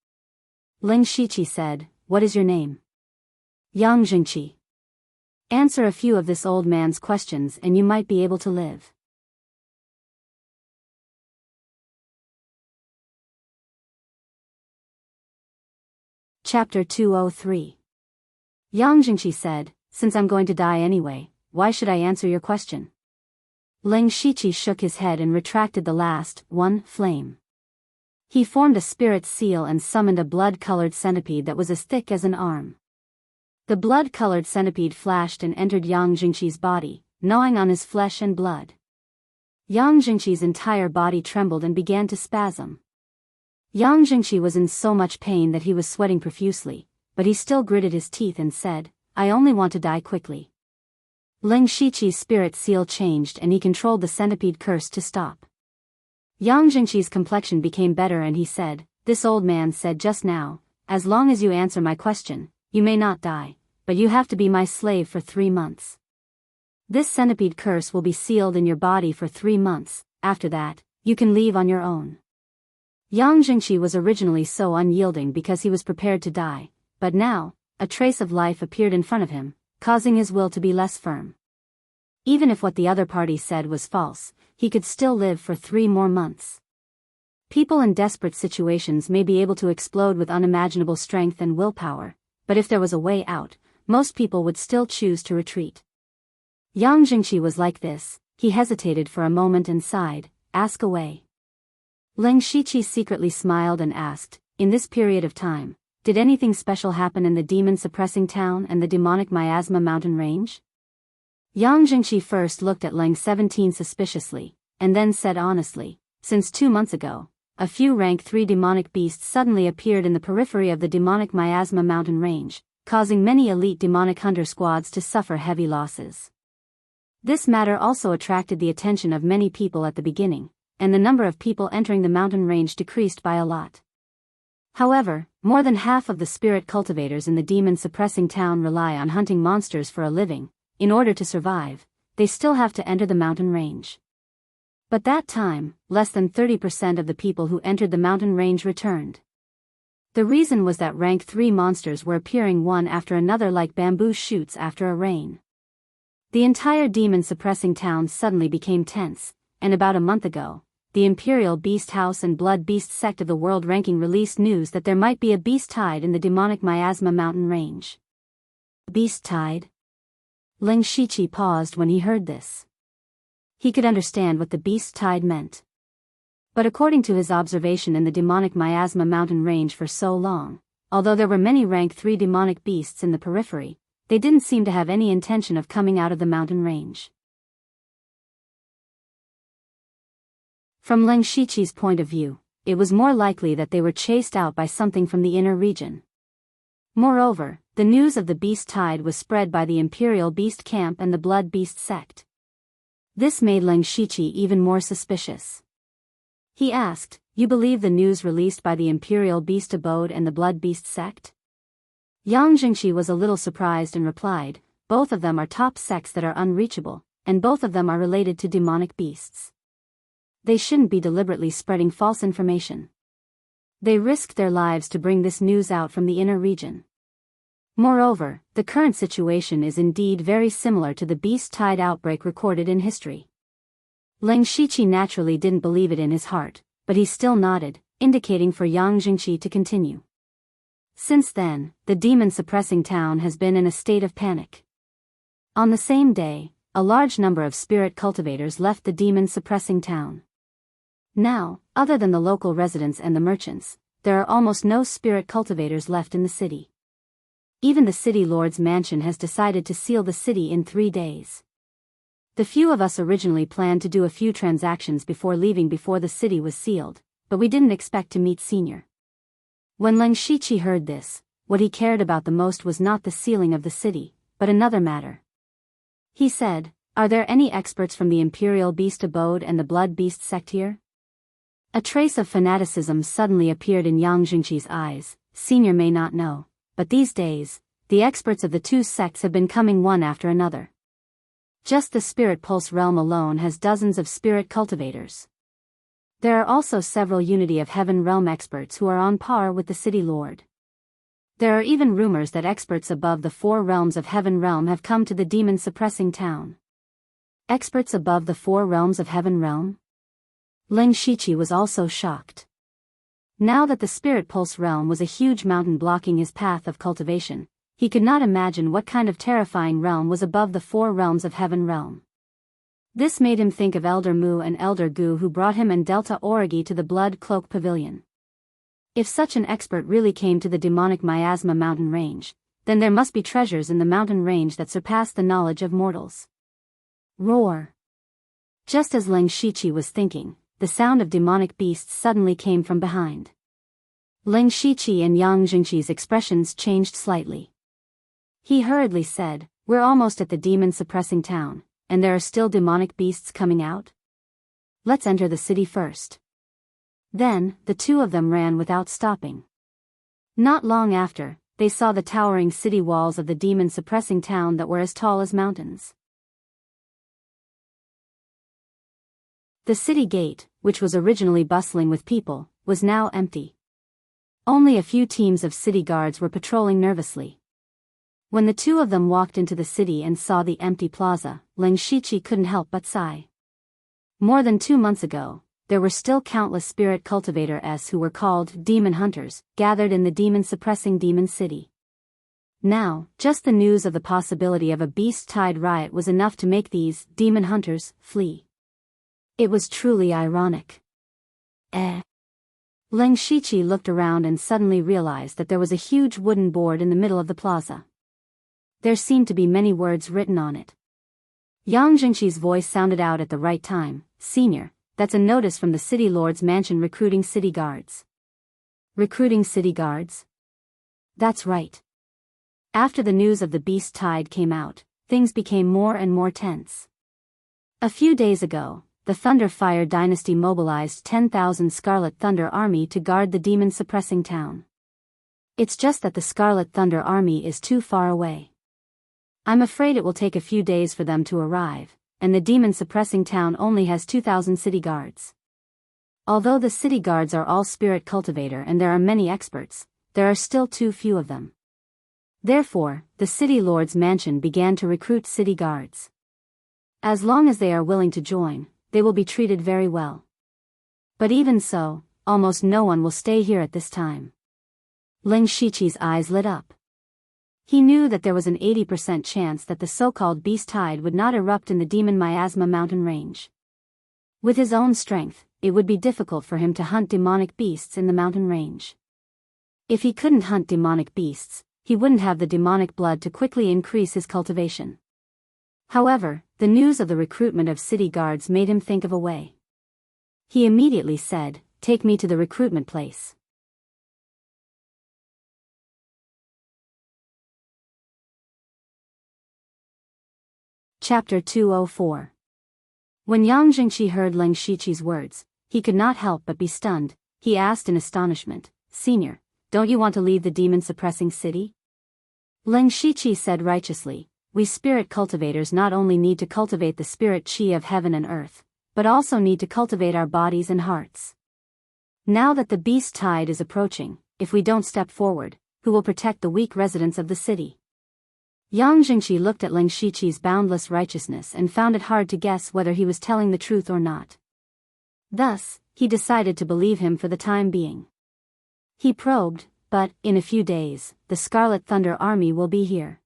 Ling Shiqi said, "What is your name?" Yang Jingqi. Answer a few of this old man's questions and you might be able to live. Chapter 203. Yang Jingqi said, "Since I'm going to die anyway, why should I answer your question?" Ling Shiqi shook his head and retracted the last flame. He formed a spirit seal and summoned a blood-colored centipede that was as thick as an arm. The blood-colored centipede flashed and entered Yang Jingqi's body, gnawing on his flesh and blood. Yang Jingqi's entire body trembled and began to spasm. Yang Jingqi was in so much pain that he was sweating profusely, but he still gritted his teeth and said, "I only want to die quickly." Ling Shiqi's spirit seal changed and he controlled the centipede curse to stop. Yang Jingqi's complexion became better and he said, "This old man said just now, as long as you answer my question, you may not die, but you have to be my slave for 3 months. This centipede curse will be sealed in your body for 3 months, after that, you can leave on your own." Yang Jingqi was originally so unyielding because he was prepared to die, but now, a trace of life appeared in front of him, causing his will to be less firm. Even if what the other party said was false, he could still live for 3 more months. People in desperate situations may be able to explode with unimaginable strength and willpower, but if there was a way out, most people would still choose to retreat. Yang Jingqi was like this. He hesitated for a moment and sighed, ask away. Leng Shiqi secretly smiled and asked, in this period of time, did anything special happen in the demon-suppressing town and the demonic miasma mountain range? Yang Jingqi first looked at Leng 17 suspiciously, and then said honestly, since 2 months ago, a few rank 3 demonic beasts suddenly appeared in the periphery of the demonic miasma mountain range, causing many elite demonic hunter squads to suffer heavy losses. This matter also attracted the attention of many people at the beginning, and the number of people entering the mountain range decreased by a lot. However, more than half of the spirit cultivators in the demon-suppressing town rely on hunting monsters for a living. In order to survive, they still have to enter the mountain range. But that time, less than 30% of the people who entered the mountain range returned. The reason was that rank 3 monsters were appearing one after another like bamboo shoots after a rain. The entire demon-suppressing town suddenly became tense, and about a month ago, the Imperial Beast House and Blood Beast sect of the world ranking released news that there might be a beast tide in the demonic miasma mountain range. Beast tide? Leng Shiqi paused when he heard this. He could understand what the beast tide meant. But according to his observation in the demonic miasma mountain range for so long, although there were many rank 3 demonic beasts in the periphery, they didn't seem to have any intention of coming out of the mountain range. From Leng Shiqi's point of view, it was more likely that they were chased out by something from the inner region. Moreover, the news of the beast tide was spread by the Imperial Beast Camp and the Blood Beast sect. This made Leng Shiqi even more suspicious. He asked, "You believe the news released by the Imperial Beast Abode and the Blood Beast sect?" Yang Jingqi was a little surprised and replied, "Both of them are top sects that are unreachable, and both of them are related to demonic beasts. They shouldn't be deliberately spreading false information. They risked their lives to bring this news out from the inner region. Moreover, the current situation is indeed very similar to the beast tide outbreak recorded in history." Leng Shiqi naturally didn't believe it in his heart, but he still nodded, indicating for Yang Jingqi to continue. Since then, the demon-suppressing town has been in a state of panic. On the same day, a large number of spirit cultivators left the demon-suppressing town. Now, other than the local residents and the merchants, there are almost no spirit cultivators left in the city. Even the city lord's mansion has decided to seal the city in 3 days. The few of us originally planned to do a few transactions before leaving before the city was sealed, but we didn't expect to meet Senior. When Leng Shiqi heard this, what he cared about the most was not the sealing of the city, but another matter. He said, "Are there any experts from the Imperial Beast Abode and the Blood Beast sect here?" A trace of fanaticism suddenly appeared in Yang Jingqi's eyes. Senior may not know, but these days, the experts of the 2 sects have been coming one after another. Just the Spirit Pulse realm alone has dozens of spirit cultivators. There are also several Unity of Heaven realm experts who are on par with the City Lord. There are even rumors that experts above the 4 realms of Heaven realm have come to the demon-suppressing town. Experts above the 4 realms of Heaven realm? Leng Shiqi was also shocked. Now that the Spirit Pulse realm was a huge mountain blocking his path of cultivation, he could not imagine what kind of terrifying realm was above the 4 realms of Heaven realm. This made him think of Elder Mu and Elder Gu, who brought him and Delta Origi to the Blood Cloak Pavilion. If such an expert really came to the demonic miasma mountain range, then there must be treasures in the mountain range that surpass the knowledge of mortals. Roar! Just as Leng Shiqi was thinking, the sound of demonic beasts suddenly came from behind. Leng Shiqi and Yang Jingqi's expressions changed slightly. He hurriedly said, "We're almost at the demon-suppressing town, and there are still demonic beasts coming out? Let's enter the city first." Then, the 2 of them ran without stopping. Not long after, they saw the towering city walls of the demon-suppressing town that were as tall as mountains. The city gate, which was originally bustling with people, was now empty. Only a few teams of city guards were patrolling nervously. When the 2 of them walked into the city and saw the empty plaza, Leng Shiqi couldn't help but sigh. More than 2 months ago, there were still countless spirit cultivators who were called demon hunters, gathered in the demon-suppressing demon city. Now, just the news of the possibility of a beast tide riot was enough to make these demon hunters flee. It was truly ironic. Leng Shiqi looked around and suddenly realized that there was a huge wooden board in the middle of the plaza. There seemed to be many words written on it. Yang Jingqi's voice sounded out at the right time. "Senior, that's a notice from the city lord's mansion recruiting city guards." Recruiting city guards? That's right. After the news of the beast tide came out, things became more and more tense. A few days ago, the Thunder Fire dynasty mobilized 10,000 Scarlet Thunder Army to guard the demon-suppressing town. It's just that the Scarlet Thunder Army is too far away. I'm afraid it will take a few days for them to arrive, and the demon-suppressing town only has 2,000 city guards. Although the city guards are all spirit cultivator and there are many experts, there are still too few of them. Therefore, the city lord's mansion began to recruit city guards. As long as they are willing to join, they will be treated very well. But even so, almost no one will stay here at this time. Leng Shiqi's eyes lit up. He knew that there was an 80% chance that the so-called beast tide would not erupt in the demon miasma mountain range. With his own strength, it would be difficult for him to hunt demonic beasts in the mountain range. If he couldn't hunt demonic beasts, he wouldn't have the demonic blood to quickly increase his cultivation. However, the news of the recruitment of city guards made him think of a way. He immediately said, "Take me to the recruitment place." Chapter 204. When Yang Jingqi heard Leng Shiqi's words, he could not help but be stunned. He asked in astonishment, "Senior, don't you want to leave the demon-suppressing city?" Leng Shiqi said righteously, "We spirit cultivators not only need to cultivate the spirit qi of heaven and earth, but also need to cultivate our bodies and hearts. Now that the beast tide is approaching, if we don't step forward, who will protect the weak residents of the city?" Yang Jingqi looked at Leng Shiqi's boundless righteousness and found it hard to guess whether he was telling the truth or not. Thus, he decided to believe him for the time being. He probed, "But, in a few days, the Scarlet Thunder Army will be here.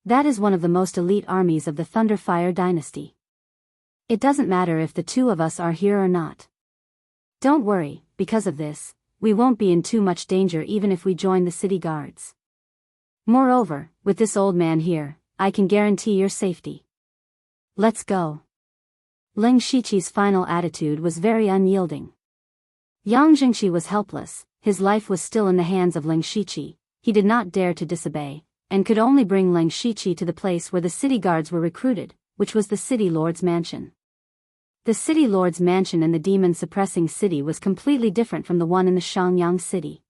That is one of the most elite armies of the Thunder Fire dynasty. It doesn't matter if the two of us are here or not. Don't worry, because of this, we won't be in too much danger even if we join the city guards. Moreover, with this old man here, I can guarantee your safety. Let's go." Leng Shiqi's final attitude was very unyielding. Yang Jingqi was helpless, his life was still in the hands of Leng Shiqi, he did not dare to disobey, and could only bring Leng Shiqi to the place where the city guards were recruited, which was the city lord's mansion. The city lord's mansion in the demon-suppressing city was completely different from the one in the Shangyang city.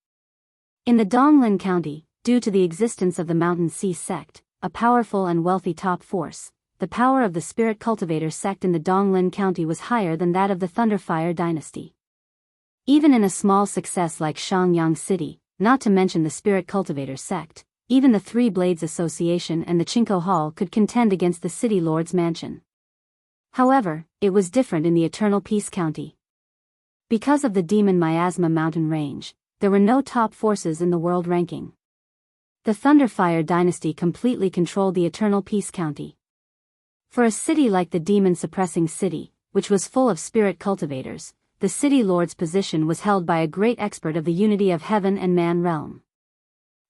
In the Donglin County, due to the existence of the Mountain Sea sect, a powerful and wealthy top force, the power of the spirit cultivator sect in the Donglin County was higher than that of the Thunderfire dynasty. Even in a small success like Shangyang City, not to mention the spirit cultivator sect, even the Three Blades Association and the Chinko Hall could contend against the city lord's mansion. However, it was different in the Eternal Peace County. Because of the demon miasma mountain range, there were no top forces in the world ranking. The Thunderfire dynasty completely controlled the Eternal Peace County. For a city like the demon-suppressing city, which was full of spirit cultivators, the city lord's position was held by a great expert of the unity of heaven and man realm.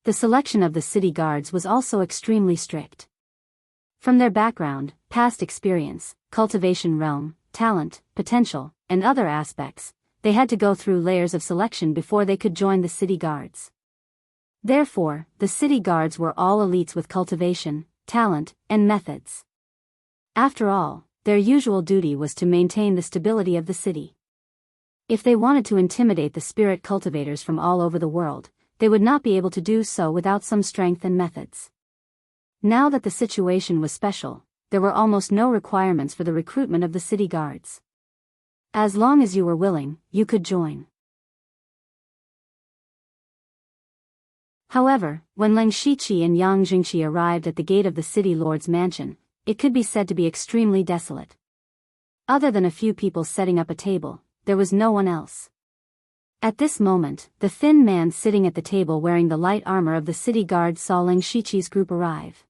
The selection of the city guards was also extremely strict. From their background, past experience, cultivation realm, talent, potential, and other aspects, they had to go through layers of selection before they could join the city guards. Therefore, the city guards were all elites with cultivation, talent, and methods. After all, their usual duty was to maintain the stability of the city. If they wanted to intimidate the spirit cultivators from all over the world, they would not be able to do so without some strength and methods. Now that the situation was special, there were almost no requirements for the recruitment of the city guards. As long as you were willing, you could join. However, when Leng Shiqi and Yang Jingqi arrived at the gate of the city lord's mansion, it could be said to be extremely desolate. Other than a few people setting up a table, there was no one else. At this moment, the thin man sitting at the table wearing the light armor of the city guard saw Leng Shiqi's group arrive.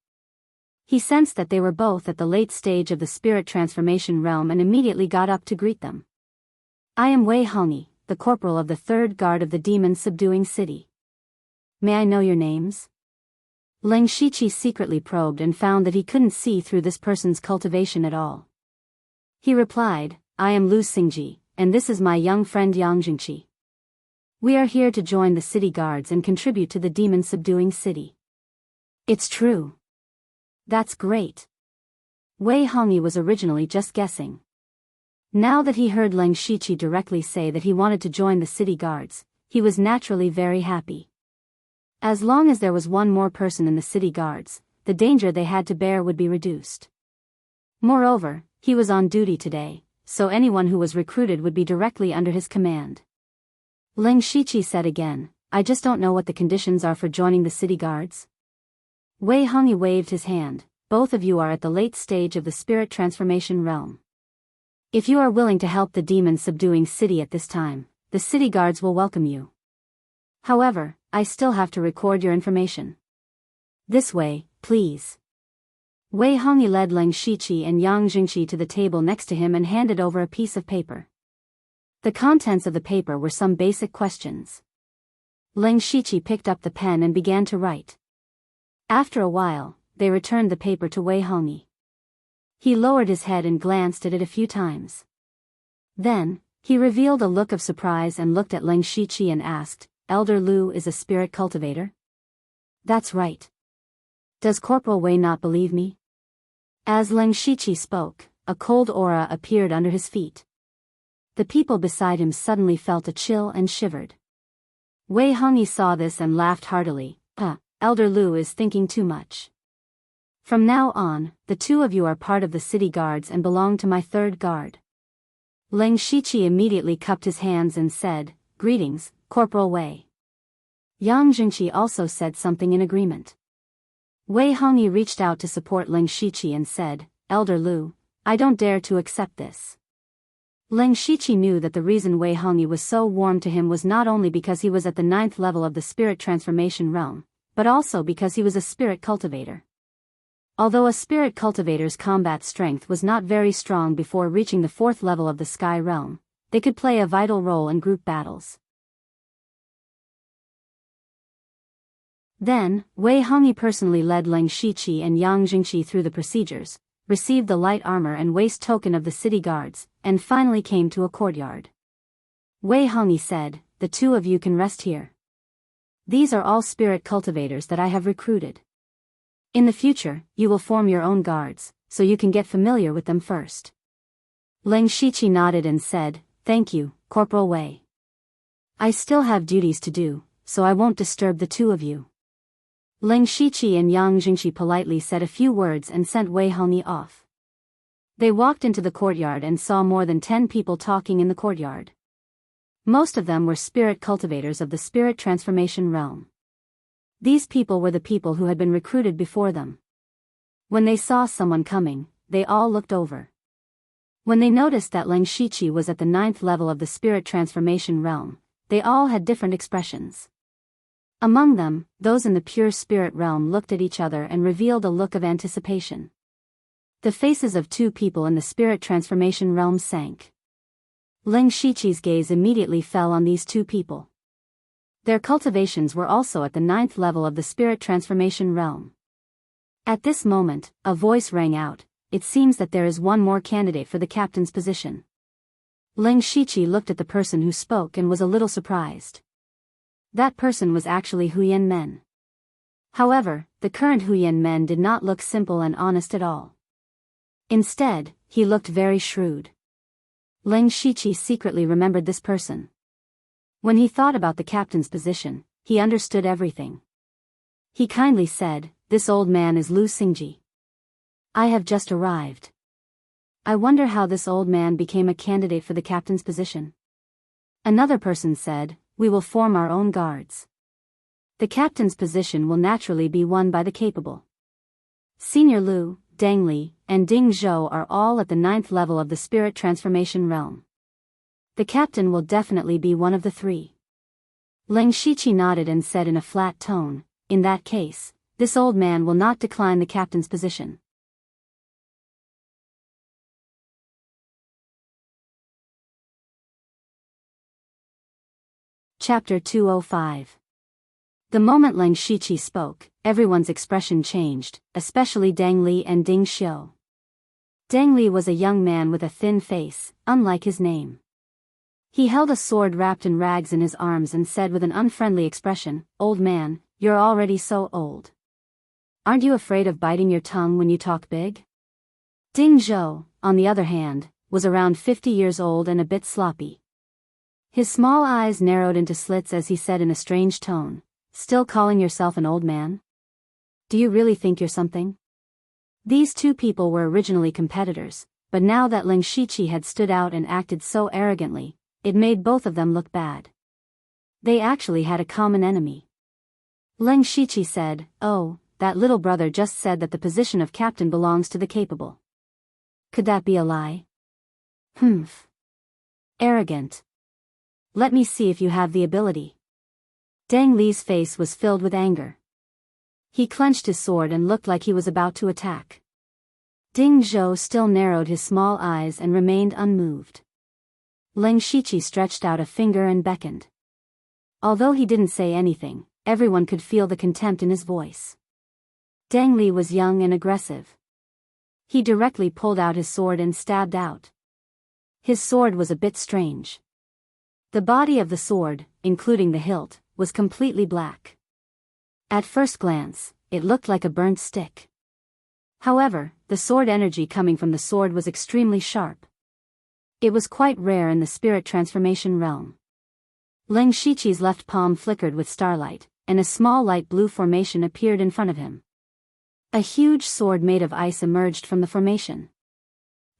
He sensed that they were both at the late stage of the spirit transformation realm and immediately got up to greet them. I am Wei Hongyi, the corporal of the 3rd Guard of the demon-subduing city. May I know your names? Leng Shiqi secretly probed and found that he couldn't see through this person's cultivation at all. He replied, I am Lu Xingji, and this is my young friend Yang Jingqi. We are here to join the city guards and contribute to the demon-subduing city. It's true. That's great. Wei Hongyi was originally just guessing. Now that he heard Leng Shiqi directly say that he wanted to join the city guards, he was naturally very happy. As long as there was one more person in the city guards, the danger they had to bear would be reduced. Moreover, he was on duty today, so anyone who was recruited would be directly under his command. Leng Shiqi said again, I just don't know what the conditions are for joining the city guards. Wei Hongyi waved his hand. Both of you are at the late stage of the spirit transformation realm. If you are willing to help the demon-subduing city at this time, the city guards will welcome you. However, I still have to record your information. This way, please. Wei Hongyi led Leng Shiqi and Yang Jingqi to the table next to him and handed over a piece of paper. The contents of the paper were some basic questions. Leng Shiqi picked up the pen and began to write. After a while, they returned the paper to Wei Hongyi. He lowered his head and glanced at it a few times. Then, he revealed a look of surprise and looked at Leng Shiqi and asked, Elder Lu is a spirit cultivator? That's right. Does Corporal Wei not believe me? As Leng Shiqi spoke, a cold aura appeared under his feet. The people beside him suddenly felt a chill and shivered. Wei Hongyi saw this and laughed heartily. Elder Lu is thinking too much. From now on, the two of you are part of the city guards and belong to my 3rd Guard. Leng Shiqi immediately cupped his hands and said, Greetings, Corporal Wei. Yang Jingqi also said something in agreement. Wei Hongyi reached out to support Leng Shiqi and said, Elder Lu, I don't dare to accept this. Leng Shiqi knew that the reason Wei Hongyi was so warm to him was not only because he was at the 9th level of the spirit transformation realm, but also because he was a spirit cultivator. Although a spirit cultivator's combat strength was not very strong before reaching the 4th level of the sky realm, they could play a vital role in group battles. Then, Wei Hongyi personally led Leng Shiqi and Yang Jingqi through the procedures, received the light armor and waist token of the city guards, and finally came to a courtyard. Wei Hongyi said, The two of you can rest here. These are all spirit cultivators that I have recruited. In the future, you will form your own guards, so you can get familiar with them first. Leng Shiqi nodded and said, Thank you, Corporal Wei. I still have duties to do, so I won't disturb the two of you. Leng Shiqi and Yang Jingqi politely said a few words and sent Wei Hongyi off. They walked into the courtyard and saw more than 10 people talking in the courtyard. Most of them were spirit cultivators of the spirit transformation realm. These people were the people who had been recruited before them. When they saw someone coming, they all looked over. When they noticed that Leng Shiqi was at the 9th level of the spirit transformation realm, they all had different expressions. Among them, those in the pure spirit realm looked at each other and revealed a look of anticipation. The faces of 2 people in the spirit transformation realm sank. Leng Shiqi's gaze immediately fell on these 2 people. Their cultivations were also at the 9th level of the spirit transformation realm. At this moment, a voice rang out, It seems that there is one more candidate for the captain's position. Leng Shiqi looked at the person who spoke and was a little surprised. That person was actually Huyan Men. However, the current Huyan Men did not look simple and honest at all. Instead, he looked very shrewd. Leng Shiqi secretly remembered this person. When he thought about the captain's position, he understood everything. He kindly said, This old man is Lu Xingji. I have just arrived. I wonder how this old man became a candidate for the captain's position. Another person said, We will form our own guards. The captain's position will naturally be won by the capable. Senior Lu, Deng Li, and Ding Zhou are all at the 9th level of the spirit transformation realm. The captain will definitely be one of the 3. Leng Shiqi nodded and said in a flat tone, In that case, this old man will not decline the captain's position. Chapter 205. The moment Leng Shiqi spoke, everyone's expression changed, especially Deng Li and Ding Xiu. Deng Li was a young man with a thin face, unlike his name. He held a sword wrapped in rags in his arms and said with an unfriendly expression, "Old man, you're already so old. Aren't you afraid of biting your tongue when you talk big?" Ding Zhou, on the other hand, was around 50 years old and a bit sloppy. His small eyes narrowed into slits as he said in a strange tone, "Still calling yourself an old man? Do you really think you're something?" These two people were originally competitors, but now that Leng Shiqi had stood out and acted so arrogantly, it made both of them look bad. They actually had a common enemy. Leng Shiqi said, "Oh, that little brother just said that the position of captain belongs to the capable. Could that be a lie?" "Humph. Arrogant. Let me see if you have the ability." Deng Li's face was filled with anger. He clenched his sword and looked like he was about to attack. Ding Zhou still narrowed his small eyes and remained unmoved. Leng Shiqi stretched out a finger and beckoned. Although he didn't say anything, everyone could feel the contempt in his voice. Deng Li was young and aggressive. He directly pulled out his sword and stabbed out. His sword was a bit strange. The body of the sword, including the hilt, was completely black. At first glance, it looked like a burnt stick. However, the sword energy coming from the sword was extremely sharp. It was quite rare in the spirit transformation realm. Leng Shiqi's left palm flickered with starlight, and a small light blue formation appeared in front of him. A huge sword made of ice emerged from the formation.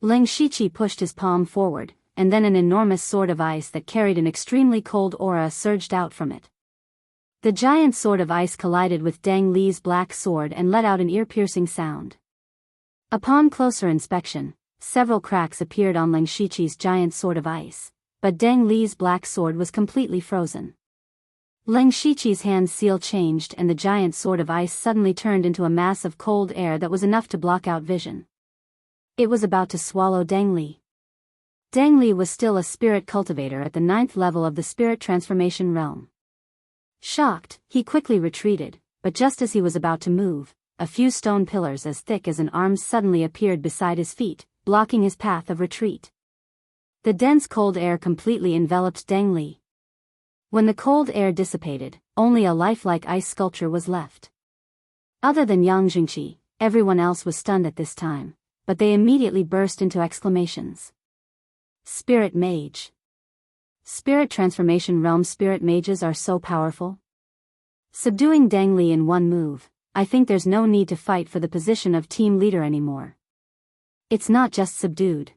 Leng Shiqi pushed his palm forward, and then an enormous sword of ice that carried an extremely cold aura surged out from it. The giant sword of ice collided with Deng Li's black sword and let out an ear-piercing sound. Upon closer inspection, several cracks appeared on Leng Shiqi's giant sword of ice, but Deng Li's black sword was completely frozen. Leng Shiqi's hand seal changed and the giant sword of ice suddenly turned into a mass of cold air that was enough to block out vision. It was about to swallow Deng Li. Deng Li was still a spirit cultivator at the 9th level of the spirit transformation realm. Shocked, he quickly retreated, but just as he was about to move, a few stone pillars as thick as an arm suddenly appeared beside his feet, blocking his path of retreat. The dense cold air completely enveloped Deng Li. When the cold air dissipated, only a lifelike ice sculpture was left. Other than Yang Jingqi, everyone else was stunned at this time, but they immediately burst into exclamations. Spirit Mage. Spirit transformation realm spirit mages are so powerful. Subduing Deng Li in one move, I think there's no need to fight for the position of team leader anymore. It's not just subdued.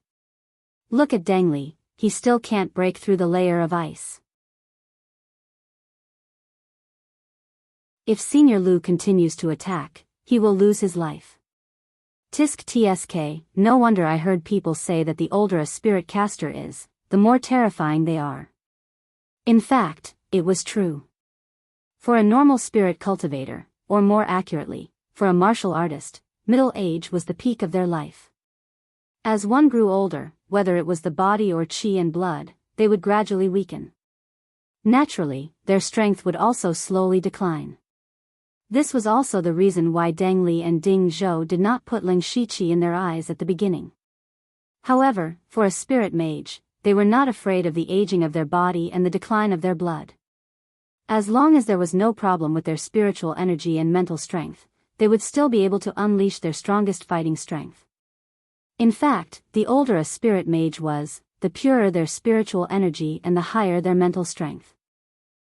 Look at Deng Li, he still can't break through the layer of ice. If Senior Lu continues to attack, he will lose his life. Tisk tsk, no wonder I heard people say that the older a spirit caster is, the more terrifying they are. In fact, it was true. For a normal spirit cultivator, or more accurately, for a martial artist, middle age was the peak of their life. As one grew older, whether it was the body or chi and blood, they would gradually weaken. Naturally, their strength would also slowly decline. This was also the reason why Deng Li and Ding Zhou did not put Leng Shiqi in their eyes at the beginning. However, for a spirit mage, they were not afraid of the aging of their body and the decline of their blood. As long as there was no problem with their spiritual energy and mental strength, they would still be able to unleash their strongest fighting strength. In fact, the older a spirit mage was, the purer their spiritual energy and the higher their mental strength.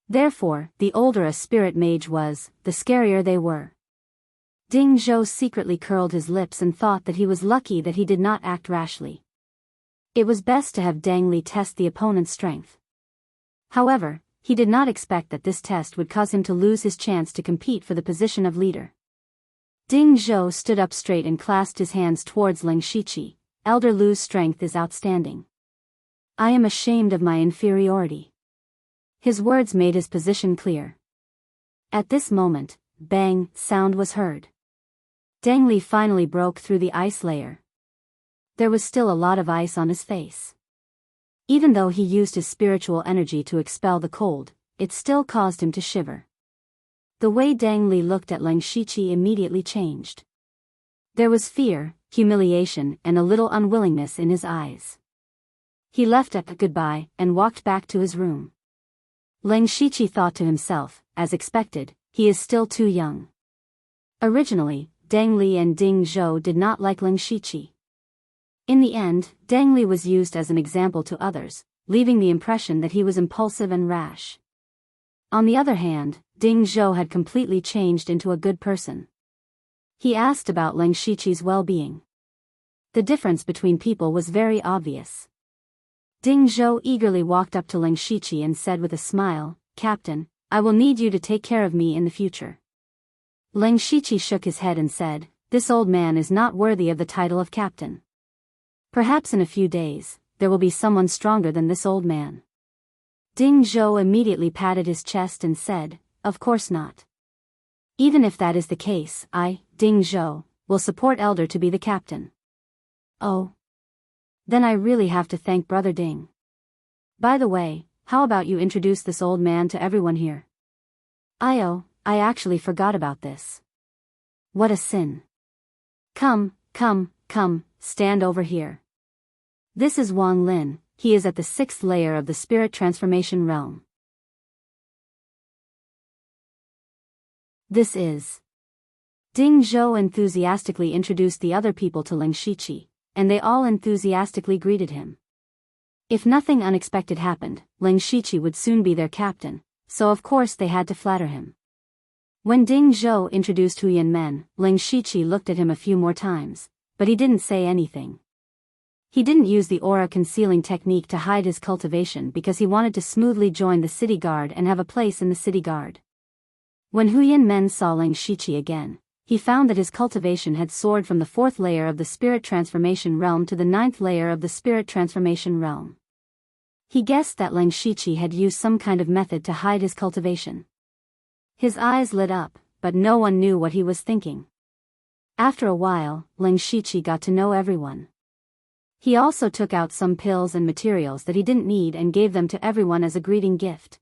Therefore, the older a spirit mage was, the scarier they were. Ding Zhou secretly curled his lips and thought that he was lucky that he did not act rashly. It was best to have Deng Li test the opponent's strength. However, he did not expect that this test would cause him to lose his chance to compete for the position of leader. Ding Zhou stood up straight and clasped his hands towards Leng Shiqi. Elder Lu's strength is outstanding. I am ashamed of my inferiority. His words made his position clear. At this moment, bang sound was heard. Deng Li finally broke through the ice layer. There was still a lot of ice on his face. Even though he used his spiritual energy to expel the cold, it still caused him to shiver. The way Deng Li looked at Leng Shiqi immediately changed. There was fear, humiliation, and a little unwillingness in his eyes. He left a goodbye and walked back to his room. Leng Shiqi thought to himself, as expected, he is still too young. Originally, Deng Li and Ding Zhou did not like Leng Shiqi. In the end, Deng Li was used as an example to others, leaving the impression that he was impulsive and rash. On the other hand, Ding Zhou had completely changed into a good person. He asked about Leng Shiqi's well-being. The difference between people was very obvious. Ding Zhou eagerly walked up to Leng Shiqi and said with a smile, "Captain, I will need you to take care of me in the future." Leng Shiqi shook his head and said, "This old man is not worthy of the title of captain. Perhaps in a few days, there will be someone stronger than this old man." Ding Zhou immediately patted his chest and said, "Of course not. Even if that is the case, I, Ding Zhou, will support Elder to be the captain." "Oh. Then I really have to thank Brother Ding. By the way, how about you introduce this old man to everyone here?" I actually forgot about this. What a sin. Come, stand over here. This is Wang Lin, he is at the 6th layer of the spirit transformation realm. This is. Ding Zhou enthusiastically introduced the other people to Leng Shiqi, and they all enthusiastically greeted him. If nothing unexpected happened, Leng Shiqi would soon be their captain, so of course they had to flatter him. When Ding Zhou introduced Huyan Men, Leng Shiqi looked at him a few more times, but he didn't say anything. He didn't use the aura concealing technique to hide his cultivation because he wanted to smoothly join the city guard and have a place in the city guard. When Huyan Men saw Leng Shiqi again, he found that his cultivation had soared from the 4th layer of the spirit transformation realm to the 9th layer of the spirit transformation realm. He guessed that Leng Shiqi had used some kind of method to hide his cultivation. His eyes lit up, but no one knew what he was thinking. After a while, Leng Shiqi got to know everyone. He also took out some pills and materials that he didn't need and gave them to everyone as a greeting gift.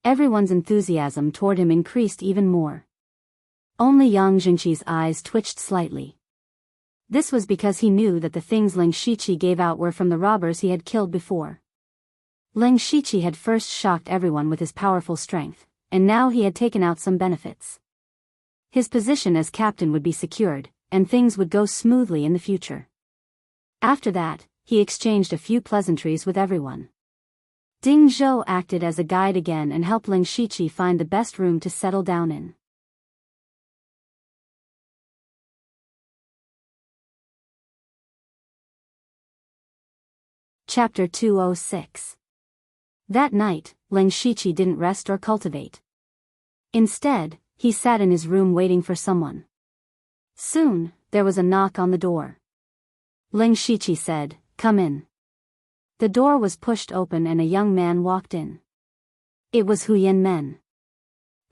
Everyone's enthusiasm toward him increased even more. Only Yang Jingqi's eyes twitched slightly. This was because he knew that the things Leng Shiqi gave out were from the robbers he had killed before. Leng Shiqi had first shocked everyone with his powerful strength, and now he had taken out some benefits. His position as captain would be secured, and things would go smoothly in the future. After that, he exchanged a few pleasantries with everyone. Ding Zhou acted as a guide again and helped Leng Shiqi find the best room to settle down in. Chapter 206. That night, Leng Shiqi didn't rest or cultivate. Instead, he sat in his room waiting for someone. Soon, there was a knock on the door. Leng Shiqi said, "Come in." The door was pushed open and a young man walked in. It was Huyan Men.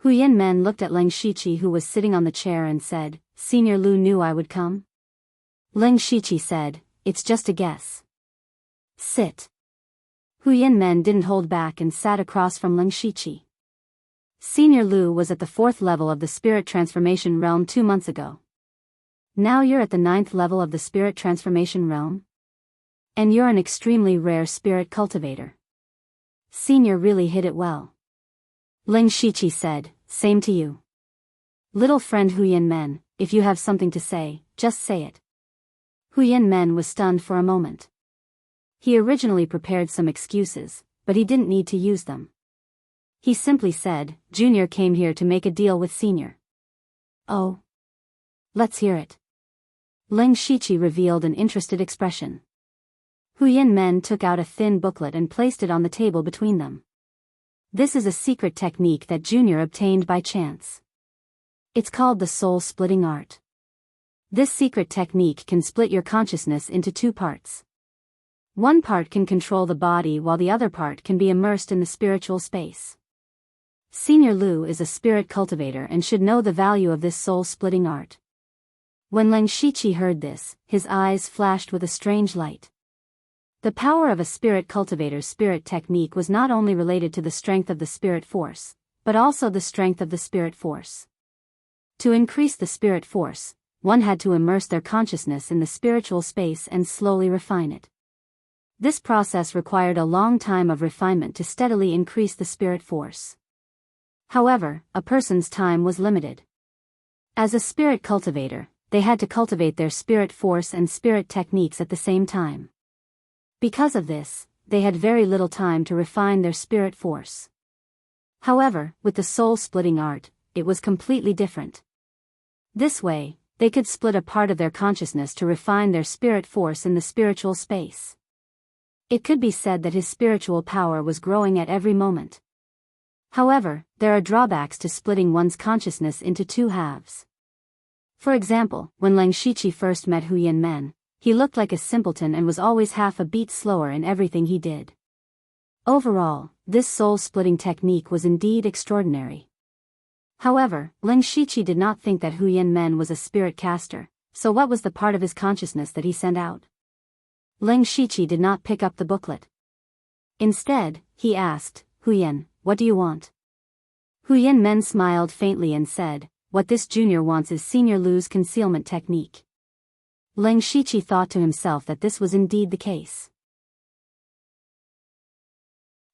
Huyan Men looked at Leng Shiqi who was sitting on the chair and said, "Senior Lu knew I would come?" Leng Shiqi said, "It's just a guess. Sit." Huyan Men didn't hold back and sat across from Leng Shiqi. Senior Lu was at the 4th level of the spirit transformation realm 2 months ago. Now you're at the 9th level of the spirit transformation realm? And you're an extremely rare spirit cultivator. Senior really hit it well. Leng Shiqi said, "Same to you. Little friend Huyan Men, if you have something to say, just say it." Huyan Men was stunned for a moment. He originally prepared some excuses, but he didn't need to use them. He simply said, "Junior came here to make a deal with Senior." "Oh. Let's hear it." Leng Shiqi revealed an interested expression. Huyan Men took out a thin booklet and placed it on the table between them. This is a secret technique that Junior obtained by chance. It's called the soul-splitting art. This secret technique can split your consciousness into 2 parts. One part can control the body while the other part can be immersed in the spiritual space. Senior Lu is a spirit cultivator and should know the value of this soul-splitting art. When Leng Shiqi heard this, his eyes flashed with a strange light. The power of a spirit cultivator's spirit technique was not only related to the strength of the spirit force, but also the strength of the spirit force. To increase the spirit force, one had to immerse their consciousness in the spiritual space and slowly refine it. This process required a long time of refinement to steadily increase the spirit force. However, a person's time was limited. As a spirit cultivator, they had to cultivate their spirit force and spirit techniques at the same time. Because of this, they had very little time to refine their spirit force. However, with the soul-splitting art, it was completely different. This way, they could split a part of their consciousness to refine their spirit force in the spiritual space. It could be said that his spiritual power was growing at every moment. However, there are drawbacks to splitting one's consciousness into two halves. For example, when Leng Shiqi first met Huyan Men, he looked like a simpleton and was always half a beat slower in everything he did. Overall, this soul-splitting technique was indeed extraordinary. However, Leng Shiqi did not think that Huyan Men was a spirit caster, so what was the part of his consciousness that he sent out? Leng Shiqi did not pick up the booklet. Instead, he asked, Huyan, what do you want? Huyan Men smiled faintly and said, what this junior wants is Senior Lu's concealment technique. Leng Shiqi thought to himself that this was indeed the case.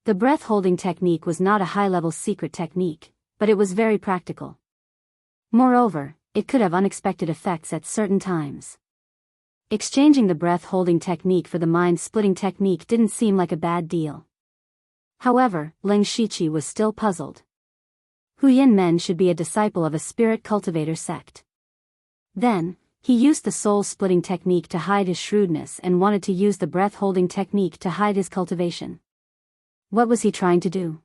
The breath-holding technique was not a high-level secret technique, but it was very practical. Moreover, it could have unexpected effects at certain times. Exchanging the breath-holding technique for the mind-splitting technique didn't seem like a bad deal. However, Leng Shiqi was still puzzled. Huyan Men should be a disciple of a spirit cultivator sect. Then, he used the soul-splitting technique to hide his shrewdness and wanted to use the breath-holding technique to hide his cultivation. What was he trying to do?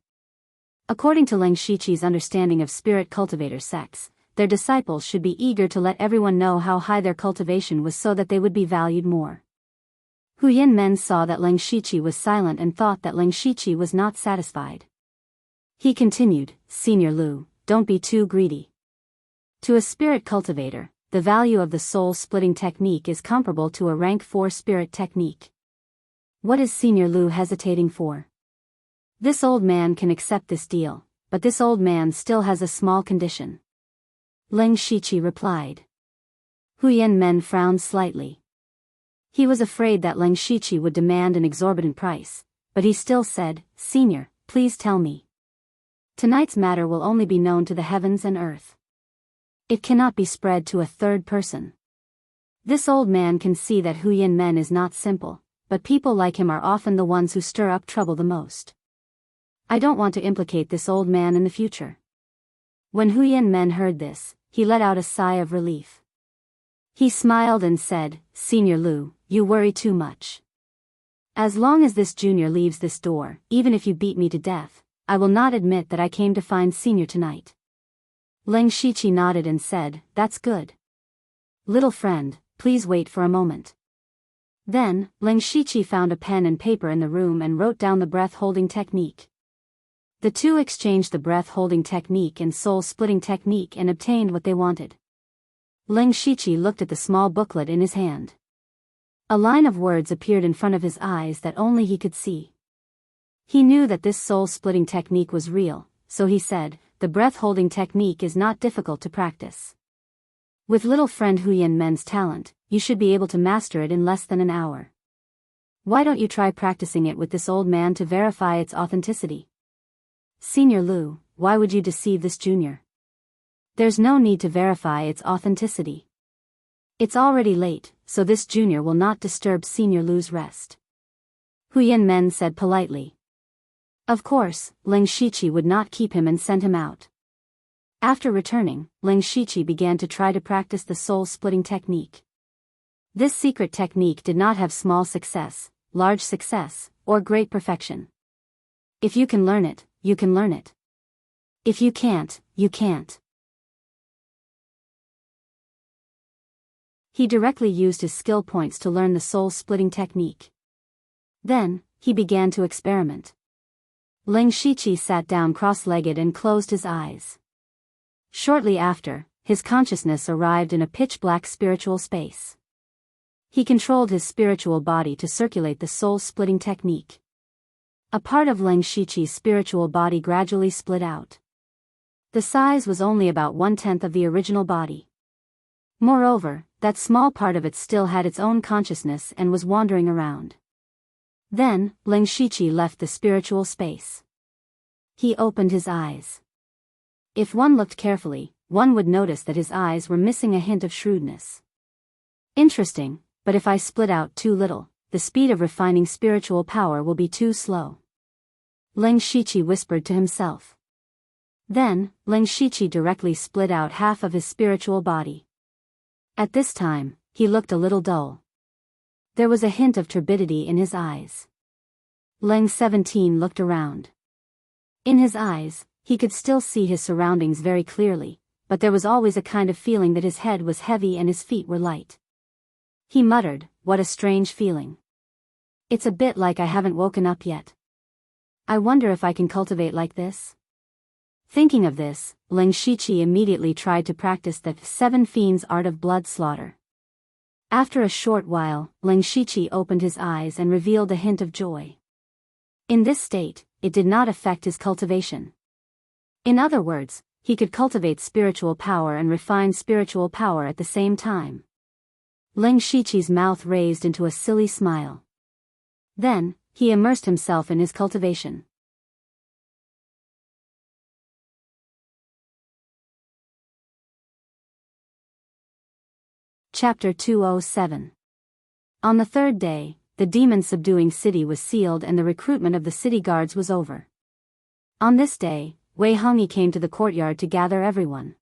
According to Leng Shiqi's understanding of spirit cultivator sects, their disciples should be eager to let everyone know how high their cultivation was so that they would be valued more. Huyan Men saw that Leng Shiqi was silent and thought that Leng Shiqi was not satisfied. He continued, Senior Lu, don't be too greedy. To a spirit cultivator, the value of the soul-splitting technique is comparable to a rank 4 spirit technique. What is Senior Lu hesitating for? This old man can accept this deal, but this old man still has a small condition. Leng Shiqi replied. Huyan Men frowned slightly. He was afraid that Leng Shiqi would demand an exorbitant price, but he still said, Senior, please tell me. Tonight's matter will only be known to the heavens and earth. It cannot be spread to a third person. This old man can see that Huyan Men is not simple, but people like him are often the ones who stir up trouble the most. I don't want to implicate this old man in the future. When Huyan Men heard this, he let out a sigh of relief. He smiled and said, Senior Lu, you worry too much. As long as this junior leaves this door, even if you beat me to death, I will not admit that I came to find Senior tonight. Leng Shiqi nodded and said, that's good. Little friend, please wait for a moment. Then, Leng Shiqi found a pen and paper in the room and wrote down the breath-holding technique. The two exchanged the breath-holding technique and soul-splitting technique and obtained what they wanted. Leng Shiqi looked at the small booklet in his hand. A line of words appeared in front of his eyes that only he could see. He knew that this soul-splitting technique was real, so he said, the breath-holding technique is not difficult to practice. With little friend Huyan Men's talent, you should be able to master it in less than an hour. Why don't you try practicing it with this old man to verify its authenticity? Senior Lu, why would you deceive this junior? There's no need to verify its authenticity. It's already late, so this junior will not disturb Senior Lu's rest. Huyan Men said politely. Of course, Leng Shiqi would not keep him and sent him out. After returning, Leng Shiqi began to try to practice the soul-splitting technique. This secret technique did not have small success, large success, or great perfection. If you can learn it, you can learn it. If you can't, you can't. He directly used his skill points to learn the soul-splitting technique. Then, he began to experiment. Ling Shiqi sat down cross-legged and closed his eyes. Shortly after, his consciousness arrived in a pitch-black spiritual space. He controlled his spiritual body to circulate the soul-splitting technique. A part of Ling Shiqi's spiritual body gradually split out. The size was only about 1/10 of the original body. Moreover, that small part of it still had its own consciousness and was wandering around. Then, Ling Shiqi left the spiritual space. He opened his eyes. If one looked carefully, one would notice that his eyes were missing a hint of shrewdness. Interesting, but if I split out too little, the speed of refining spiritual power will be too slow. Ling Shiqi whispered to himself. Then, Ling Shiqi directly split out half of his spiritual body. At this time, he looked a little dull. There was a hint of turbidity in his eyes. Ling 17 looked around. In his eyes, he could still see his surroundings very clearly, but there was always a kind of feeling that his head was heavy and his feet were light. He muttered, "What a strange feeling. It's a bit like I haven't woken up yet. I wonder if I can cultivate like this?" Thinking of this, Ling Shiqi immediately tried to practice the 7 Fiends art of blood slaughter. After a short while, Ling Shiqi opened his eyes and revealed a hint of joy. In this state, it did not affect his cultivation. In other words, he could cultivate spiritual power and refine spiritual power at the same time. Ling Shiqi's mouth raised into a silly smile. Then, he immersed himself in his cultivation. Chapter 207. On the third day, the demon-subduing city was sealed and the recruitment of the city guards was over. On this day, Wei Hongyi came to the courtyard to gather everyone.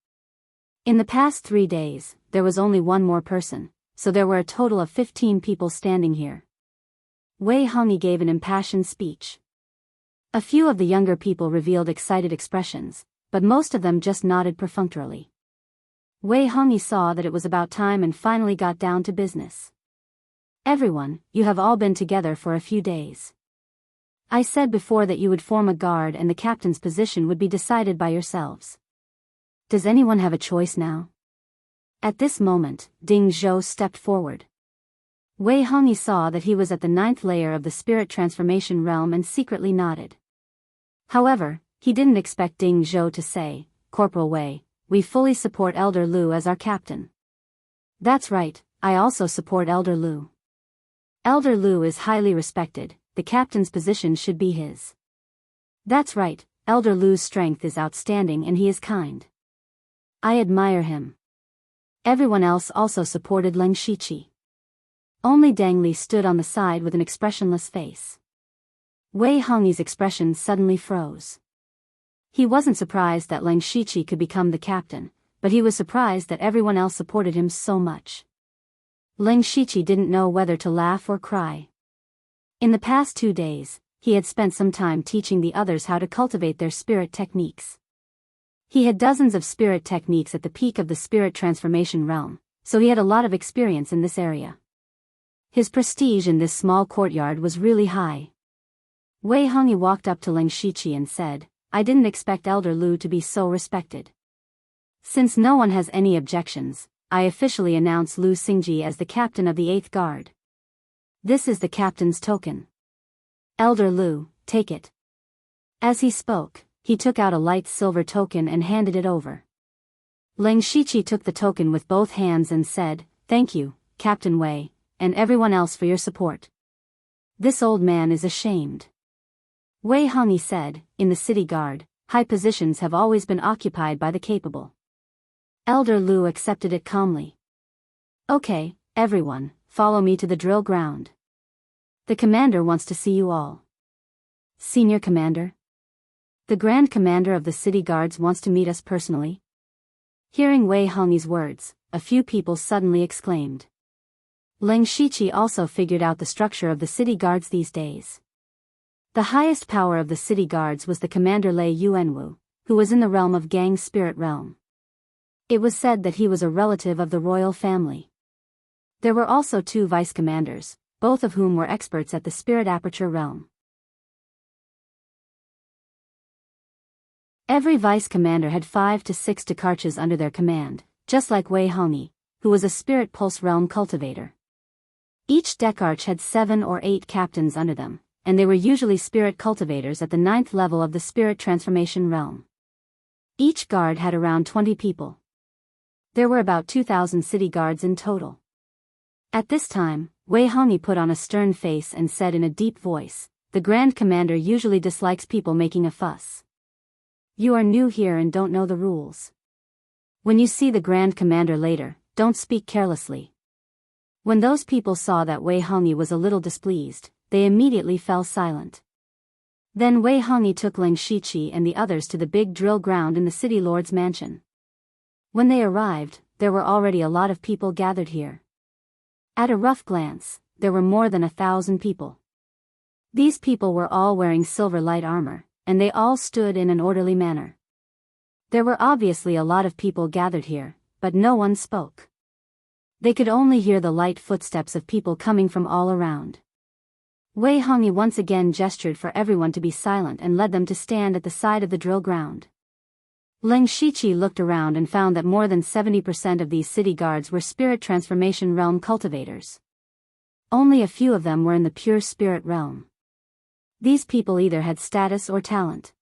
In the past 3 days, there was only one more person, so there were a total of 15 people standing here. Wei Hongyi gave an impassioned speech. A few of the younger people revealed excited expressions, but most of them just nodded perfunctorily. Wei Hongyi saw that it was about time and finally got down to business. "Everyone, you have all been together for a few days. I said before that you would form a guard and the captain's position would be decided by yourselves. Does anyone have a choice now?" At this moment, Ding Zhou stepped forward. Wei Hongyi saw that he was at the 9th layer of the spirit transformation realm and secretly nodded. However, he didn't expect Ding Zhou to say, "Corporal Wei, we fully support Elder Lu as our captain." "That's right, I also support Elder Lu. Elder Lu is highly respected, the captain's position should be his." "That's right, Elder Lu's strength is outstanding and he is kind. I admire him." Everyone else also supported Ling Shiqi. Only Deng Li stood on the side with an expressionless face. Wei Hongyi's expression suddenly froze. He wasn't surprised that Ling Shiqi could become the captain, but he was surprised that everyone else supported him so much. Ling Shiqi didn't know whether to laugh or cry. In the past 2 days, he had spent some time teaching the others how to cultivate their spirit techniques. He had dozens of spirit techniques at the peak of the spirit transformation realm, so he had a lot of experience in this area. His prestige in this small courtyard was really high. Wei Hongyi walked up to Ling Shiqi and said, "I didn't expect Elder Lu to be so respected. Since no one has any objections, I officially announce Lu Xingji as the captain of the 8th Guard. This is the captain's token. Elder Lu, take it." As he spoke, he took out a light silver token and handed it over. Ling Shiqi took the token with both hands and said, "Thank you, Captain Wei, and everyone else for your support. This old man is ashamed." Wei Hongyi said, "In the city guard, high positions have always been occupied by the capable." Elder Lu accepted it calmly. "Okay, everyone, follow me to the drill ground. The commander wants to see you all." "Senior Commander? The Grand Commander of the city guards wants to meet us personally?" Hearing Wei Hongyi's words, a few people suddenly exclaimed. Ling Shiqi also figured out the structure of the city guards these days. The highest power of the city guards was the commander Lei Yuanwu, who was in the realm of Gang's spirit realm. It was said that he was a relative of the royal family. There were also 2 vice commanders, both of whom were experts at the spirit aperture realm. Every vice commander had 5 to 6 Dakarchas under their command, just like Wei Hongi, who was a spirit pulse realm cultivator. Each Dakarch had 7 or 8 captains under them, and they were usually spirit cultivators at the 9th level of the spirit transformation realm. Each guard had around 20 people. There were about 2,000 city guards in total. At this time, Wei Hongi put on a stern face and said in a deep voice, "The Grand Commander usually dislikes people making a fuss. You are new here and don't know the rules. When you see the Grand Commander later, don't speak carelessly." When those people saw that Wei Hongi was a little displeased, they immediately fell silent. Then Wei Hongi took Ling Shiqi and the others to the big drill ground in the city lord's mansion. When they arrived, there were already a lot of people gathered here. At a rough glance, there were more than 1,000 people. These people were all wearing silver light armor, and they all stood in an orderly manner. There were obviously a lot of people gathered here, but no one spoke. They could only hear the light footsteps of people coming from all around. Wei Hongi once again gestured for everyone to be silent and led them to stand at the side of the drill ground. Ling Shiqi looked around and found that more than 70% of these city guards were spirit transformation realm cultivators. Only a few of them were in the pure spirit realm. These people either had status or talent.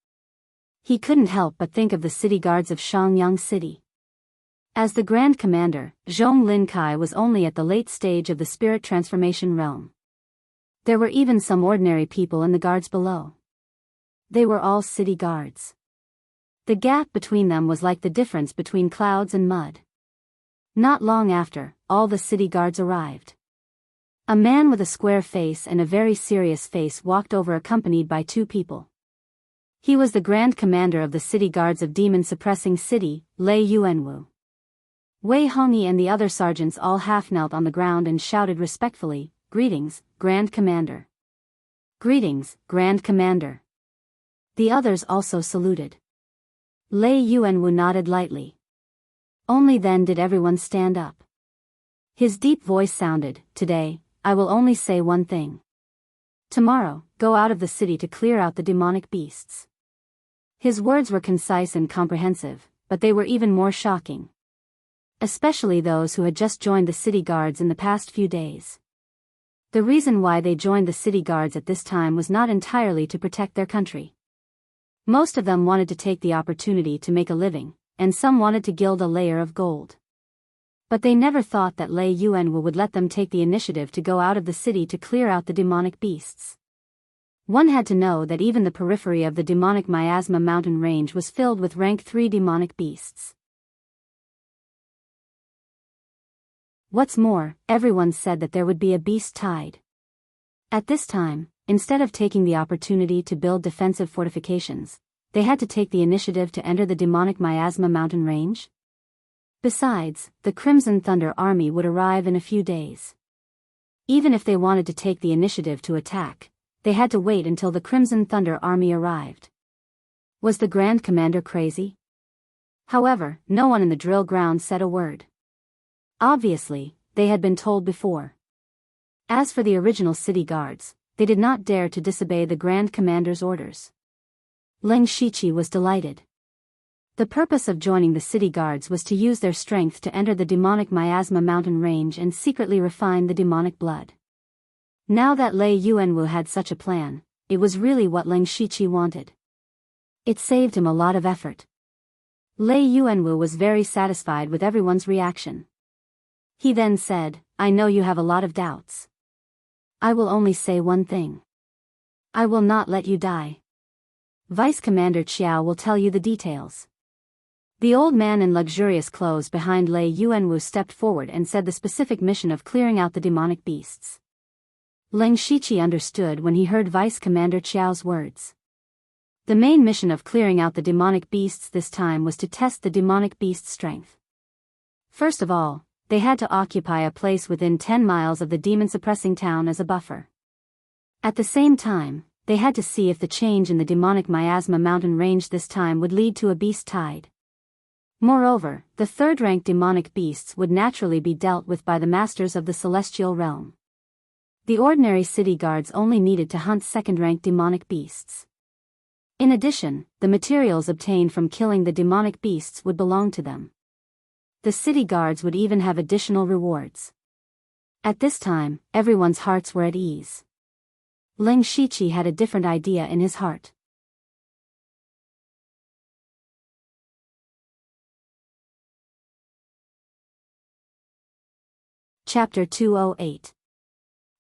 He couldn't help but think of the city guards of Shangyang City. As the Grand Commander, Zhong Lin Kai was only at the late stage of the spirit transformation realm. There were even some ordinary people in the guards below. They were all city guards. The gap between them was like the difference between clouds and mud. Not long after, all the city guards arrived. A man with a square face and a very serious face walked over accompanied by 2 people. He was the Grand Commander of the City Guards of Demon Suppressing City, Lei Yuanwu. Wei Hongi and the other sergeants all half-knelt on the ground and shouted respectfully, "Greetings, Grand Commander." "Greetings, Grand Commander." The others also saluted. Lei Yuanwu nodded lightly. Only then did everyone stand up. His deep voice sounded, "Today, I will only say one thing. Tomorrow, go out of the city to clear out the demonic beasts." His words were concise and comprehensive, but they were even more shocking. Especially those who had just joined the city guards in the past few days. The reason why they joined the city guards at this time was not entirely to protect their country. Most of them wanted to take the opportunity to make a living, and some wanted to gild a layer of gold. But they never thought that Lei Yuanwu would let them take the initiative to go out of the city to clear out the demonic beasts. One had to know that even the periphery of the demonic miasma mountain range was filled with rank 3 demonic beasts. What's more, everyone said that there would be a beast tide. At this time, instead of taking the opportunity to build defensive fortifications, they had to take the initiative to enter the demonic miasma mountain range. Besides, the Crimson Thunder Army would arrive in a few days. Even if they wanted to take the initiative to attack, they had to wait until the Crimson Thunder Army arrived. Was the Grand Commander crazy? However, no one in the drill ground said a word. Obviously, they had been told before. As for the original city guards, they did not dare to disobey the Grand Commander's orders. Ling Shiqi was delighted. The purpose of joining the city guards was to use their strength to enter the demonic miasma mountain range and secretly refine the demonic blood. Now that Lei Yuanwu had such a plan, it was really what Ling Shiqi wanted. It saved him a lot of effort. Lei Yuanwu was very satisfied with everyone's reaction. He then said, "I know you have a lot of doubts. I will only say one thing. I will not let you die. Vice Commander Qiao will tell you the details." The old man in luxurious clothes behind Lei Yuanwu stepped forward and said the specific mission of clearing out the demonic beasts. Ling Shiqi understood when he heard Vice Commander Qiao's words. The main mission of clearing out the demonic beasts this time was to test the demonic beast's strength. First of all, they had to occupy a place within 10 miles of the demon-suppressing town as a buffer. At the same time, they had to see if the change in the demonic miasma mountain range this time would lead to a beast tide. Moreover, the third-ranked demonic beasts would naturally be dealt with by the masters of the celestial realm. The ordinary city guards only needed to hunt second-ranked demonic beasts. In addition, the materials obtained from killing the demonic beasts would belong to them. The city guards would even have additional rewards. At this time, everyone's hearts were at ease. Ling Shiqi had a different idea in his heart. Chapter 208.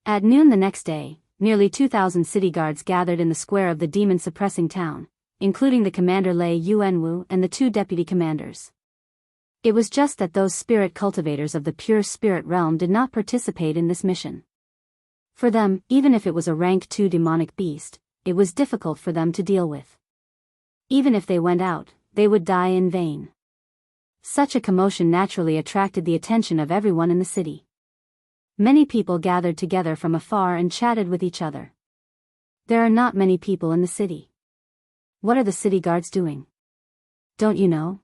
At noon the next day, nearly 2,000 city guards gathered in the square of the demon-suppressing town, including the commander Lei Yuanwu and the 2 deputy commanders. It was just that those spirit cultivators of the pure spirit realm did not participate in this mission. For them, even if it was a rank 2 demonic beast, it was difficult for them to deal with. Even if they went out, they would die in vain. Such a commotion naturally attracted the attention of everyone in the city. Many people gathered together from afar and chatted with each other. There are not many people in the city. What are the city guards doing? Don't you know?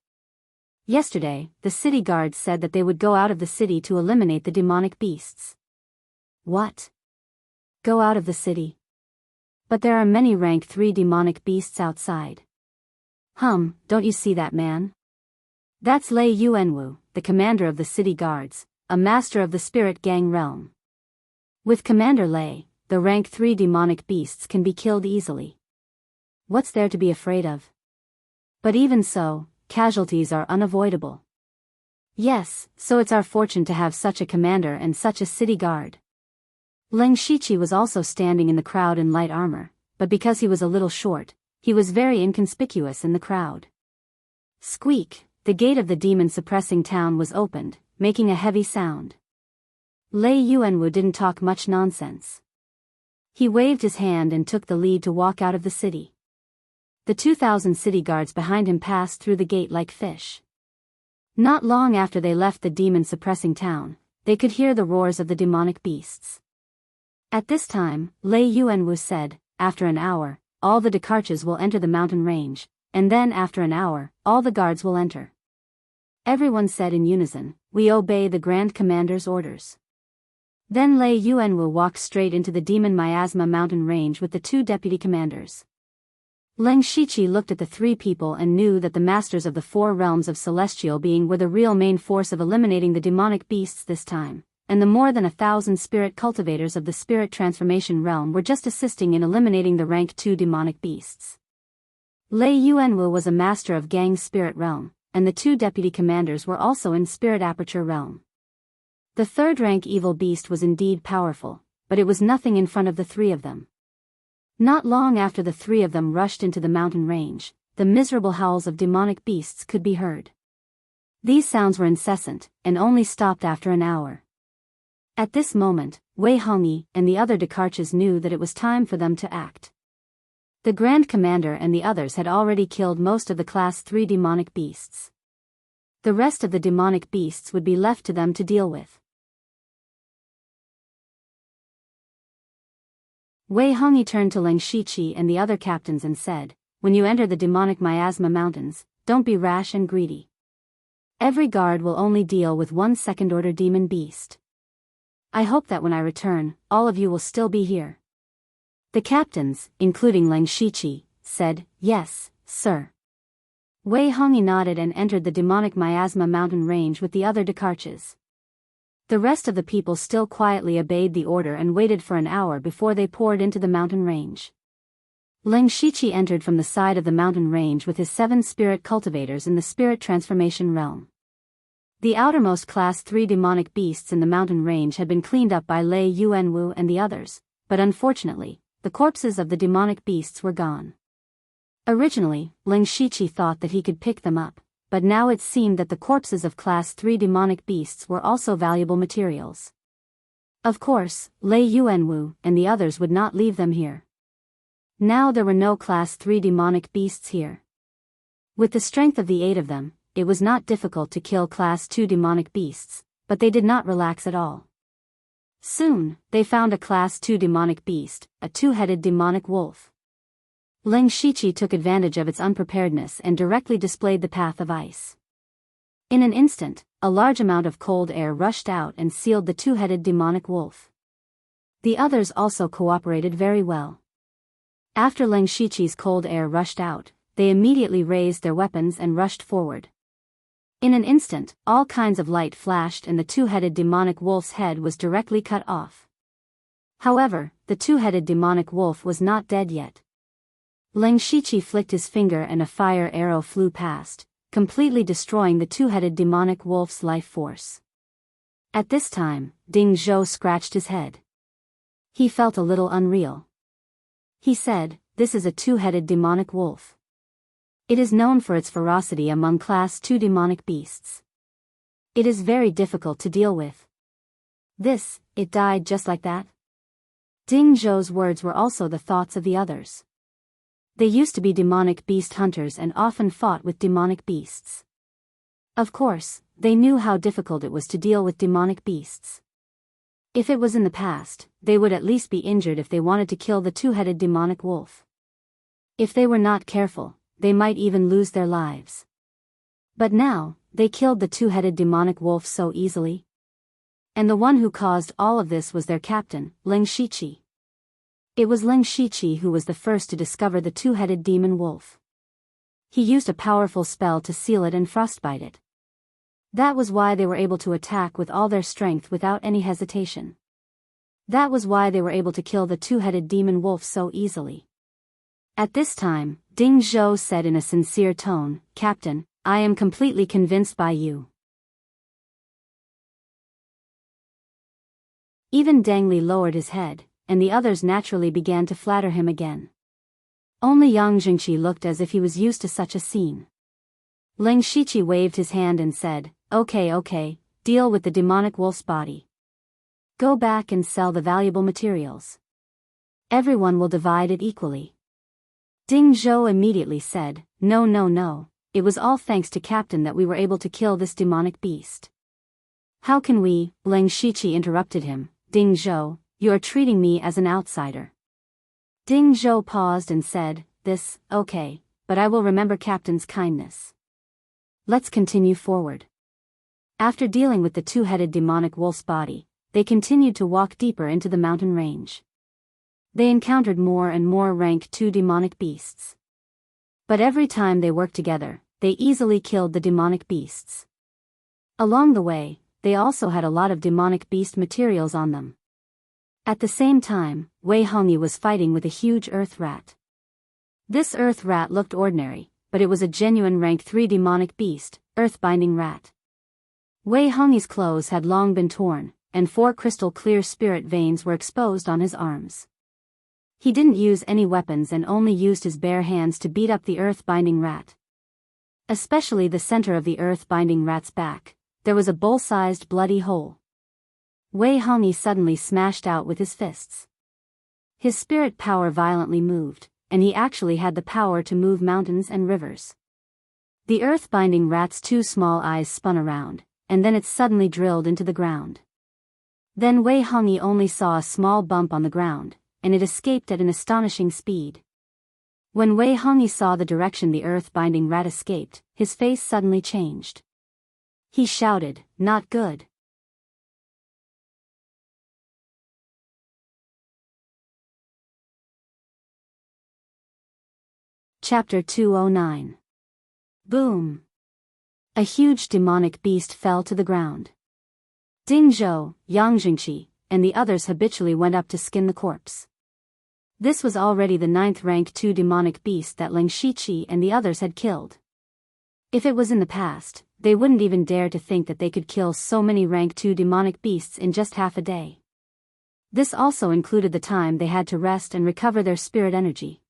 Yesterday, the city guards said that they would go out of the city to eliminate the demonic beasts. What? Go out of the city? But there are many rank 3 demonic beasts outside. Don't you see that man? That's Lei Yuanwu, the commander of the city guards, a master of the spirit gang realm. With Commander Lei, the rank 3 demonic beasts can be killed easily. What's there to be afraid of? But even so, casualties are unavoidable. Yes, so it's our fortune to have such a commander and such a city guard. Ling Shiqi was also standing in the crowd in light armor, but because he was a little short, he was very inconspicuous in the crowd. Squeak, the gate of the demon-suppressing town was opened, making a heavy sound. Lei Yuanwu didn't talk much nonsense. He waved his hand and took the lead to walk out of the city. The 2,000 city guards behind him passed through the gate like fish. Not long after they left the demon-suppressing town, they could hear the roars of the demonic beasts. At this time, Lei Yuanwu said, after an hour, all the Dakarches will enter the mountain range, and then after an hour, all the guards will enter. Everyone said in unison, we obey the Grand Commander's orders. Then Lei Yuanwu walked straight into the demon miasma mountain range with the 2 deputy commanders. Ling Shiqi looked at the 3 people and knew that the masters of the 4 realms of celestial being were the real main force of eliminating the demonic beasts this time, and the more than 1,000 spirit cultivators of the spirit transformation realm were just assisting in eliminating the rank 2 demonic beasts. Lei Yuanwu was a master of Gang spirit realm, and the 2 deputy commanders were also in spirit aperture realm. The 3rd rank evil beast was indeed powerful, but it was nothing in front of the 3 of them. Not long after the 3 of them rushed into the mountain range, the miserable howls of demonic beasts could be heard. These sounds were incessant, and only stopped after an hour. At this moment, Wei Hongyi and the other Dakarches knew that it was time for them to act. The Grand Commander and the others had already killed most of the Class 3 demonic beasts. The rest of the demonic beasts would be left to them to deal with. Wei Hongyi turned to Ling Shiqi and the other captains and said, when you enter the demonic miasma mountains, don't be rash and greedy. Every guard will only deal with 1 second-order demon beast. I hope that when I return, all of you will still be here. The captains, including Ling Shiqi, said, yes, sir. Wei Hongyi nodded and entered the demonic miasma mountain range with the other Dakarches. The rest of the people still quietly obeyed the order and waited for an hour before they poured into the mountain range. Ling Shiqi entered from the side of the mountain range with his 7 spirit cultivators in the spirit transformation realm. The outermost Class 3 demonic beasts in the mountain range had been cleaned up by Lei Yuanwu and the others, but unfortunately, the corpses of the demonic beasts were gone. Originally, Ling Shiqi thought that he could pick them up, but now it seemed that the corpses of Class 3 demonic beasts were also valuable materials. Of course, Lei Yuanwu and the others would not leave them here. Now there were no Class 3 demonic beasts here. With the strength of the 8 of them, it was not difficult to kill Class 2 demonic beasts, but they did not relax at all. Soon, they found a Class 2 demonic beast, a 2-headed demonic wolf. Ling Shiqi took advantage of its unpreparedness and directly displayed the path of ice. In an instant, a large amount of cold air rushed out and sealed the 2-headed demonic wolf. The others also cooperated very well. After Leng Shiqi's cold air rushed out, they immediately raised their weapons and rushed forward. In an instant, all kinds of light flashed and the two-headed demonic wolf's head was directly cut off. However, the two-headed demonic wolf was not dead yet. Leng Shiqi flicked his finger and a fire arrow flew past, completely destroying the two-headed demonic wolf's life force. At this time, Ding Zhou scratched his head. He felt a little unreal. He said, "This is a two-headed demonic wolf. It is known for its ferocity among Class 2 demonic beasts. It is very difficult to deal with." It died just like that? Ding Zhou's words were also the thoughts of the others. They used to be demonic beast hunters and often fought with demonic beasts. Of course, they knew how difficult it was to deal with demonic beasts. If it was in the past, they would at least be injured if they wanted to kill the two-headed demonic wolf. If they were not careful, they might even lose their lives. But now, they killed the two-headed demonic wolf so easily. And the one who caused all of this was their captain, Leng Shiqi. It was Leng Shiqi who was the first to discover the two-headed demon wolf. He used a powerful spell to seal it and frostbite it. That was why they were able to attack with all their strength without any hesitation. That was why they were able to kill the two-headed demon wolf so easily. At this time, Ding Zhou said in a sincere tone, "Captain, I am completely convinced by you." Even Deng Li lowered his head, and the others naturally began to flatter him again. Only Yang Jingqi looked as if he was used to such a scene. Leng Shiqi waved his hand and said, Okay, deal with the demonic wolf's body. Go back and sell the valuable materials. Everyone will divide it equally." Ding Zhou immediately said, No, it was all thanks to Captain that we were able to kill this demonic beast. "How can we?" Leng Shiqi interrupted him. "Ding Zhou, you are treating me as an outsider." Ding Zhou paused and said, Okay, but I will remember Captain's kindness. Let's continue forward." After dealing with the two-headed demonic wolf's body, they continued to walk deeper into the mountain range. They encountered more and more rank 2 demonic beasts. But every time they worked together, they easily killed the demonic beasts. Along the way, they also had a lot of demonic beast materials on them. At the same time, Wei Hongyi was fighting with a huge earth rat. This earth rat looked ordinary, but it was a genuine rank 3 demonic beast, earth-binding rat. Wei Hongyi's clothes had long been torn, and 4 crystal-clear spirit veins were exposed on his arms. He didn't use any weapons and only used his bare hands to beat up the earth-binding rat. Especially the center of the earth-binding rat's back, there was a bowl-sized bloody hole. Wei Hongyi suddenly smashed out with his fists. His spirit power violently moved, and he actually had the power to move mountains and rivers. The earth-binding rat's 2 small eyes spun around, and then it suddenly drilled into the ground. Then Wei Hongyi only saw a small bump on the ground, and it escaped at an astonishing speed. When Wei Hongyi saw the direction the earth-binding rat escaped, his face suddenly changed. He shouted, "Not good." Chapter 209. Boom! A huge demonic beast fell to the ground. Ding Zhou, Yang Jingqi, and the others habitually went up to skin the corpse. This was already the 9th rank 2 demonic beast that Leng Shiqi and the others had killed. If it was in the past, they wouldn't even dare to think that they could kill so many rank 2 demonic beasts in just half a day. This also included the time they had to rest and recover their spirit energy.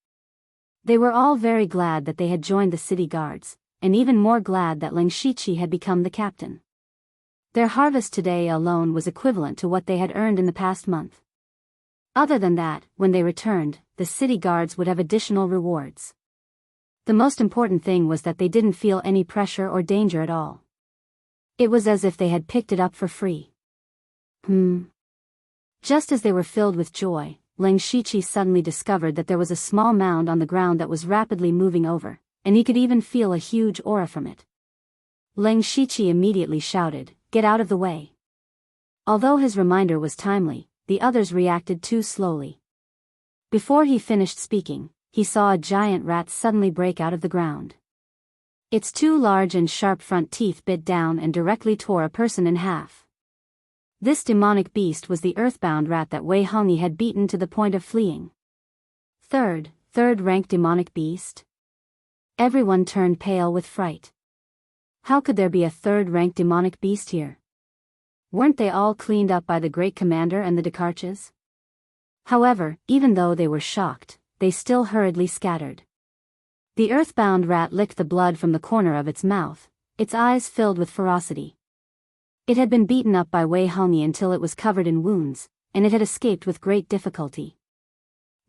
They were all very glad that they had joined the city guards, and even more glad that Leng Shiqi had become the captain. Their harvest today alone was equivalent to what they had earned in the past month. Other than that, when they returned, the city guards would have additional rewards. The most important thing was that they didn't feel any pressure or danger at all. It was as if they had picked it up for free. Just as they were filled with joy, Leng Shiqi suddenly discovered that there was a small mound on the ground that was rapidly moving over, and he could even feel a huge aura from it. Leng Shiqi immediately shouted, "Get out of the way." Although his reminder was timely, the others reacted too slowly. Before he finished speaking, he saw a giant rat suddenly break out of the ground. Its two large and sharp front teeth bit down and directly tore a person in half. This demonic beast was the earthbound rat that Wei Hongyi had beaten to the point of fleeing. Third-rank demonic beast? Everyone turned pale with fright. How could there be a third-rank demonic beast here? Weren't they all cleaned up by the great commander and the Descartes? However, even though they were shocked, they still hurriedly scattered. The earthbound rat licked the blood from the corner of its mouth, its eyes filled with ferocity. It had been beaten up by Wei Hongyi until it was covered in wounds, and it had escaped with great difficulty.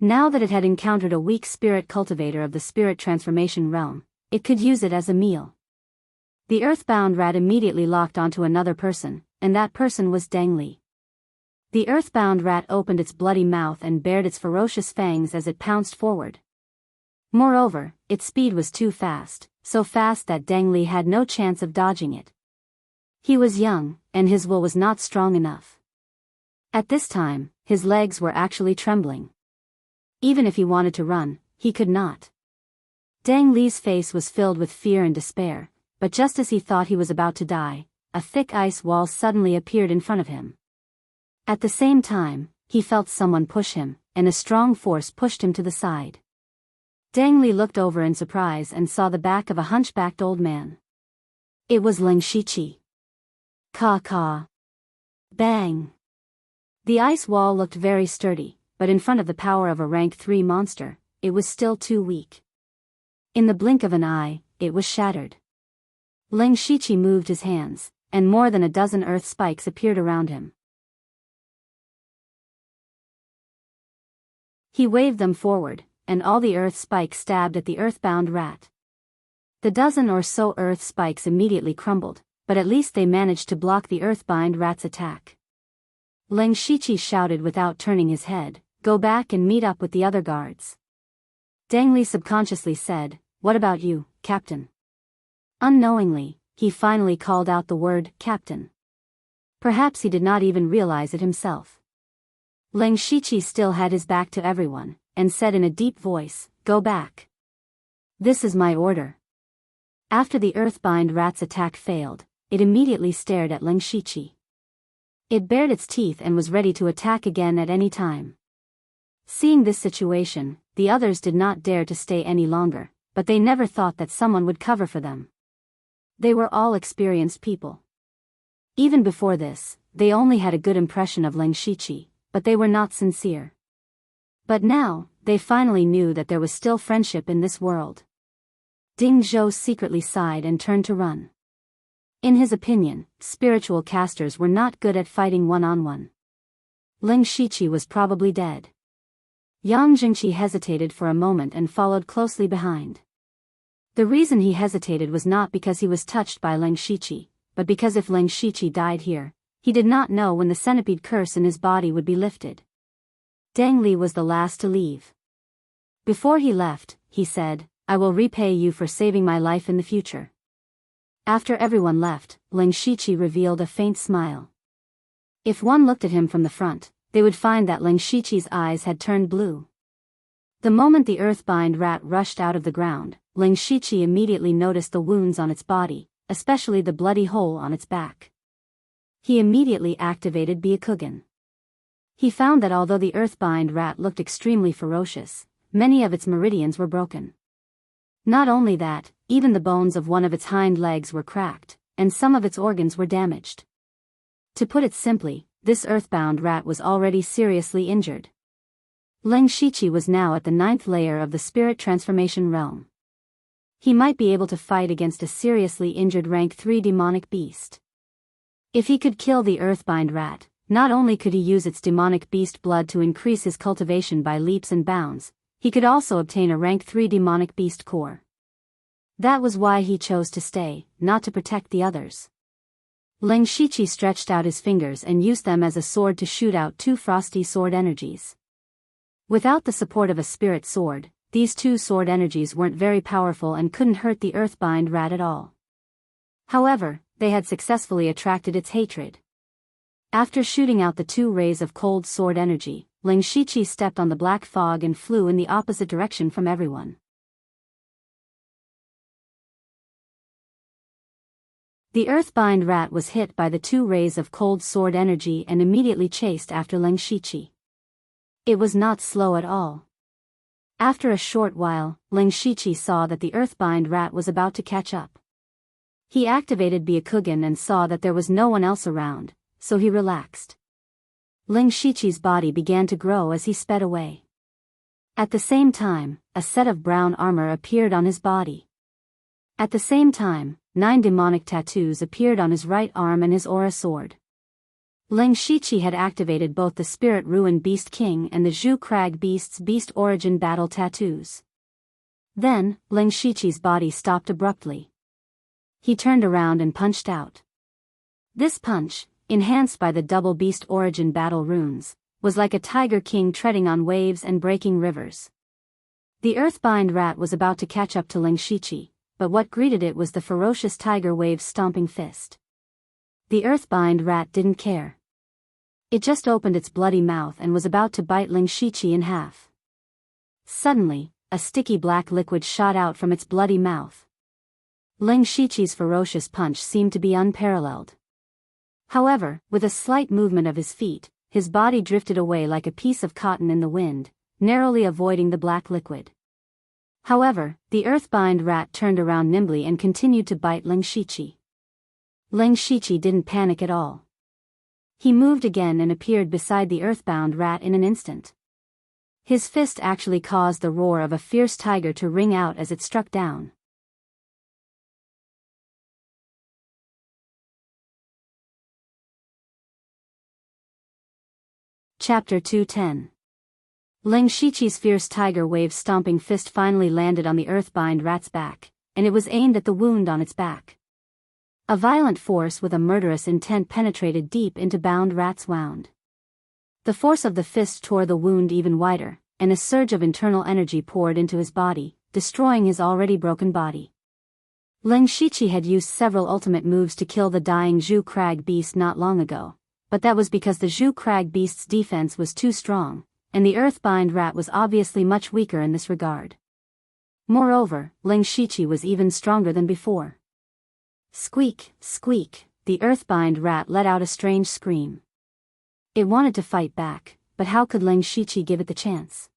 Now that it had encountered a weak spirit cultivator of the spirit transformation realm, it could use it as a meal. The earthbound rat immediately locked onto another person, and that person was Deng Li. The earthbound rat opened its bloody mouth and bared its ferocious fangs as it pounced forward. Moreover, its speed was too fast, so fast that Deng Li had no chance of dodging it. He was young, and his will was not strong enough. At this time, his legs were actually trembling. Even if he wanted to run, he could not. Deng Li's face was filled with fear and despair, but just as he thought he was about to die, a thick ice wall suddenly appeared in front of him. At the same time, he felt someone push him, and a strong force pushed him to the side. Deng Li looked over in surprise and saw the back of a hunchbacked old man. It was Ling Shiqi. Caw. Bang! The ice wall looked very sturdy, but in front of the power of a rank 3 monster, it was still too weak. In the blink of an eye, it was shattered. Ling Shiqi moved his hands, and more than a dozen earth spikes appeared around him. He waved them forward, and all the earth spikes stabbed at the earthbound rat. The dozen or so earth spikes immediately crumbled, but at least they managed to block the earthbound rat's attack. Ling Shiqi shouted without turning his head, "Go back and meet up with the other guards." Deng Li subconsciously said, "What about you, Captain?" Unknowingly, he finally called out the word, "Captain." Perhaps he did not even realize it himself. Ling Shiqi still had his back to everyone, and said in a deep voice, "Go back. This is my order." After the earthbind rat's attack failed, it immediately stared at Ling Shiqi. It bared its teeth and was ready to attack again at any time. Seeing this situation, the others did not dare to stay any longer, but they never thought that someone would cover for them. They were all experienced people. Even before this, they only had a good impression of Ling Shiqi, but they were not sincere. But now, they finally knew that there was still friendship in this world. Ding Zhou secretly sighed and turned to run. In his opinion, spiritual casters were not good at fighting one-on-one. Ling Shiqi was probably dead. Yang Jingqi hesitated for a moment and followed closely behind. The reason he hesitated was not because he was touched by Ling Shiqi, but because if Ling Shiqi died here, he did not know when the centipede curse in his body would be lifted. Deng Li was the last to leave. Before he left, he said, "I will repay you for saving my life in the future." After everyone left, Ling Shiqi revealed a faint smile. If one looked at him from the front, they would find that Ling Shiqi's eyes had turned blue. The moment the earthbind rat rushed out of the ground, Ling Shiqi immediately noticed the wounds on its body, especially the bloody hole on its back. He immediately activated Byakugan. He found that although the earthbind rat looked extremely ferocious, many of its meridians were broken. Not only that, even the bones of one of its hind legs were cracked, and some of its organs were damaged. To put it simply, this earthbound rat was already seriously injured. Ling Shiqi was now at the 9th layer of the spirit transformation realm. He might be able to fight against a seriously injured rank 3 demonic beast. If he could kill the earthbind rat, not only could he use its demonic beast blood to increase his cultivation by leaps and bounds, he could also obtain a rank 3 demonic beast core. That was why he chose to stay, not to protect the others. Ling Shiqi stretched out his fingers and used them as a sword to shoot out 2 frosty sword energies. Without the support of a spirit sword, these 2 sword energies weren't very powerful and couldn't hurt the earthbind rat at all. However, they had successfully attracted its hatred. After shooting out the 2 rays of cold sword energy, Ling Shiqi stepped on the black fog and flew in the opposite direction from everyone. The earthbind rat was hit by the 2 rays of cold sword energy and immediately chased after Ling Shiqi. It was not slow at all. After a short while, Ling Shiqi saw that the earthbind rat was about to catch up. He activated Byakugan and saw that there was no one else around, so he relaxed. Ling Shiqi's body began to grow as he sped away. At the same time, a set of brown armor appeared on his body. At the same time, 9 demonic tattoos appeared on his right arm and his aura sword. Ling Shiqi had activated both the Spirit Ruin Beast King and the Zhu Crag Beast's Beast Origin Battle tattoos. Then, Ling Shiqi's body stopped abruptly. He turned around and punched out. This punch, enhanced by the double Beast Origin Battle runes, was like a tiger king treading on waves and breaking rivers. The earthbind rat was about to catch up to Ling Shiqi, but what greeted it was the ferocious tiger wave's stomping fist. The earthbind rat didn't care. It just opened its bloody mouth and was about to bite Ling Shiqi in half. Suddenly, a sticky black liquid shot out from its bloody mouth. Ling Shiqi's ferocious punch seemed to be unparalleled. However, with a slight movement of his feet, his body drifted away like a piece of cotton in the wind, narrowly avoiding the black liquid. However, the earthbind rat turned around nimbly and continued to bite Ling Shiqi. Ling Shiqi didn't panic at all. He moved again and appeared beside the earthbound rat in an instant. His fist actually caused the roar of a fierce tiger to ring out as it struck down. Chapter 210. Ling Shiqi's fierce tiger wave stomping fist finally landed on the earthbind rat's back, and it was aimed at the wound on its back. A violent force with a murderous intent penetrated deep into bound rat's wound. The force of the fist tore the wound even wider, and a surge of internal energy poured into his body, destroying his already broken body. Ling Shiqi had used several ultimate moves to kill the dying Zhu Crag beast not long ago, but that was because the Zhu Crag beast's defense was too strong, and the earthbind rat was obviously much weaker in this regard. Moreover, Ling Shiqi was even stronger than before. Squeak, squeak, the earthbind rat let out a strange scream. It wanted to fight back, but how could Ling Shiqi give it the chance?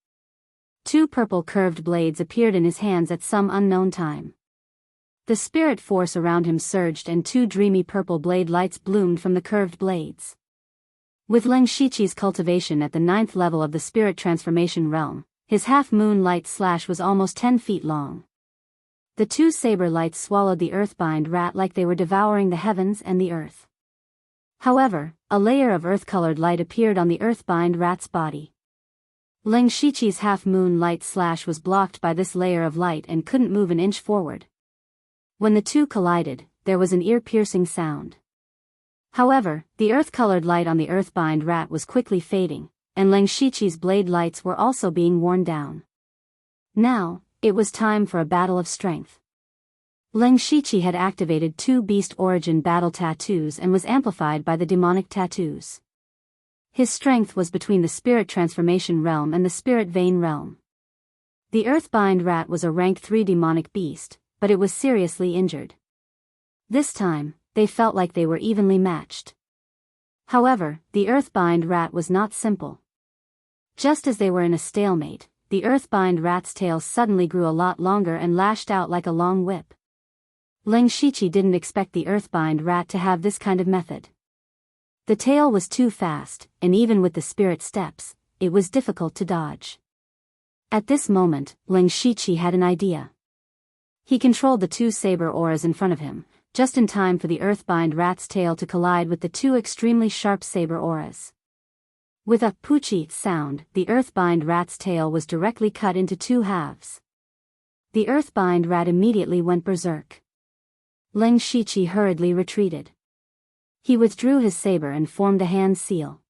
2 purple curved blades appeared in his hands at some unknown time. The spirit force around him surged and 2 dreamy purple blade lights bloomed from the curved blades. With Ling Shiqi's cultivation at the 9th level of the spirit transformation realm, his half-moon light slash was almost 10 feet long. The 2 saber lights swallowed the earthbind rat like they were devouring the heavens and the earth. However, a layer of earth-colored light appeared on the earthbind rat's body. Ling Shiqi's half-moon light slash was blocked by this layer of light and couldn't move an inch forward. When the 2 collided, there was an ear-piercing sound. However, the earth-colored light on the earthbind rat was quickly fading, and Ling Shiqi's blade lights were also being worn down. Now, it was time for a battle of strength. Ling Shiqi had activated 2 Beast Origin Battle tattoos and was amplified by the demonic tattoos. His strength was between the Spirit Transformation realm and the Spirit Vein realm. The earthbind rat was a rank 3 demonic beast, but it was seriously injured. This time, they felt like they were evenly matched. However, the earthbind rat was not simple. Just as they were in a stalemate, the earthbind rat's tail suddenly grew a lot longer and lashed out like a long whip. Ling Shiqi didn't expect the earthbind rat to have this kind of method. The tail was too fast, and even with the spirit steps, it was difficult to dodge. At this moment, Ling Shiqi had an idea. He controlled the 2 saber auras in front of him, just in time for the earthbind rat's tail to collide with the 2 extremely sharp saber auras. With a poochie sound, the earthbind rat's tail was directly cut into 2 halves. The earthbind rat immediately went berserk. Ling Shiqi hurriedly retreated. He withdrew his saber and formed a hand seal.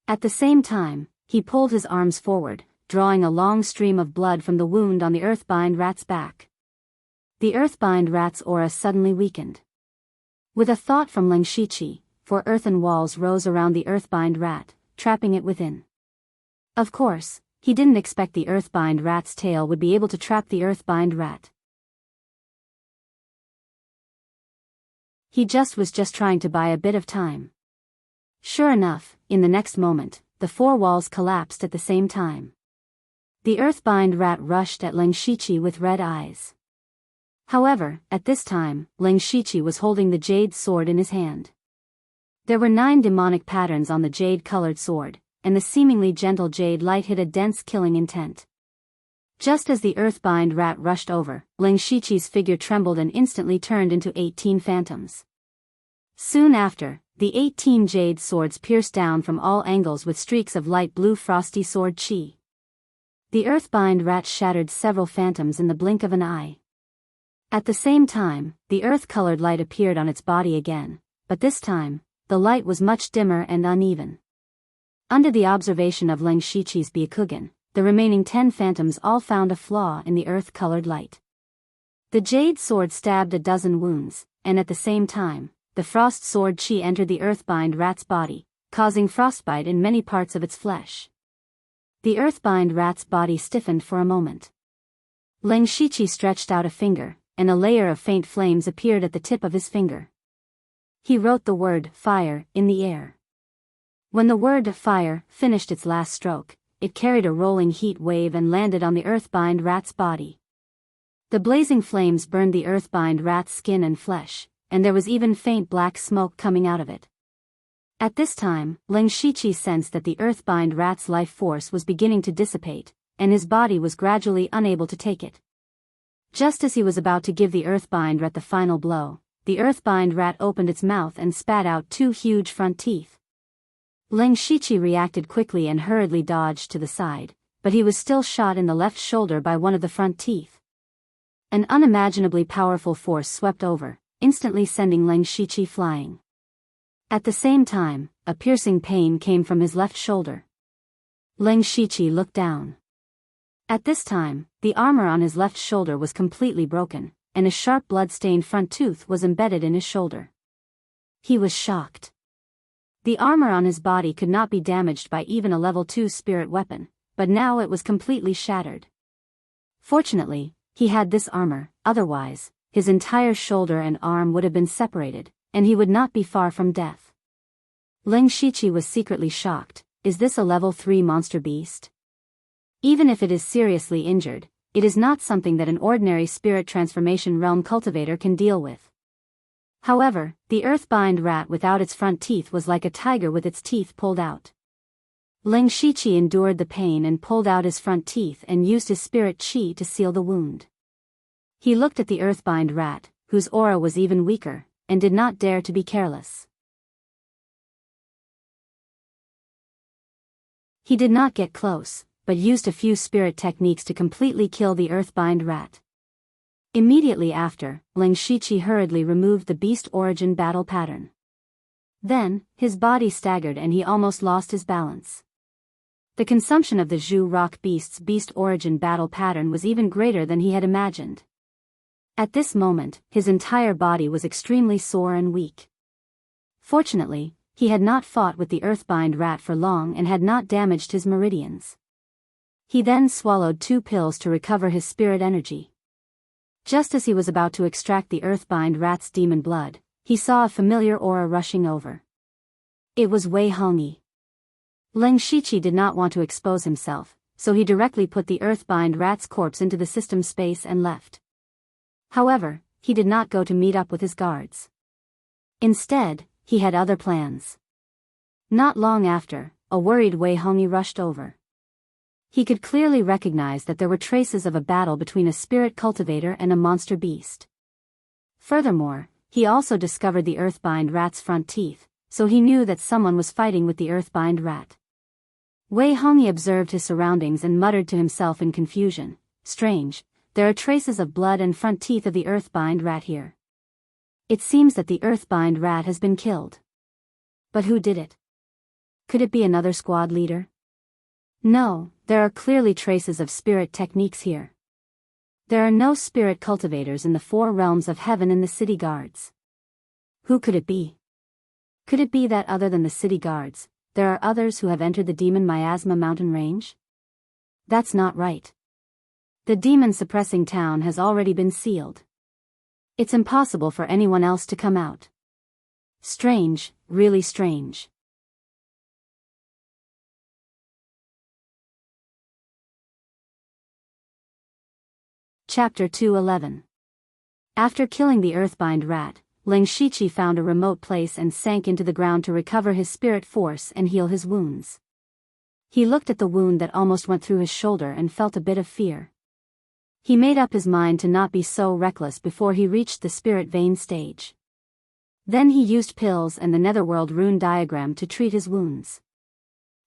At the same time, he pulled his arms forward, drawing a long stream of blood from the wound on the earthbind rat's back. The earthbind rat's aura suddenly weakened. With a thought from Ling Shiqi, 4 earthen walls rose around the earthbind rat, trapping it within. Of course, he didn't expect the Earthbind rat's tail would be able to trap the Earthbind rat. He was just trying to buy a bit of time. Sure enough, in the next moment, the four walls collapsed at the same time. The Earthbind rat rushed at Ling Shiqi with red eyes. However, at this time, Ling Shiqi was holding the jade sword in his hand. There were 9 demonic patterns on the jade-colored sword, and the seemingly gentle jade light hid a dense killing intent. Just as the Earthbind rat rushed over, Ling Shiqi's figure trembled and instantly turned into 18 phantoms. Soon after, the 18 jade swords pierced down from all angles with streaks of light blue frosty sword chi. The Earthbind rat shattered several phantoms in the blink of an eye. At the same time, the earth-colored light appeared on its body again, but this time, the light was much dimmer and uneven. Under the observation of Ling Shiqi's Byakugan, the remaining 10 phantoms all found a flaw in the earth-colored light. The jade sword stabbed a dozen wounds, and at the same time, the frost sword chi entered the Earthbind rat's body, causing frostbite in many parts of its flesh. The Earthbind rat's body stiffened for a moment. Ling Shiqi stretched out a finger, and a layer of faint flames appeared at the tip of his finger. He wrote the word fire in the air. When the word fire finished its last stroke, it carried a rolling heat wave and landed on the Earthbind rat's body. The blazing flames burned the Earthbind rat's skin and flesh, and there was even faint black smoke coming out of it. At this time, Ling Shiqi sensed that the Earthbind rat's life force was beginning to dissipate, and his body was gradually unable to take it. Just as he was about to give the Earthbind rat the final blow, the Earthbind rat opened its mouth and spat out 2 huge front teeth. Ling Shiqi reacted quickly and hurriedly dodged to the side, but he was still shot in the left shoulder by one of the front teeth. An unimaginably powerful force swept over, instantly sending Ling Shiqi flying. At the same time, a piercing pain came from his left shoulder. Ling Shiqi looked down. At this time, the armor on his left shoulder was completely broken, and a sharp blood-stained front tooth was embedded in his shoulder. He was shocked. The armor on his body could not be damaged by even a level 2 spirit weapon, but now it was completely shattered. Fortunately, he had this armor, otherwise, his entire shoulder and arm would have been separated, and he would not be far from death. Ling Shiqi was secretly shocked. Is this a level 3 monster beast? Even if it is seriously injured, it is not something that an ordinary spirit transformation realm cultivator can deal with. However, the Earthbind rat without its front teeth was like a tiger with its teeth pulled out. Ling Shiqi endured the pain and pulled out his front teeth and used his spirit chi to seal the wound. He looked at the Earthbind rat, whose aura was even weaker, and did not dare to be careless. He did not get close, but used a few spirit techniques to completely kill the Earthbind rat. Immediately after, Ling Shiqi hurriedly removed the beast origin battle pattern. Then, his body staggered and he almost lost his balance. The consumption of the Zhu Rock Beast's beast origin battle pattern was even greater than he had imagined. At this moment, his entire body was extremely sore and weak. Fortunately, he had not fought with the Earthbind rat for long and had not damaged his meridians. He then swallowed 2 pills to recover his spirit energy. Just as he was about to extract the Earthbind rat's demon blood, he saw a familiar aura rushing over. It was Wei Hongyi. Ling Shiqi did not want to expose himself, so he directly put the Earthbind rat's corpse into the system space and left. However, he did not go to meet up with his guards. Instead, he had other plans. Not long after, a worried Wei Hongyi rushed over. He could clearly recognize that there were traces of a battle between a spirit cultivator and a monster beast. Furthermore, he also discovered the Earthbind rat's front teeth, so he knew that someone was fighting with the Earthbind rat. Wei Hongyi observed his surroundings and muttered to himself in confusion, "Strange, there are traces of blood and front teeth of the Earthbind rat here. It seems that the Earthbind rat has been killed. But who did it? Could it be another squad leader? No, there are clearly traces of spirit techniques here. There are no spirit cultivators in the 4 realms of heaven in the city guards. Who could it be? Could it be that other than the city guards, there are others who have entered the demon miasma mountain range? That's not right. The demon-suppressing town has already been sealed. It's impossible for anyone else to come out. Strange, really strange. Chapter 211. After killing the earthbind rat, Ling Shiqi found a remote place and sank into the ground to recover his spirit force and heal his wounds. He looked at the wound that almost went through his shoulder and felt a bit of fear. He made up his mind to not be so reckless before he reached the spirit vein stage. Then he used pills and the netherworld rune diagram to treat his wounds.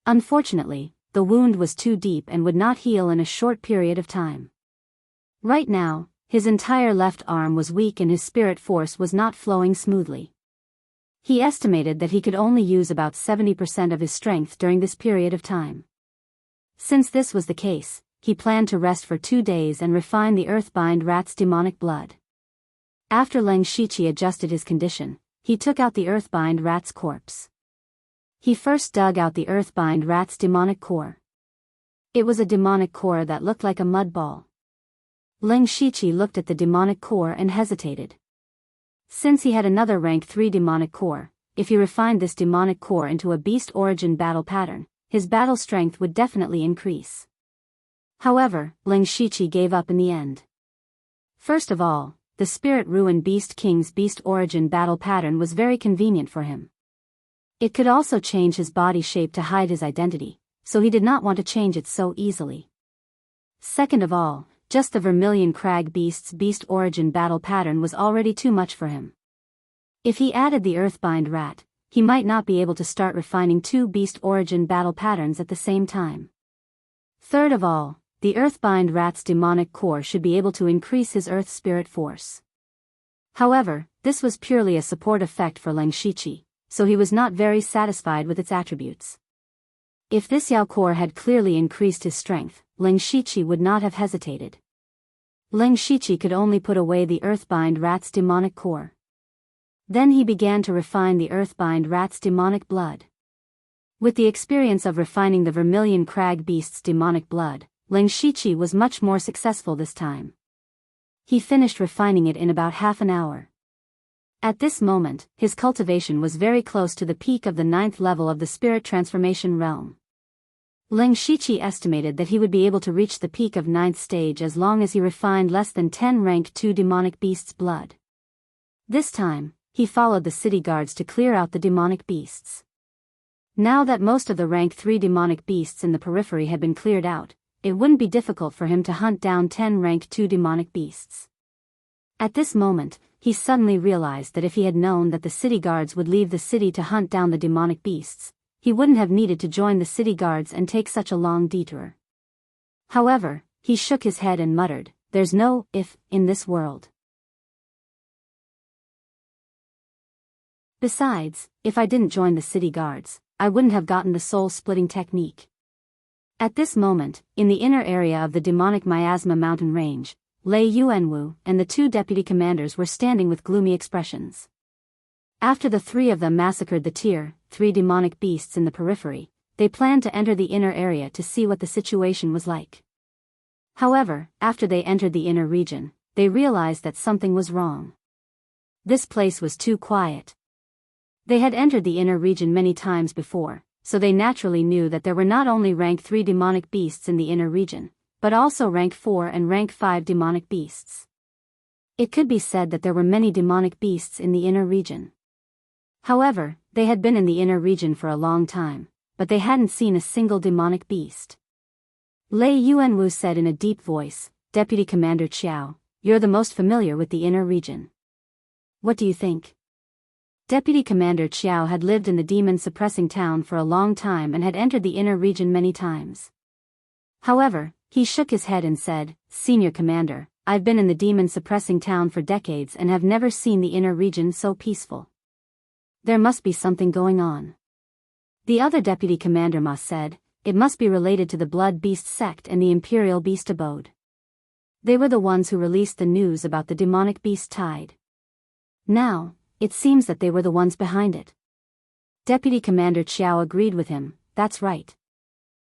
Unfortunately, the wound was too deep and would not heal in a short period of time. Right now, his entire left arm was weak and his spirit force was not flowing smoothly. He estimated that he could only use about 70% of his strength during this period of time. Since this was the case, he planned to rest for 2 days and refine the earthbind rat's demonic blood. After Ling Shiqi adjusted his condition, he took out the earthbind rat's corpse. He first dug out the earthbind rat's demonic core. It was a demonic core that looked like a mud ball. Ling Shiqi looked at the demonic core and hesitated. Since he had another rank 3 demonic core, if he refined this demonic core into a beast origin battle pattern, his battle strength would definitely increase. However, Ling Shiqi gave up in the end. First of all, the Spirit Ruin Beast King's beast origin battle pattern was very convenient for him. It could also change his body shape to hide his identity, so he did not want to change it so easily. Second of all, just the Vermilion Crag Beast's beast origin battle pattern was already too much for him. If he added the Earthbind Rat, he might not be able to start refining 2 beast origin battle patterns at the same time. Third of all, the Earthbind Rat's demonic core should be able to increase his Earth Spirit force. However, this was purely a support effect for Ling Shiqi, so he was not very satisfied with its attributes. If this Yao core had clearly increased his strength, Ling Shiqi would not have hesitated. Ling Shiqi could only put away the Earthbind Rat's demonic core. Then he began to refine the Earthbind Rat's demonic blood. With the experience of refining the Vermilion Crag Beast's demonic blood, Ling Shiqi was much more successful this time. He finished refining it in about half an hour. At this moment, his cultivation was very close to the peak of the 9th level of the Spirit Transformation Realm. Ling Shiqi estimated that he would be able to reach the peak of 9th stage as long as he refined less than 10 rank 2 demonic beasts' blood. This time, he followed the city guards to clear out the demonic beasts. Now that most of the rank 3 demonic beasts in the periphery had been cleared out, it wouldn't be difficult for him to hunt down 10 rank 2 demonic beasts. At this moment, he suddenly realized that if he had known that the city guards would leave the city to hunt down the demonic beasts, he wouldn't have needed to join the city guards and take such a long detour. However, he shook his head and muttered, "There's no if in this world. Besides, if I didn't join the city guards, I wouldn't have gotten the soul-splitting technique." At this moment, in the inner area of the demonic miasma mountain range, Lei Yuanwu and the 2 deputy commanders were standing with gloomy expressions. After the 3 of them massacred the tier 3 demonic beasts in the periphery, they planned to enter the inner area to see what the situation was like. However, after they entered the inner region, they realized that something was wrong. This place was too quiet. They had entered the inner region many times before, so they naturally knew that there were not only rank 3 demonic beasts in the inner region, but also rank 4 and rank 5 demonic beasts. It could be said that there were many demonic beasts in the inner region. However, they had been in the inner region for a long time, but they hadn't seen a single demonic beast. Lei Yuanwu said in a deep voice, "Deputy Commander Qiao, you're the most familiar with the inner region. What do you think?" Deputy Commander Qiao had lived in the demon-suppressing town for a long time and had entered the inner region many times. However, he shook his head and said, "Senior Commander, I've been in the demon-suppressing town for decades and have never seen the inner region so peaceful. There must be something going on." The other Deputy Commander Ma said, "It must be related to the Blood Beast sect and the Imperial Beast Abode. They were the ones who released the news about the demonic beast tide. Now, it seems that they were the ones behind it." Deputy Commander Qiao agreed with him, that's right.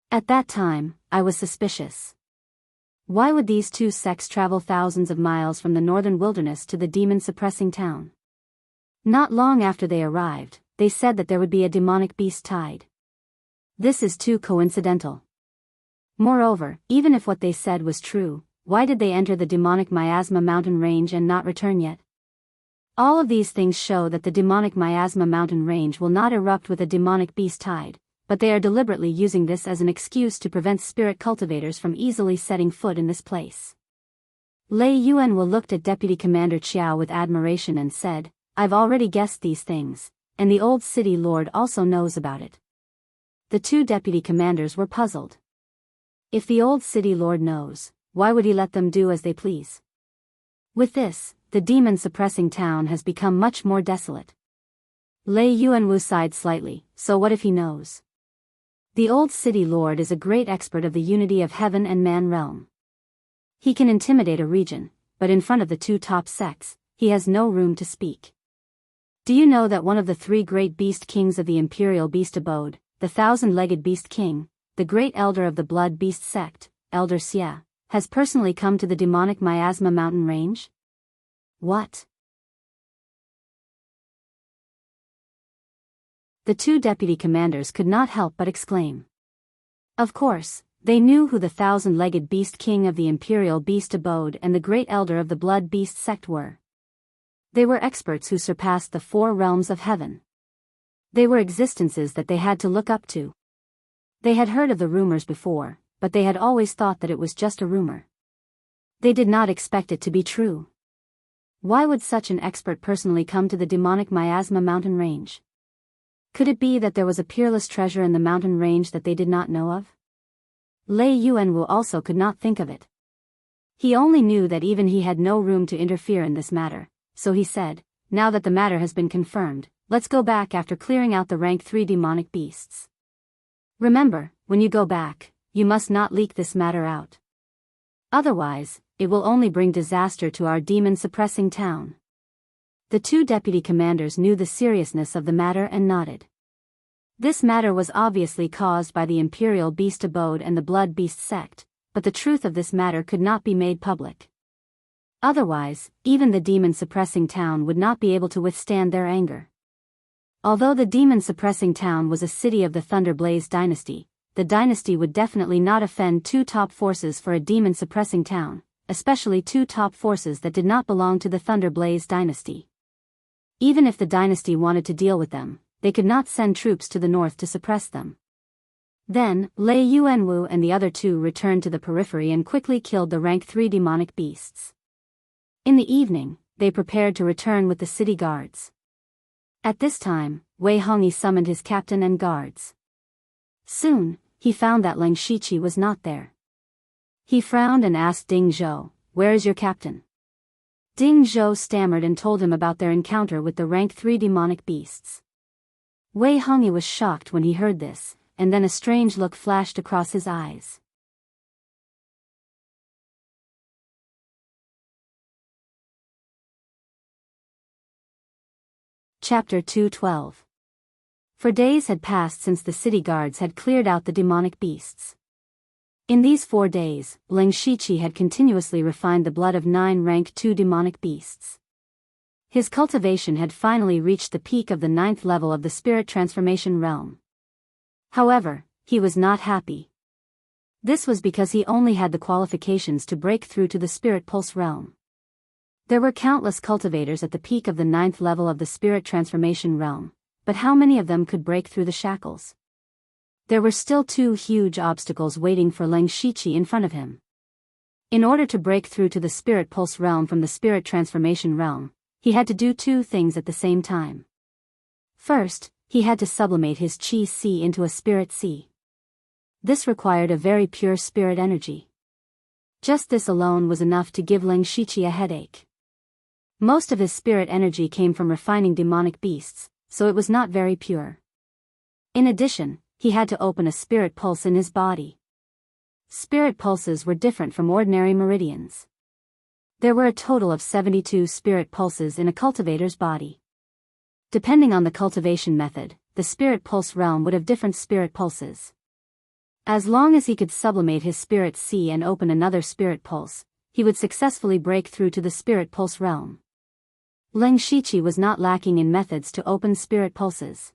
At that time, I was suspicious. Why would these two sects travel thousands of miles from the northern wilderness to the demon-suppressing town? Not long after they arrived, they said that there would be a demonic beast tide. This is too coincidental. Moreover, even if what they said was true, why did they enter the demonic miasma mountain range and not return yet? All of these things show that the demonic miasma mountain range will not erupt with a demonic beast tide, but they are deliberately using this as an excuse to prevent spirit cultivators from easily setting foot in this place. Lei Yuanwu looked at Deputy Commander Qiao with admiration and said, I've already guessed these things, and the old city lord also knows about it. The two deputy commanders were puzzled. If the old city lord knows, why would he let them do as they please? With this, the demon-suppressing town has become much more desolate. Lei Yuanwu sighed slightly, so what if he knows? The old city lord is a great expert of the unity of heaven and man realm. He can intimidate a region, but in front of the two top sects, he has no room to speak. Do you know that one of the three great beast kings of the imperial beast abode, the thousand-legged beast king, the great elder of the blood beast sect, Elder Xia, has personally come to the demonic miasma mountain range? What? The two deputy commanders could not help but exclaim. Of course, they knew who the thousand-legged beast king of the imperial beast abode and the great elder of the blood beast sect were. They were experts who surpassed the four realms of heaven. They were existences that they had to look up to. They had heard of the rumors before, but they had always thought that it was just a rumor. They did not expect it to be true. Why would such an expert personally come to the demonic miasma mountain range? Could it be that there was a peerless treasure in the mountain range that they did not know of? Lei Yuanwu also could not think of it. He only knew that even he had no room to interfere in this matter, so he said, now that the matter has been confirmed, let's go back after clearing out the rank 3 demonic beasts. Remember, when you go back, you must not leak this matter out. Otherwise, it will only bring disaster to our demon-suppressing town. The two deputy commanders knew the seriousness of the matter and nodded. This matter was obviously caused by the imperial beast abode and the blood beast sect, but the truth of this matter could not be made public. Otherwise, even the demon-suppressing town would not be able to withstand their anger. Although the demon-suppressing town was a city of the Thunderblaze dynasty, the dynasty would definitely not offend two top forces for a demon-suppressing town, especially two top forces that did not belong to the Thunderblaze dynasty. Even if the dynasty wanted to deal with them, they could not send troops to the north to suppress them. Then, Lei Yuanwu and the other two returned to the periphery and quickly killed the rank 3 demonic beasts. In the evening, they prepared to return with the city guards. At this time, Wei Hongyi summoned his captain and guards. Soon, he found that Lang Shiqi was not there. He frowned and asked Ding Zhou, "Where is your captain?" Ding Zhou stammered and told him about their encounter with the rank 3 demonic beasts. Wei Hongyi was shocked when he heard this, and then a strange look flashed across his eyes. Chapter 212. For days had passed since the city guards had cleared out the demonic beasts. In these 4 days, Lang Shiqi had continuously refined the blood of 9 rank 2 demonic beasts. His cultivation had finally reached the peak of the 9th level of the spirit transformation realm. However, he was not happy. This was because he only had the qualifications to break through to the spirit pulse realm. There were countless cultivators at the peak of the 9th level of the spirit transformation realm, but how many of them could break through the shackles? There were still 2 huge obstacles waiting for Lang Shiqi in front of him. In order to break through to the spirit pulse realm from the spirit transformation realm, he had to do 2 things at the same time. First, he had to sublimate his Qi Si into a spirit Si. This required a very pure spirit energy. Just this alone was enough to give Lang Shiqi a headache. Most of his spirit energy came from refining demonic beasts, so it was not very pure. In addition, he had to open a spirit pulse in his body. Spirit pulses were different from ordinary meridians. There were a total of 72 spirit pulses in a cultivator's body. Depending on the cultivation method, the spirit pulse realm would have different spirit pulses. As long as he could sublimate his spirit sea and open another spirit pulse, he would successfully break through to the spirit pulse realm. Leng Shiqi was not lacking in methods to open spirit pulses.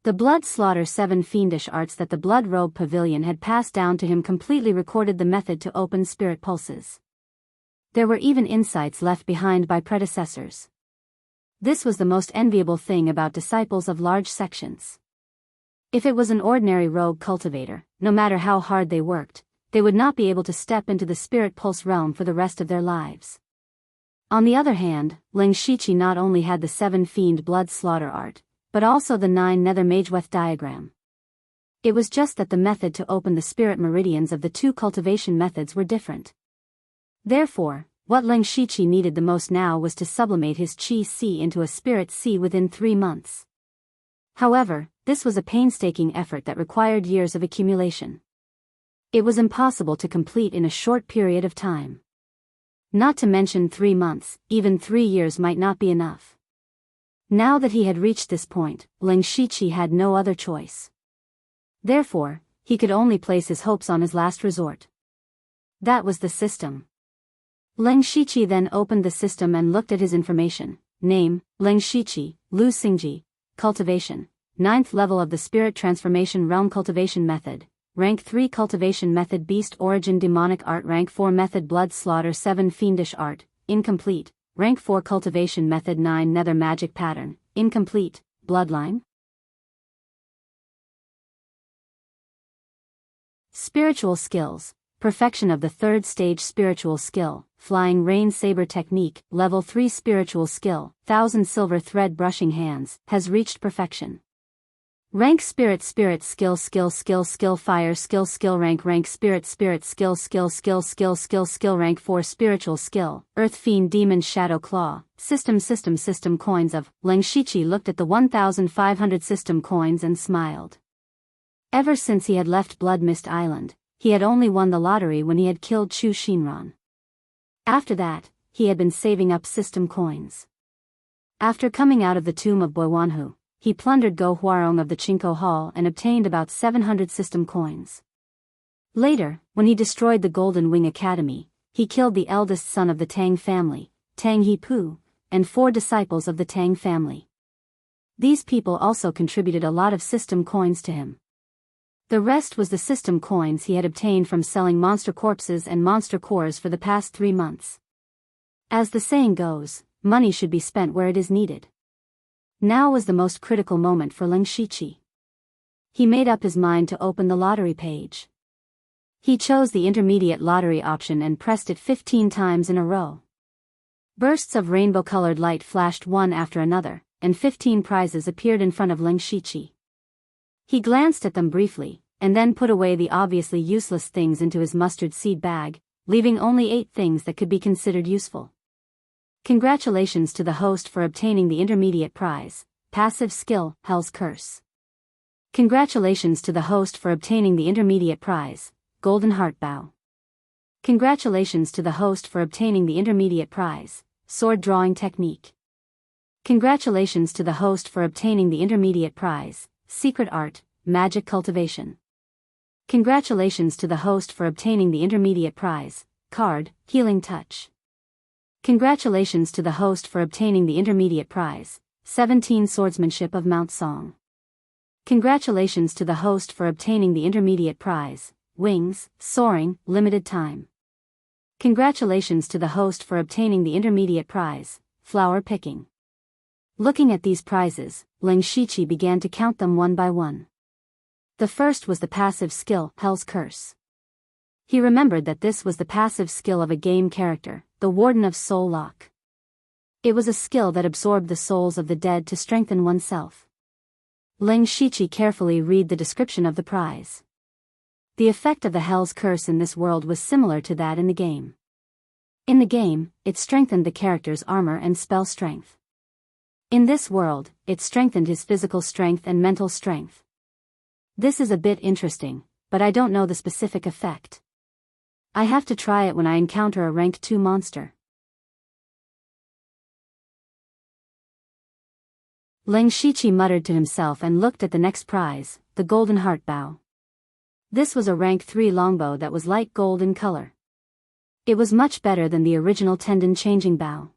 The blood slaughter 7 fiendish arts that the blood robe pavilion had passed down to him completely recorded the method to open spirit pulses. There were even insights left behind by predecessors. This was the most enviable thing about disciples of large sections. If it was an ordinary rogue cultivator, no matter how hard they worked, they would not be able to step into the spirit pulse realm for the rest of their lives. On the other hand, Leng Shiqi not only had the 7 fiend blood slaughter art, but also the 9 nether mageweth diagram. It was just that the method to open the spirit meridians of the 2 cultivation methods were different. Therefore, what Leng Shiqi needed the most now was to sublimate his Qi Sea into a spirit sea within 3 months. However, this was a painstaking effort that required years of accumulation. It was impossible to complete in a short period of time. Not to mention 3 months, even 3 years might not be enough. Now that he had reached this point, Leng Shiqi had no other choice. Therefore, he could only place his hopes on his last resort. That was the system. Leng Shiqi then opened the system and looked at his information. Name, Leng Shiqi, Lu Xingji. Cultivation, 9th level of the Spirit Transformation Realm Cultivation Method. Rank 3 Cultivation Method Beast Origin Demonic Art. Rank 4 Method Blood Slaughter 7 Fiendish Art, incomplete. Rank 4 Cultivation Method 9 Nether Magic Pattern, incomplete. Bloodline. Spiritual Skills. Perfection of the 3rd stage spiritual skill, Flying Rain Saber Technique, Level 3 Spiritual Skill, 1000 Silver Thread Brushing Hands, has reached perfection. Rank Spirit Skill Fire Skill Rank Spirit Skill Rank 4 Spiritual Skill, Earth Fiend Demon Shadow Claw, System Coins of. Leng Shiqi looked at the 1,500 system coins and smiled. Ever since he had left Blood Mist Island, he had only won the lottery when he had killed Chu Shinran. After that, he had been saving up system coins. After coming out of the tomb of Boiwanhu, he plundered Go Huarong of the Chinko Hall and obtained about 700 system coins. Later, when he destroyed the Golden Wing Academy, he killed the eldest son of the Tang family, Tang Hepu, and 4 disciples of the Tang family. These people also contributed a lot of system coins to him. The rest was the system coins he had obtained from selling monster corpses and monster cores for the past 3 months. As the saying goes, money should be spent where it is needed. Now was the most critical moment for Leng Shiqi. He made up his mind to open the lottery page. He chose the intermediate lottery option and pressed it 15 times in a row. Bursts of rainbow-colored light flashed one after another, and 15 prizes appeared in front of Leng Shiqi. He glanced at them briefly, and then put away the obviously useless things into his mustard seed bag, leaving only 8 things that could be considered useful. Congratulations to the host for obtaining the intermediate prize, Passive Skill, Hell's Curse. Congratulations to the host for obtaining the intermediate prize, Golden Heart Bow. Congratulations to the host for obtaining the intermediate prize, Sword Drawing Technique. Congratulations to the host for obtaining the intermediate prize, Secret Art, Magic Cultivation. Congratulations to the host for obtaining the intermediate prize, Card, Healing Touch. Congratulations to the host for obtaining the intermediate prize, 17 Swordsmanship of Mount Song. Congratulations to the host for obtaining the intermediate prize, Wings, Soaring, Limited Time. Congratulations to the host for obtaining the intermediate prize, Flower Picking. Looking at these prizes, Leng Shiqi began to count them one by one. The first was the passive skill, Hell's Curse. He remembered that this was the passive skill of a game character, the Warden of Soul Lock. It was a skill that absorbed the souls of the dead to strengthen oneself. Leng Shiqi carefully read the description of the prize. The effect of the Hell's Curse in this world was similar to that in the game. In the game, it strengthened the character's armor and spell strength. In this world, it strengthened his physical strength and mental strength. This is a bit interesting, but I don't know the specific effect. I have to try it when I encounter a rank 2 monster. Ling Shiqi muttered to himself and looked at the next prize, the golden heart bow. This was a rank 3 longbow that was light gold in color. It was much better than the original tendon-changing bow.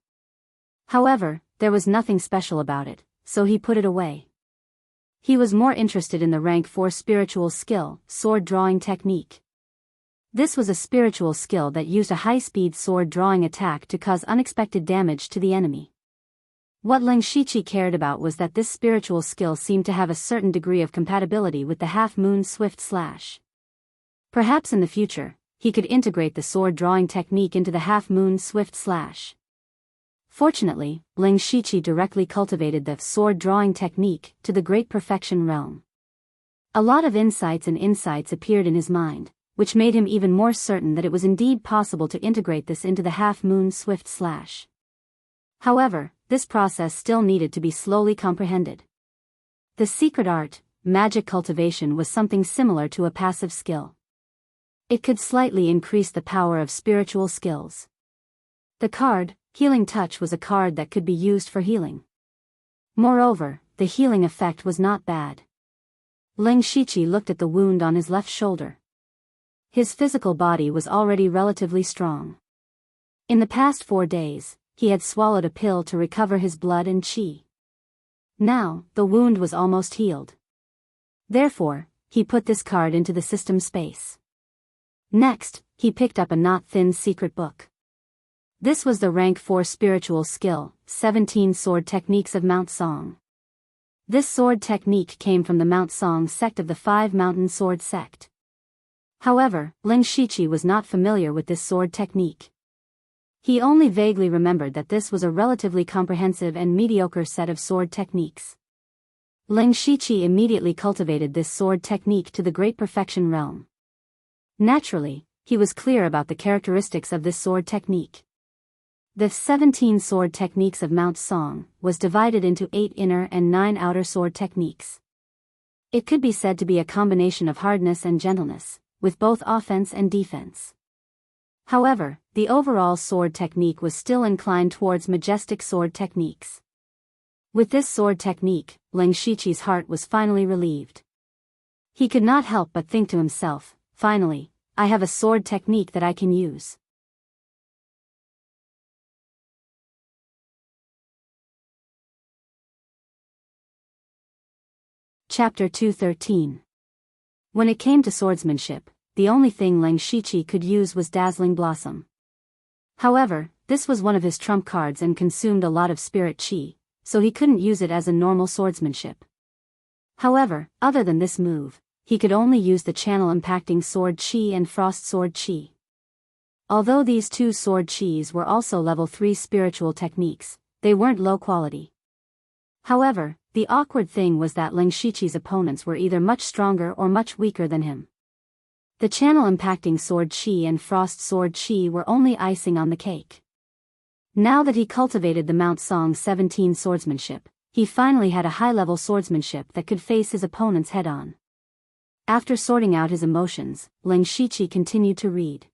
However, there was nothing special about it, so he put it away. He was more interested in the rank 4 spiritual skill, sword drawing technique. This was a spiritual skill that used a high-speed sword drawing attack to cause unexpected damage to the enemy. What Ling Shiqi cared about was that this spiritual skill seemed to have a certain degree of compatibility with the half-moon swift slash. Perhaps in the future, he could integrate the sword drawing technique into the half-moon swift slash. Fortunately, Ling Shiqi directly cultivated the sword drawing technique to the great perfection realm. A lot of insights appeared in his mind, which made him even more certain that it was indeed possible to integrate this into the half-moon swift slash. However, this process still needed to be slowly comprehended. The secret art, magic cultivation, was something similar to a passive skill. It could slightly increase the power of spiritual skills. The card, Healing Touch, was a card that could be used for healing. Moreover, the healing effect was not bad. Ling Shiqi looked at the wound on his left shoulder. His physical body was already relatively strong. In the past 4 days, he had swallowed a pill to recover his blood and qi. Now, the wound was almost healed. Therefore, he put this card into the system space. Next, he picked up a not-thin secret book. This was the rank 4 spiritual skill, 17 sword techniques of Mount Song. This sword technique came from the Mount Song sect of the 5 mountain sword sect. However, Ling Shiqi was not familiar with this sword technique. He only vaguely remembered that this was a relatively comprehensive and mediocre set of sword techniques. Ling Shiqi immediately cultivated this sword technique to the great perfection realm. Naturally, he was clear about the characteristics of this sword technique. The 17 sword techniques of Mount Song was divided into 8 inner and 9 outer sword techniques. It could be said to be a combination of hardness and gentleness, with both offense and defense. However, the overall sword technique was still inclined towards majestic sword techniques. With this sword technique, Ling Shiqi's heart was finally relieved. He could not help but think to himself, finally, I have a sword technique that I can use. Chapter 213. When it came to swordsmanship, the only thing Ling Shiqi could use was Dazzling Blossom. However, this was one of his trump cards and consumed a lot of spirit qi, so he couldn't use it as a normal swordsmanship. However, other than this move, he could only use the channel impacting sword qi and frost sword qi. Although these two sword qis were also level 3 spiritual techniques, they weren't low quality. However, the awkward thing was that Ling Shiqi's opponents were either much stronger or much weaker than him. The channel impacting sword qi and frost sword qi were only icing on the cake. Now that he cultivated the Mount Song 17 swordsmanship, he finally had a high-level swordsmanship that could face his opponents head-on. After sorting out his emotions, Ling Shiqi continued to read.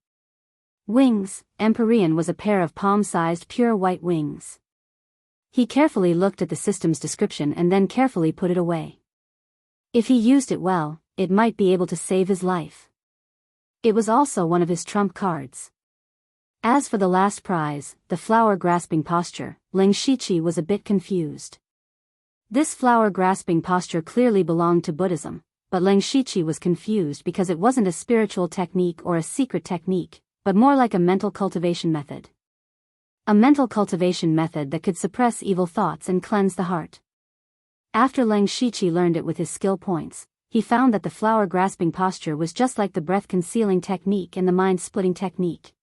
Wings, Empyrean was a pair of palm-sized pure white wings. He carefully looked at the system's description and then carefully put it away. If he used it well, it might be able to save his life. It was also one of his trump cards. As for the last prize, the flower-grasping posture, Ling Shiqi was a bit confused. This flower-grasping posture clearly belonged to Buddhism, but Ling Shiqi was confused because it wasn't a spiritual technique or a secret technique, but more like a mental cultivation method. A mental cultivation method that could suppress evil thoughts and cleanse the heart. After Ling Shiqi learned it with his skill points, he found that the flower-grasping posture was just like the breath-concealing technique and the mind-splitting technique.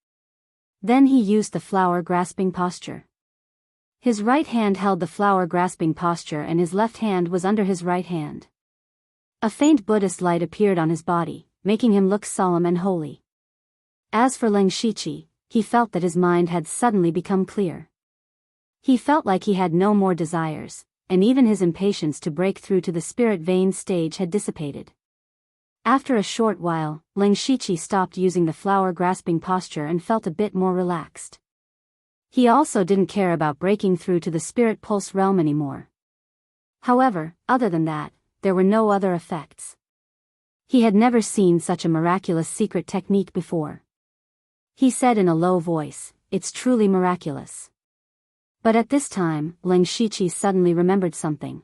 Then he used the flower-grasping posture. His right hand held the flower-grasping posture and his left hand was under his right hand. A faint Buddhist light appeared on his body, making him look solemn and holy. As for Ling Shiqi, he felt that his mind had suddenly become clear. He felt like he had no more desires, and even his impatience to break through to the spirit vein stage had dissipated. After a short while, Ling Shiqi stopped using the flower-grasping posture and felt a bit more relaxed. He also didn't care about breaking through to the spirit pulse realm anymore. However, other than that, there were no other effects. He had never seen such a miraculous secret technique before. He said in a low voice, "It's truly miraculous." But at this time, Ling Shiqi suddenly remembered something.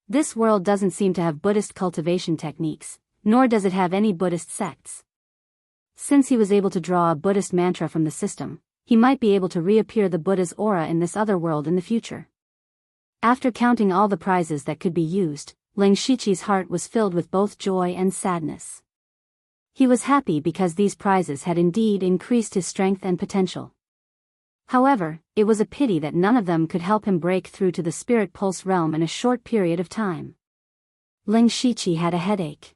This world doesn't seem to have Buddhist cultivation techniques, nor does it have any Buddhist sects. Since he was able to draw a Buddhist mantra from the system, he might be able to reappear the Buddha's aura in this other world in the future. After counting all the prizes that could be used, Ling Shiqi's heart was filled with both joy and sadness. He was happy because these prizes had indeed increased his strength and potential. However, it was a pity that none of them could help him break through to the spirit pulse realm in a short period of time. Ling Shiqi had a headache.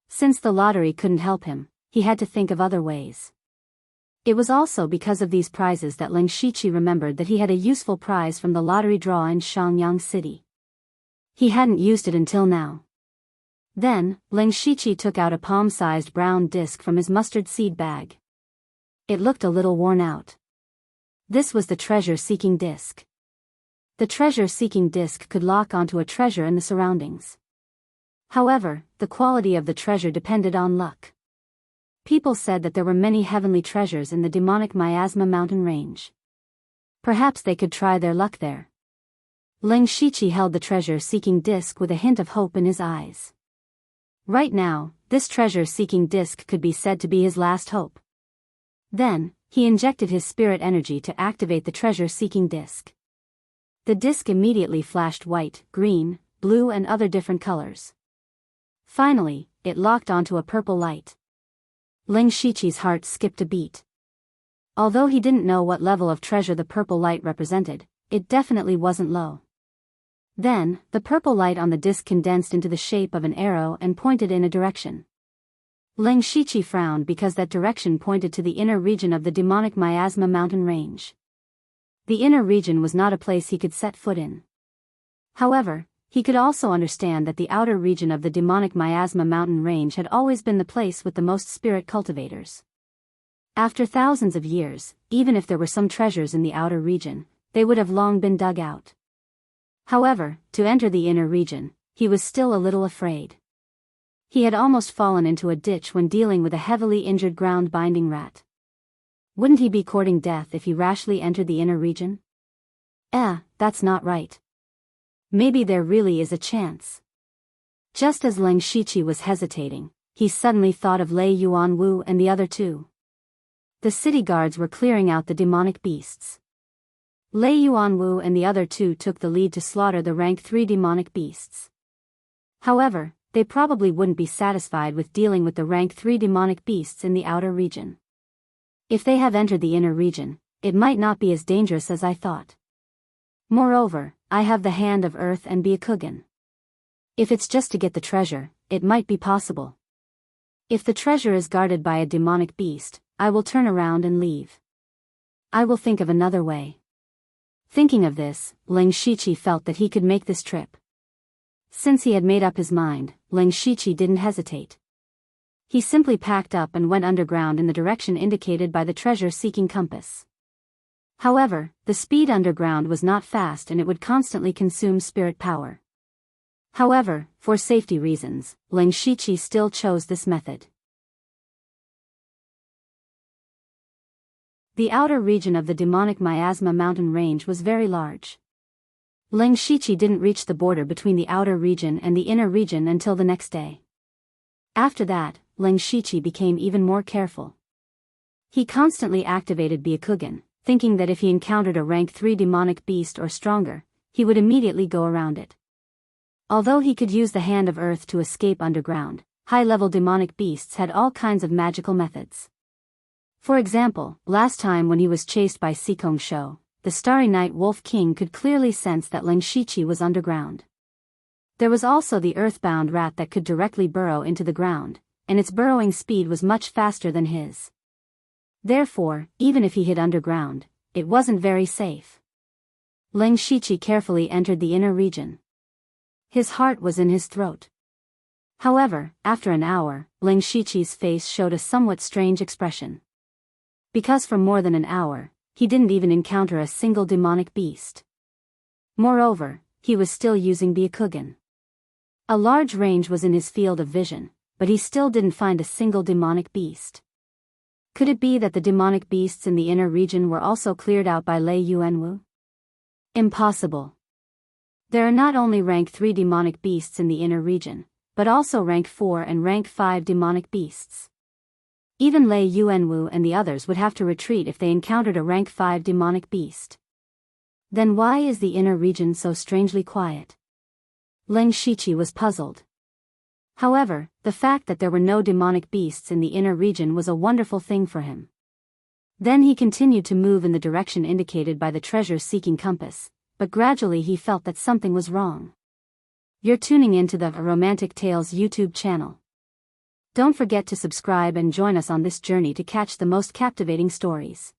Since the lottery couldn't help him, he had to think of other ways. It was also because of these prizes that Ling Shiqi remembered that he had a useful prize from the lottery draw in Shangyang City. He hadn't used it until now. Then, Ling Shiqi took out a palm-sized brown disc from his mustard seed bag. It looked a little worn out. This was the treasure-seeking disc. The treasure-seeking disc could lock onto a treasure in the surroundings. However, the quality of the treasure depended on luck. People said that there were many heavenly treasures in the demonic Miasma mountain range. Perhaps they could try their luck there. Ling Shiqi held the treasure-seeking disc with a hint of hope in his eyes. Right now, this treasure-seeking disc could be said to be his last hope. Then, he injected his spirit energy to activate the treasure-seeking disc. The disc immediately flashed white, green, blue and other different colors. Finally, it locked onto a purple light. Ling Shiqi's heart skipped a beat. Although he didn't know what level of treasure the purple light represented, it definitely wasn't low. Then, the purple light on the disc condensed into the shape of an arrow and pointed in a direction. Ling Shiqi frowned because that direction pointed to the inner region of the demonic Miasma mountain range. The inner region was not a place he could set foot in. However, he could also understand that the outer region of the demonic Miasma mountain range had always been the place with the most spirit cultivators. After thousands of years, even if there were some treasures in the outer region, they would have long been dug out. However, to enter the inner region, he was still a little afraid. He had almost fallen into a ditch when dealing with a heavily injured ground-binding rat. Wouldn't he be courting death if he rashly entered the inner region? That's not right. Maybe there really is a chance. Just as Ling Shiqi was hesitating, he suddenly thought of Lei Yuanwu and the other two. The city guards were clearing out the demonic beasts. Lei Yuanwu and the other two took the lead to slaughter the rank 3 demonic beasts. However, they probably wouldn't be satisfied with dealing with the rank 3 demonic beasts in the outer region. If they have entered the inner region, it might not be as dangerous as I thought. Moreover, I have the hand of earth and Byakugan. If it's just to get the treasure, it might be possible. If the treasure is guarded by a demonic beast, I will turn around and leave. I will think of another way. Thinking of this, Ling Shiqi felt that he could make this trip. Since he had made up his mind, Ling Shiqi didn't hesitate. He simply packed up and went underground in the direction indicated by the treasure-seeking compass. However, the speed underground was not fast and it would constantly consume spirit power. However, for safety reasons, Ling Shiqi still chose this method. The outer region of the demonic Miasma mountain range was very large. Ling Shiqi didn't reach the border between the outer region and the inner region until the next day. After that, Ling Shiqi became even more careful. He constantly activated Byakugan, thinking that if he encountered a rank 3 demonic beast or stronger, he would immediately go around it. Although he could use the hand of earth to escape underground, high-level demonic beasts had all kinds of magical methods. For example, last time when he was chased by Sikong Shou, the Starry Night Wolf King could clearly sense that Ling Shiqi was underground. There was also the earthbound rat that could directly burrow into the ground, and its burrowing speed was much faster than his. Therefore, even if he hid underground, it wasn't very safe. Ling Shiqi carefully entered the inner region. His heart was in his throat. However, after an hour, Ling Shiqi's face showed a somewhat strange expression. Because for more than an hour, he didn't even encounter a single demonic beast. Moreover, he was still using Byakugan. A large range was in his field of vision, but he still didn't find a single demonic beast. Could it be that the demonic beasts in the inner region were also cleared out by Lei Yuanwu? Impossible. There are not only rank 3 demonic beasts in the inner region, but also rank 4 and rank 5 demonic beasts. Even Lei Yuanwu and the others would have to retreat if they encountered a rank 5 demonic beast. Then why is the inner region so strangely quiet? Lin Shiqi was puzzled. However, the fact that there were no demonic beasts in the inner region was a wonderful thing for him. Then he continued to move in the direction indicated by the treasure-seeking compass, but gradually he felt that something was wrong. You're tuning into the Romantic Tales YouTube channel. Don't forget to subscribe and join us on this journey to catch the most captivating stories.